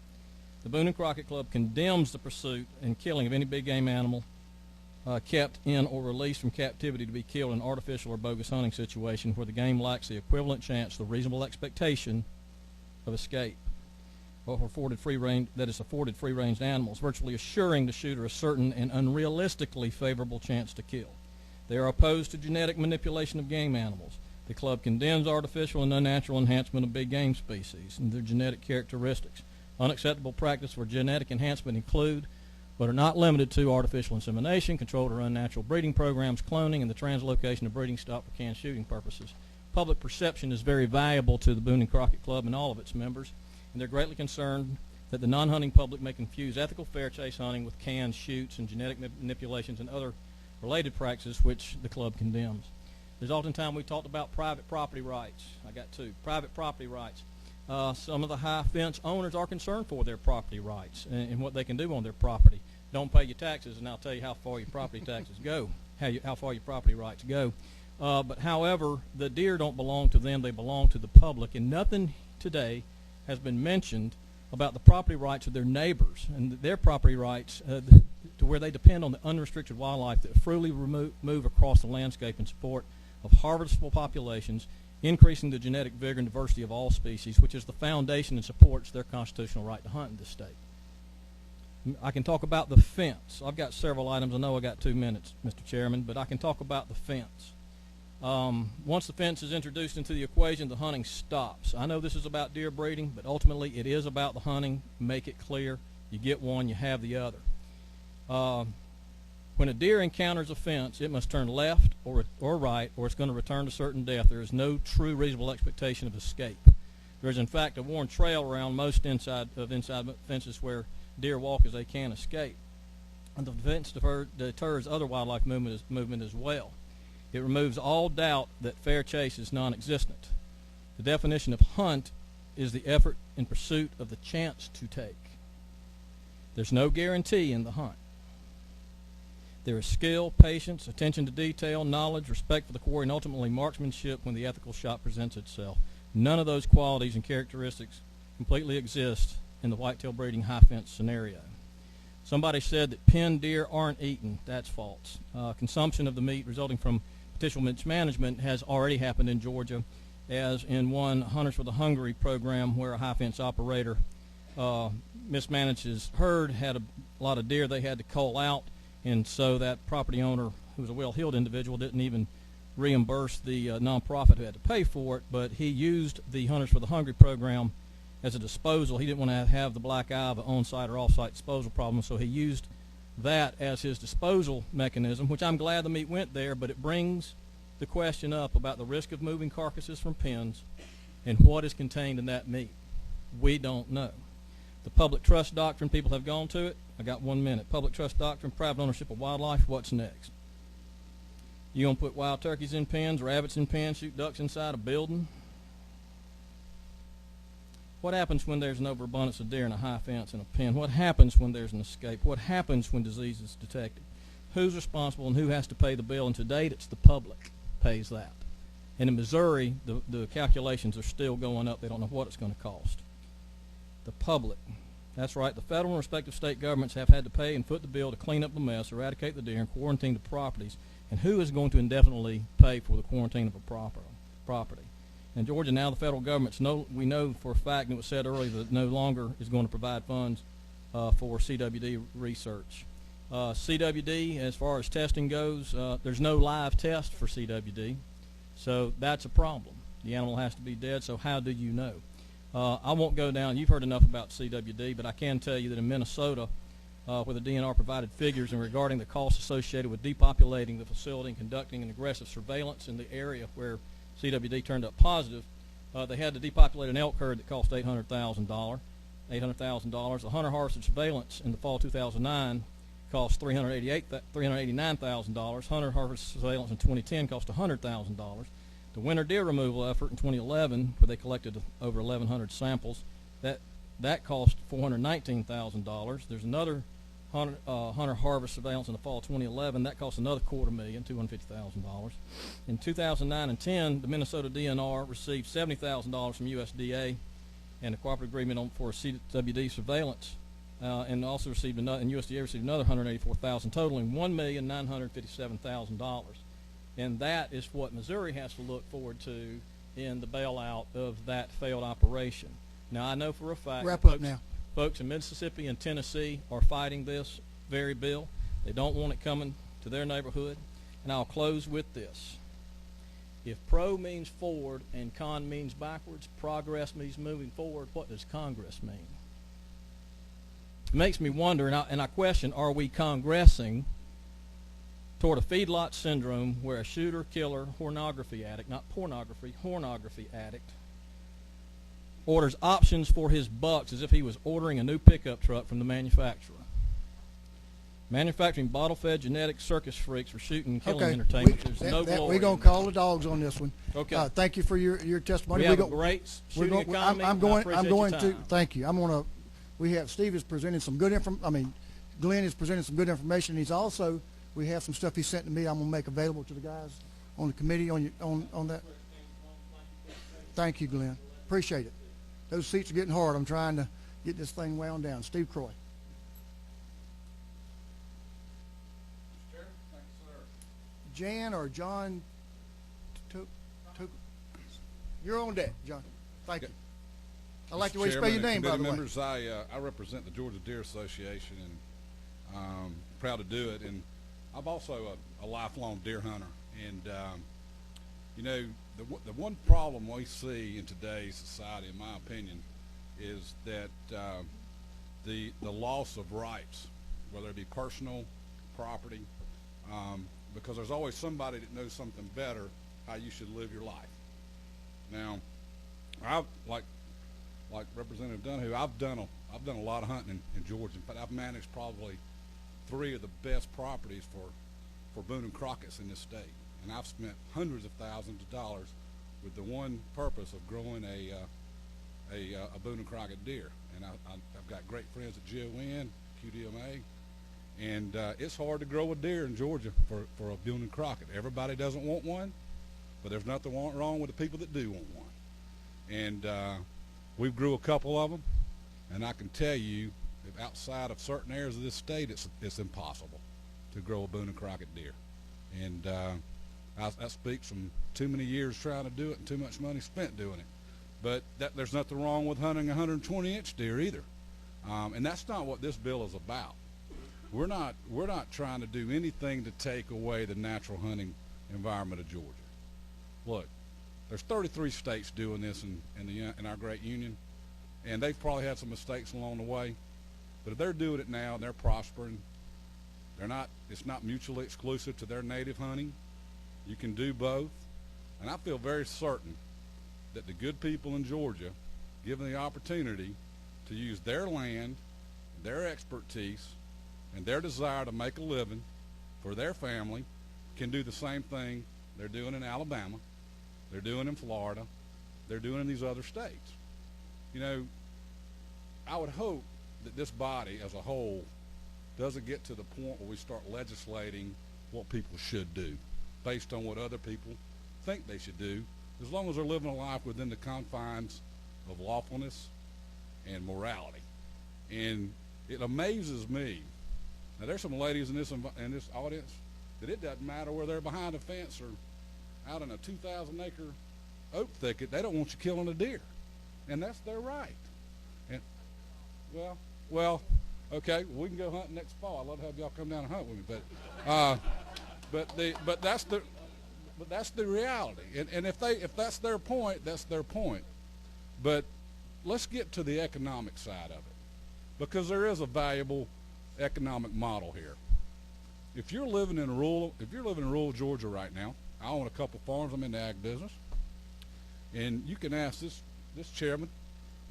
The Boone and Crockett Club condemns the pursuit and killing of any big game animal kept in or released from captivity to be killed in artificial or bogus hunting situation where the game lacks the equivalent chance, the reasonable expectation of escape, or afforded free range, that is afforded free-ranged animals, virtually assuring the shooter a certain and unrealistically favorable chance to kill. They are opposed to genetic manipulation of game animals. The club condemns artificial and unnatural enhancement of big game species and their genetic characteristics. Unacceptable practice for genetic enhancement include, but are not limited to, artificial insemination, controlled or unnatural breeding programs, cloning, and the translocation of breeding stock for canned shooting purposes. Public perception is very valuable to the Boone and Crockett Club and all of its members, and they're greatly concerned that the non-hunting public may confuse ethical fair chase hunting with canned shoots and genetic manipulations and other related practices which the club condemns. There's oftentimes we talked about private property rights. I got two. Private property rights. Some of the high fence owners are concerned for their property rights and what they can do on their property. Don't pay your taxes, and I'll tell you how far your property taxes go, how far your property rights go. But however, the deer don't belong to them. They belong to the public, and nothing today has been mentioned about the property rights of their neighbors and their property rights to where they depend on the unrestricted wildlife that freely move across the landscape in support of harvestable populations, increasing the genetic vigor and diversity of all species, which is the foundation and supports their constitutional right to hunt in this state. I can talk about the fence. I've got several items. I know I got 2 minutes, Mr. Chairman, but I can talk about the fence. Once the fence is introduced into the equation, the hunting stops. I know this is about deer breeding, but ultimately it is about the hunting. Make it clear. You get one, you have the other. When a deer encounters a fence, it must turn left or right, or it's going to return to certain death. There is no true reasonable expectation of escape. There is, in fact, a worn trail around most inside fences where deer walk as they can escape. And the fence deters other wildlife movement as well. It removes all doubt that fair chase is non-existent. The definition of hunt is the effort in pursuit of the chance to take. There's no guarantee in the hunt. There is skill, patience, attention to detail, knowledge, respect for the quarry, and ultimately marksmanship when the ethical shot presents itself. None of those qualities and characteristics completely exist in the whitetail breeding high fence scenario. Somebody said that pinned deer aren't eaten. That's false. Consumption of the meat resulting from potential mismanagement has already happened in Georgia, as in one Hunters for the Hungry program where a high fence operator mismanaged his herd, had a lot of deer they had to cull out, and so that property owner, who was a well-heeled individual, didn't even reimburse the nonprofit who had to pay for it, but he used the Hunters for the Hungry program as a disposal. He didn't want to have the black eye of an on-site or off-site disposal problem, so he used that as his disposal mechanism, which I'm glad the meat went there, but it brings the question up about the risk of moving carcasses from pens and what is contained in that meat. We don't know. The public trust doctrine, people have gone to it. I got 1 minute. Public trust doctrine, private ownership of wildlife, what's next? You going to put wild turkeys in pens, rabbits in pens, shoot ducks inside a building? What happens when there's an overabundance of deer in a high fence in a pen? What happens when there's an escape? What happens when disease is detected? Who's responsible and who has to pay the bill? And to date, it's the public pays that. And in Missouri, the calculations are still going up. They don't know what it's going to cost. The public. That's right. The federal and respective state governments have had to pay and foot the bill to clean up the mess, eradicate the deer, and quarantine the properties. And who is going to indefinitely pay for the quarantine of a property? In Georgia now, the federal government's we know for a fact, and it was said earlier, that no longer is going to provide funds for CWD research. CWD, as far as testing goes, there's no live test for CWD, so that's a problem. The animal has to be dead, so how do you know? I won't go down. You've heard enough about CWD, but I can tell you that in Minnesota, where the DNR provided figures in regarding the costs associated with depopulating the facility and conducting an aggressive surveillance in the area where CWD turned up positive, they had to depopulate an elk herd that cost $800,000. The hunter harvested surveillance in the fall 2009 cost $389,000. Hunter harvest surveillance in 2010 cost $100,000. The winter deer removal effort in 2011, where they collected over 1,100 samples, that cost $419,000. There's another hunter harvest surveillance in the fall of 2011. That cost another $250,000, $250,000. In 2009 and 10, the Minnesota DNR received $70,000 from USDA and a cooperative agreement for CWD surveillance, and also received another, and USDA received another $184,000, totaling $1,957,000. And that is what Missouri has to look forward to in the bailout of that failed operation. Now, I know for a fact folks in Mississippi and Tennessee are fighting this very bill. They don't want it coming to their neighborhood. And I'll close with this. If pro means forward and con means backwards, progress means moving forward, what does Congress mean? It makes me wonder, and I question, are we congressing toward a feedlot syndrome where a shooter, killer, pornography addict, not pornography, pornography addict, orders options for his bucks as if he was ordering a new pickup truck from the manufacturer? Manufacturing bottle-fed genetic circus freaks for shooting and killing entertainment. There's no glory. We're going to call the dogs on this one. Okay. Thank you for your testimony. We have a great shooting economy. I'm going to. Thank you. I'm going to. We have Steve is presenting some good Glenn is presenting some good information. He's also, we have some stuff he sent to me. I'm going to make available to the guys on the committee on that. Thank you, Glenn. Appreciate it. Those seats are getting hard. I'm trying to get this thing wound down. Steve Croy. Jan or John, you're on deck, John. Thank you. I like the way you spell your name, by the way. Members, I represent the Georgia Deer Association, and proud to do it. And I'm also a lifelong deer hunter. And you know, the one problem we see in today's society, in my opinion, is that the loss of rights, whether it be personal, property, because there's always somebody that knows something better how you should live your life. Now, I've like Representative Dunhoo, I've done a lot of hunting in Georgia. In fact, I've managed probably 3 of the best properties for Boone and Crockett's in this state, and I've spent hundreds of thousands of dollars with the one purpose of growing a Boone and Crockett deer. And I've got great friends at GON, QDMA. And it's hard to grow a deer in Georgia for a Boone and Crockett. Everybody doesn't want one, but there's nothing wrong with the people that do want one. And we've grew a couple of them, and I can tell you, if outside of certain areas of this state, it's impossible to grow a Boone and Crockett deer. And that speaks from too many years trying to do it and too much money spent doing it. But there's nothing wrong with hunting a 120-inch deer either. And that's not what this bill is about. We're not trying to do anything to take away the natural hunting environment of Georgia. Look, there's 33 states doing this in our great union, and they've probably had some mistakes along the way. But if they're doing it now and they're prospering, it's not mutually exclusive to their native hunting. You can do both. And I feel very certain that the good people in Georgia, given the opportunity to use their land, their expertise, and their desire to make a living for their family, can do the same thing they're doing in Alabama, they're doing in Florida, they're doing in these other states. You know, I would hope that this body as a whole doesn't get to the point where we start legislating what people should do based on what other people think they should do, as long as they're living a life within the confines of lawfulness and morality. And it amazes me. Now, there's some ladies in this audience that it doesn't matter whether they're behind a fence or out in a 2,000-acre oak thicket, they don't want you killing a deer, and that's their right. And well, okay, we can go hunting next fall. I'd love to have y'all come down and hunt with me, but that's the reality. And if that's their point, that's their point. But let's get to the economic side of it, because there is a valuable economic model here. If you're living in rural Georgia right now, I own a couple farms. I'm in the ag business, and you can ask this chairman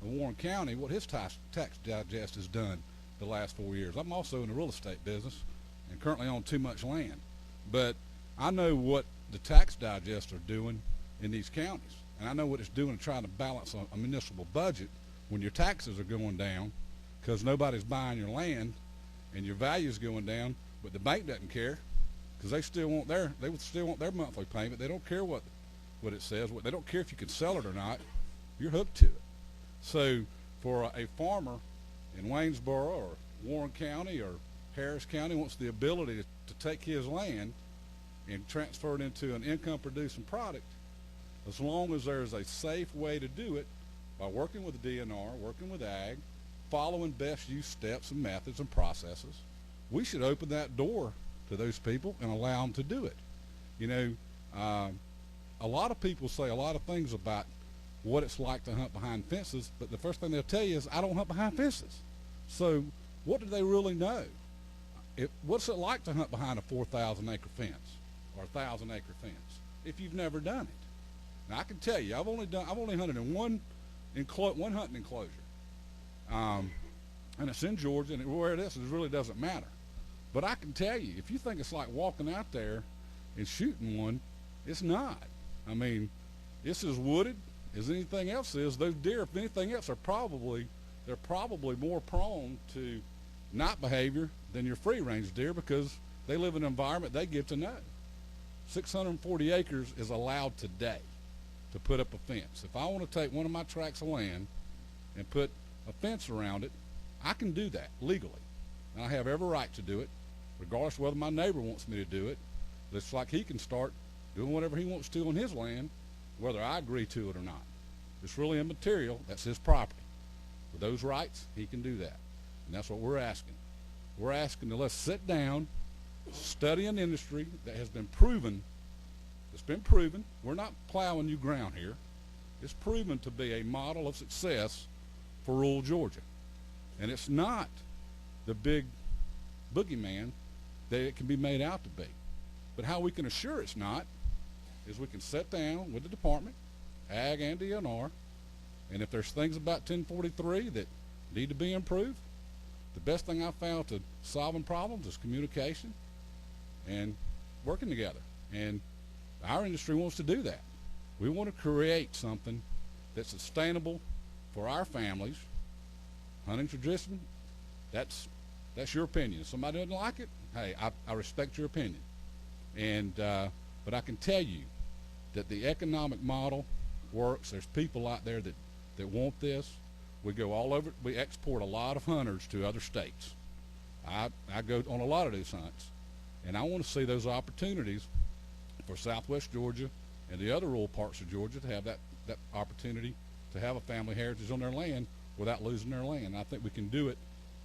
of Warren County what his tax digest has done the last 4 years. I'm also in the real estate business and currently own too much land, but I know what the tax digests are doing in these counties, and I know what it's doing to trying to balance a municipal budget when your taxes are going down because nobody's buying your land and your value's going down, but the bank doesn't care because they still want their monthly payment. They don't care what it says. They don't care if you can sell it or not. You're hooked to it. So for a farmer in Waynesboro or Warren County or Harris County wants the ability to take his land and transfer it into an income-producing product, as long as there's a safe way to do it by working with the DNR, working with ag, following best use steps and methods and processes, we should open that door to those people and allow them to do it. You know, a lot of people say a lot of things about what it's like to hunt behind fences, but the first thing they'll tell you is, I don't hunt behind fences. So what do they really know? What's it like to hunt behind a 4,000-acre fence or a 1,000-acre fence if you've never done it? Now I can tell you, I've only hunted in one hunting enclosure, and it's in Georgia, and where it is, it really doesn't matter. But I can tell you, if you think it's like walking out there and shooting one, it's not. I mean, it's as wooded as anything else is. Those deer, if anything else, they're probably more prone to night behavior than your free-range deer because they live in an environment they get to know. 640 acres is allowed today to put up a fence. If I want to take one of my tracts of land and put a fence around it, I can do that legally. And I have every right to do it, regardless of whether my neighbor wants me to do it. It's like he can start doing whatever he wants to on his land, whether I agree to it or not. It's really immaterial. That's his property. With those rights, he can do that. And that's what we're asking. We're asking to let's sit down, study an industry that has been proven. It's been proven. We're not plowing new ground here. It's proven to be a model of success for rural Georgia. And it's not the big boogeyman that it can be made out to be. But how we can assure it's not is we can sit down with the department, ag and DNR, and if there's things about 1043 that need to be improved, the best thing I've found to solving problems is communication and working together. And our industry wants to do that. We want to create something that's sustainable for our families. Hunting tradition, that's your opinion. If somebody doesn't like it, hey, I respect your opinion. And but I can tell you that the economic model works. There's people out there that want this. We go all over. We export a lot of hunters to other states. I go on a lot of these hunts, and I want to see those opportunities for Southwest Georgia and the other rural parts of Georgia to have that opportunity to have a family heritage on their land without losing their land. And I think we can do it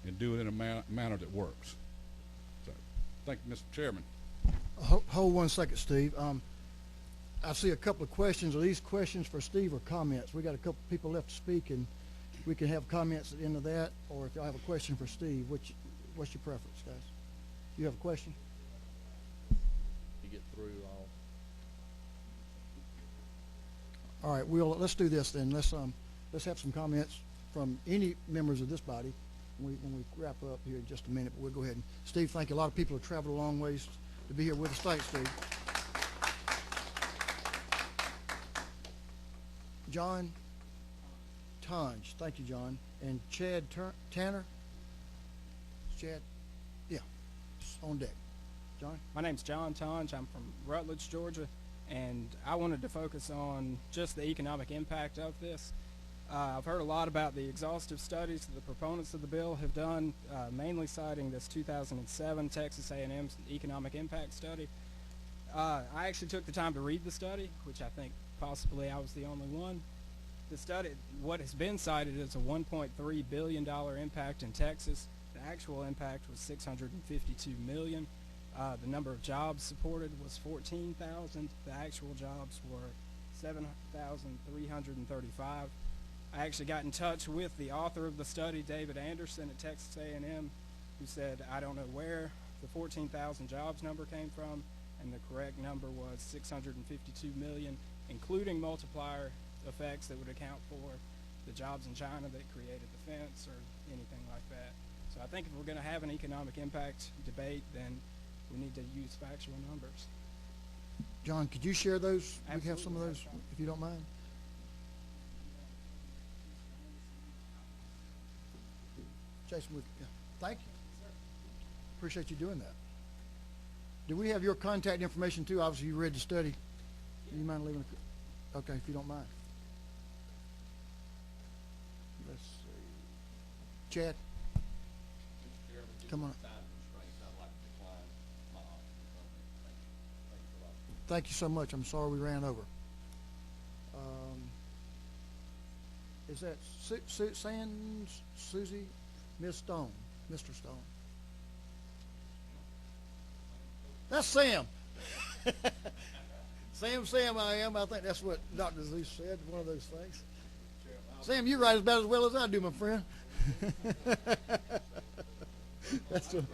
and do it in a manner that works. So, thank you, Mr. Chairman. Hold 1 second, Steve. I see a couple of questions. Are these questions for Steve or comments? We got a couple people left to speak, and we can have comments at the end of that, or if y'all have a question for Steve, what's your preference, guys? You have a question? You get through all right, let's do this then. Let's have some comments from any members of this body when we wrap up here in just a minute. But we'll go ahead and Steve, thank you. A lot of people have traveled a long ways to be here with us tonight, Steve. John Tonge, thank you, John, and Chad Tanner. Chad, yeah, on deck. John. My name's John Tonge. I'm from Rutledge, Georgia, and I wanted to focus on just the economic impact of this. I've heard a lot about the exhaustive studies that the proponents of the bill have done, mainly citing this 2007 Texas A&M economic impact study. I actually took the time to read the study, which I think possibly I was the only one. The study, what has been cited as a $1.3 billion impact in Texas. The actual impact was $652 million. The number of jobs supported was 14,000. The actual jobs were 7,335. I actually got in touch with the author of the study, David Anderson at Texas A&M, who said, I don't know where the 14,000 jobs number came from, and the correct number was 652 million, including multiplier effects that would account for the jobs in China that created the fence or anything like that. So I think if we're going to have an economic impact debate, then we need to use factual numbers. John, could you share those? Absolutely. We have some of those, if you don't mind. Jason, yeah, thank you. Appreciate you doing that. Do we have your contact information too? Obviously, you read the study. Do you mind leaving? Okay, if you don't mind. Let's see. Chad, come on. Thank you so much. I'm sorry we ran over. Is that Susie, Miss Stone, Mr. Stone? That's Sam. Sam, I am. I think that's what Dr. Zeus said, one of those things. Sam, you write about as well as I do, my friend. That's what,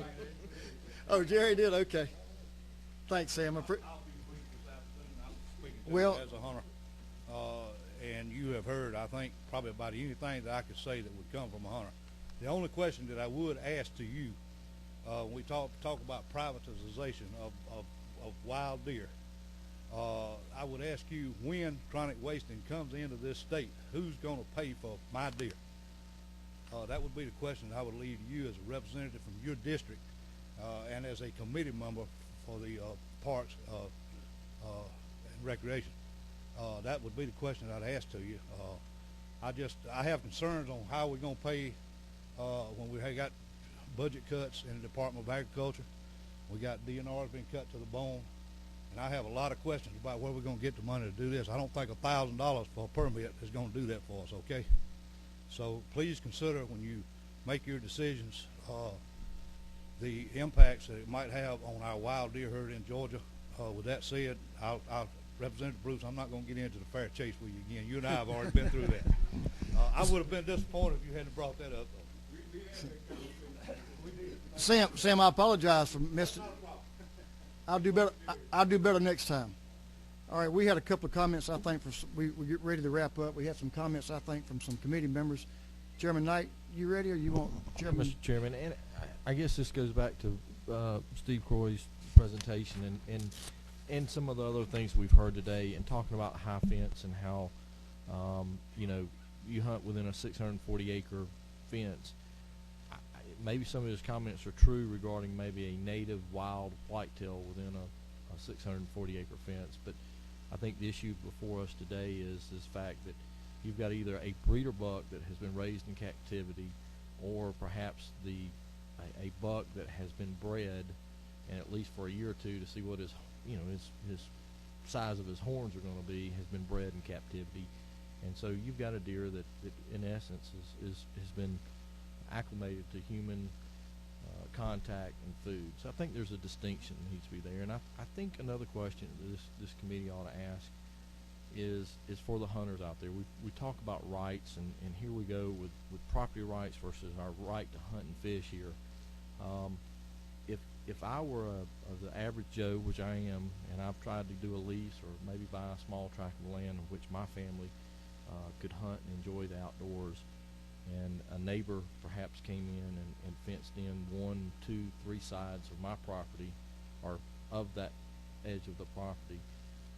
oh, Jerry did? Okay. Thanks, Sam. Well, as a hunter, and you have heard, I think, probably about anything that I could say that would come from a hunter. The only question that I would ask to you, when we talk about privatization of wild deer, I would ask you, when chronic wasting comes into this state, who's going to pay for my deer? That would be the question I would leave to you as a representative from your district and as a committee member for the Parks and Recreation. That would be the question I'd ask to you. I have concerns on how we're going to pay when we have got budget cuts in the Department of Agriculture. We got DNR's been cut to the bone, and I have a lot of questions about where we're going to get the money to do this. I don't think $1,000 for a permit is going to do that for us, okay? So please consider when you make your decisions the impacts that it might have on our wild deer herd in Georgia. With that said, Representative Bruce, I'm not going to get into the fair chase with you again. You and I have already been through that. I would have been disappointed if you hadn't brought that up. Sam, I apologize for missing. I'll do better. I'll do better next time. All right, we had a couple of comments. I think we get ready to wrap up. We had some comments, I think, from some committee members. Chairman Knight, you ready, or you want Chairman? Mr. Chairman, and I guess this goes back to Steve Croy's presentation and some of the other things we've heard today, and talking about high fence and how you hunt within a 640-acre fence. Maybe some of his comments are true regarding maybe a native wild whitetail within a 640-acre fence, but I think the issue before us today is this fact that you've got either a breeder buck that has been raised in captivity, or perhaps a buck that has been bred, and at least for a year or two to see what his size of his horns are going to be, has been bred in captivity. And so you've got a deer that in essence has been acclimated to human contact and food. So I think there's a distinction that needs to be there. And I think another question that this committee ought to ask is for the hunters out there. We talk about rights, and here we go with property rights versus our right to hunt and fish here. If I were the average Joe, which I am, and I've tried to do a lease or maybe buy a small tract of land in which my family could hunt and enjoy the outdoors, and a neighbor perhaps came in and fenced in 1, 2, 3 sides of my property, or of that edge of the property,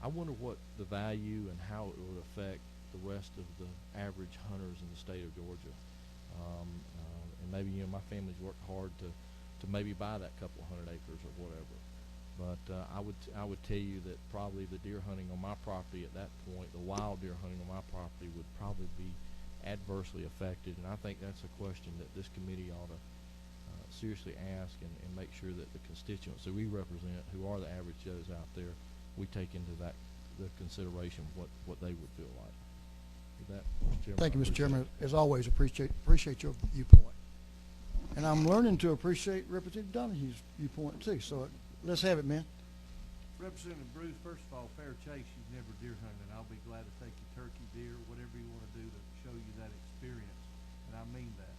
I wonder what the value and how it would affect the rest of the average hunters in the state of Georgia. And maybe my family's worked hard to maybe buy that couple hundred acres or whatever. But I would tell you that probably the deer hunting on my property at that point, the wild deer hunting on my property, would probably be adversely affected. And I think that's a question that this committee ought to seriously ask and make sure that the constituents that we represent, who are the average Joes out there, we take into that the consideration what they would feel like. With that, Mr. Chairman, Thank you, I Mr. appreciate Chairman. it. As always, appreciate your viewpoint. And I'm learning to appreciate Representative Donahue's viewpoint too. So let's have it, man. Representative Bruce, first of all, fair chase, you've never deer hunted, and I'll be glad to take you turkey, deer, whatever you want to do to show you that experience, and I mean that.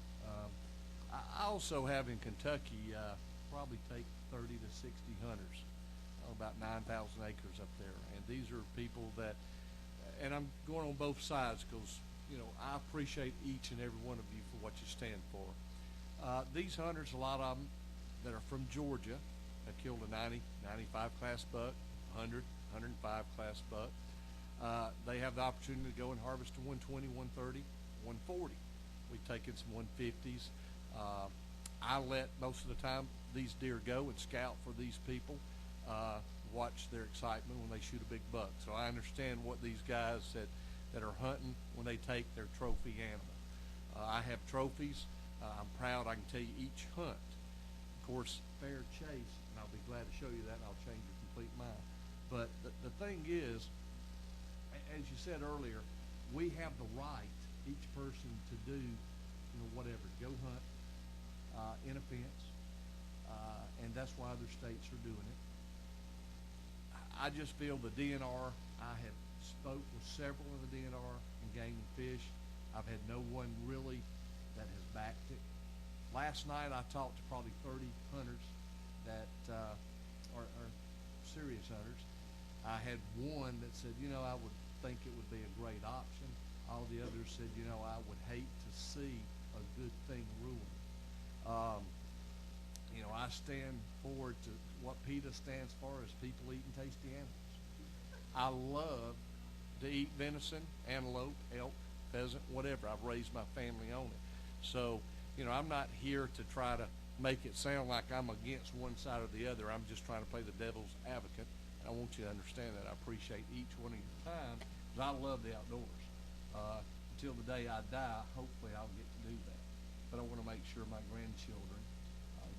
I also have in Kentucky probably take 30 to 60 hunters, about 9,000 acres up there, and these are people that, and I'm going on both sides because, you know, I appreciate each and every one of you for what you stand for. These hunters, a lot of them that are from Georgia, have killed a 90, 95 class buck, 100, 105 class buck. They have the opportunity to go and harvest a 120, 130, 140. We've taken some 150s. I let most of the time these deer go and scout for these people, watch their excitement when they shoot a big buck. So I understand what these guys that are hunting when they take their trophy animal. I have trophies. I'm proud I can tell you each hunt. Of course, fair chase, and I'll be glad to show you that, and I'll change your complete mind. But the thing is, as you said earlier, we have the right, each person, to do, you know, whatever, go hunt in a fence, and that's why other states are doing it. I just feel the DNR, I have spoke with several of the DNR and Game and Fish. I've had no one really that has backed it. Last night I talked to probably 30 hunters that are serious hunters. I had one that said, you know, I would think it would be a great option. All the others said, you know, I would hate to see a good thing ruined. You know, I stand forward to what PETA stands for, is people eating tasty animals. I love to eat venison, antelope, elk, pheasant, whatever. I've raised my family on it. So, you know, I'm not here to try to make it sound like I'm against one side or the other. I'm just trying to play the devil's advocate. I want you to understand that. I appreciate each one of your time because I love the outdoors. Until the day I die, hopefully I'll get to do that. But I want to make sure my grandchildren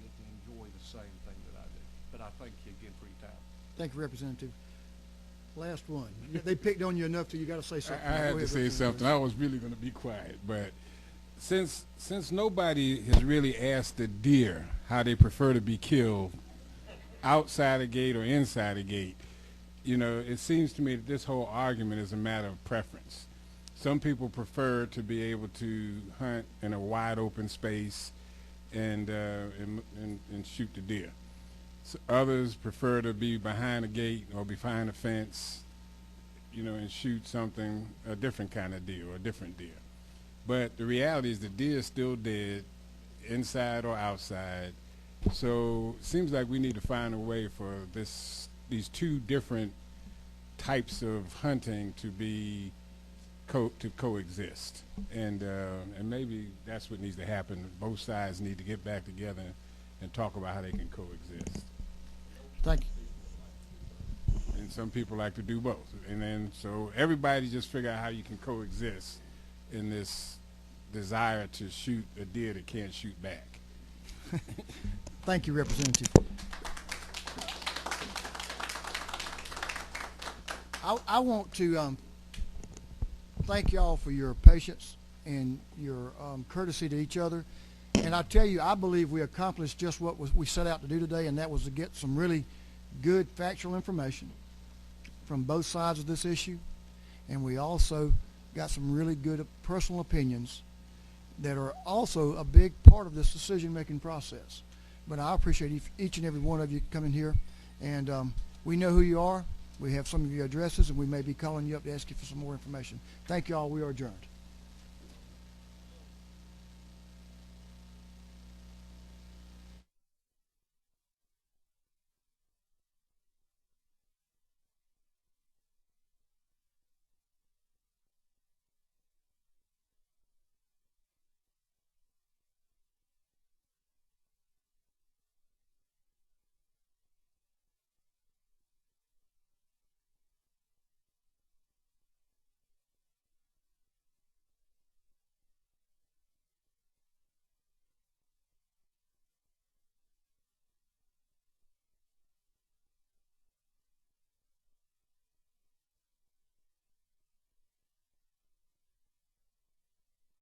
get to enjoy the same thing that I do. But I thank you again for your time. Thank you, Representative. Last one. They picked on you enough till you got to say something. I had to say something. I was really going to be quiet, but since nobody has really asked the deer how they prefer to be killed, outside a gate or inside a gate, you know, it seems to me that this whole argument is a matter of preference. Some people prefer to be able to hunt in a wide open space and shoot the deer. So others prefer to be behind a gate or behind a fence, you know, and shoot something, a different kind of deer or a different deer. But the reality is the deer is still dead, inside or outside. So it seems like we need to find a way for these two different types of hunting to be to coexist, and maybe that's what needs to happen. Both sides need to get back together and talk about how they can coexist. Thank you. And some people like to do both, and then so everybody just figure out how you can coexist in this desire to shoot a deer that can't shoot back. Thank you, Representative. I want to thank y'all for your patience and your courtesy to each other. And I tell you, I believe we accomplished just what we set out to do today, and that was to get some really good factual information from both sides of this issue. And we also got some really good personal opinions that are also a big part of this decision-making process. But I appreciate each and every one of you coming here. And we know who you are. We have some of your addresses, and we may be calling you up to ask you for some more information. Thank you all. We are adjourned.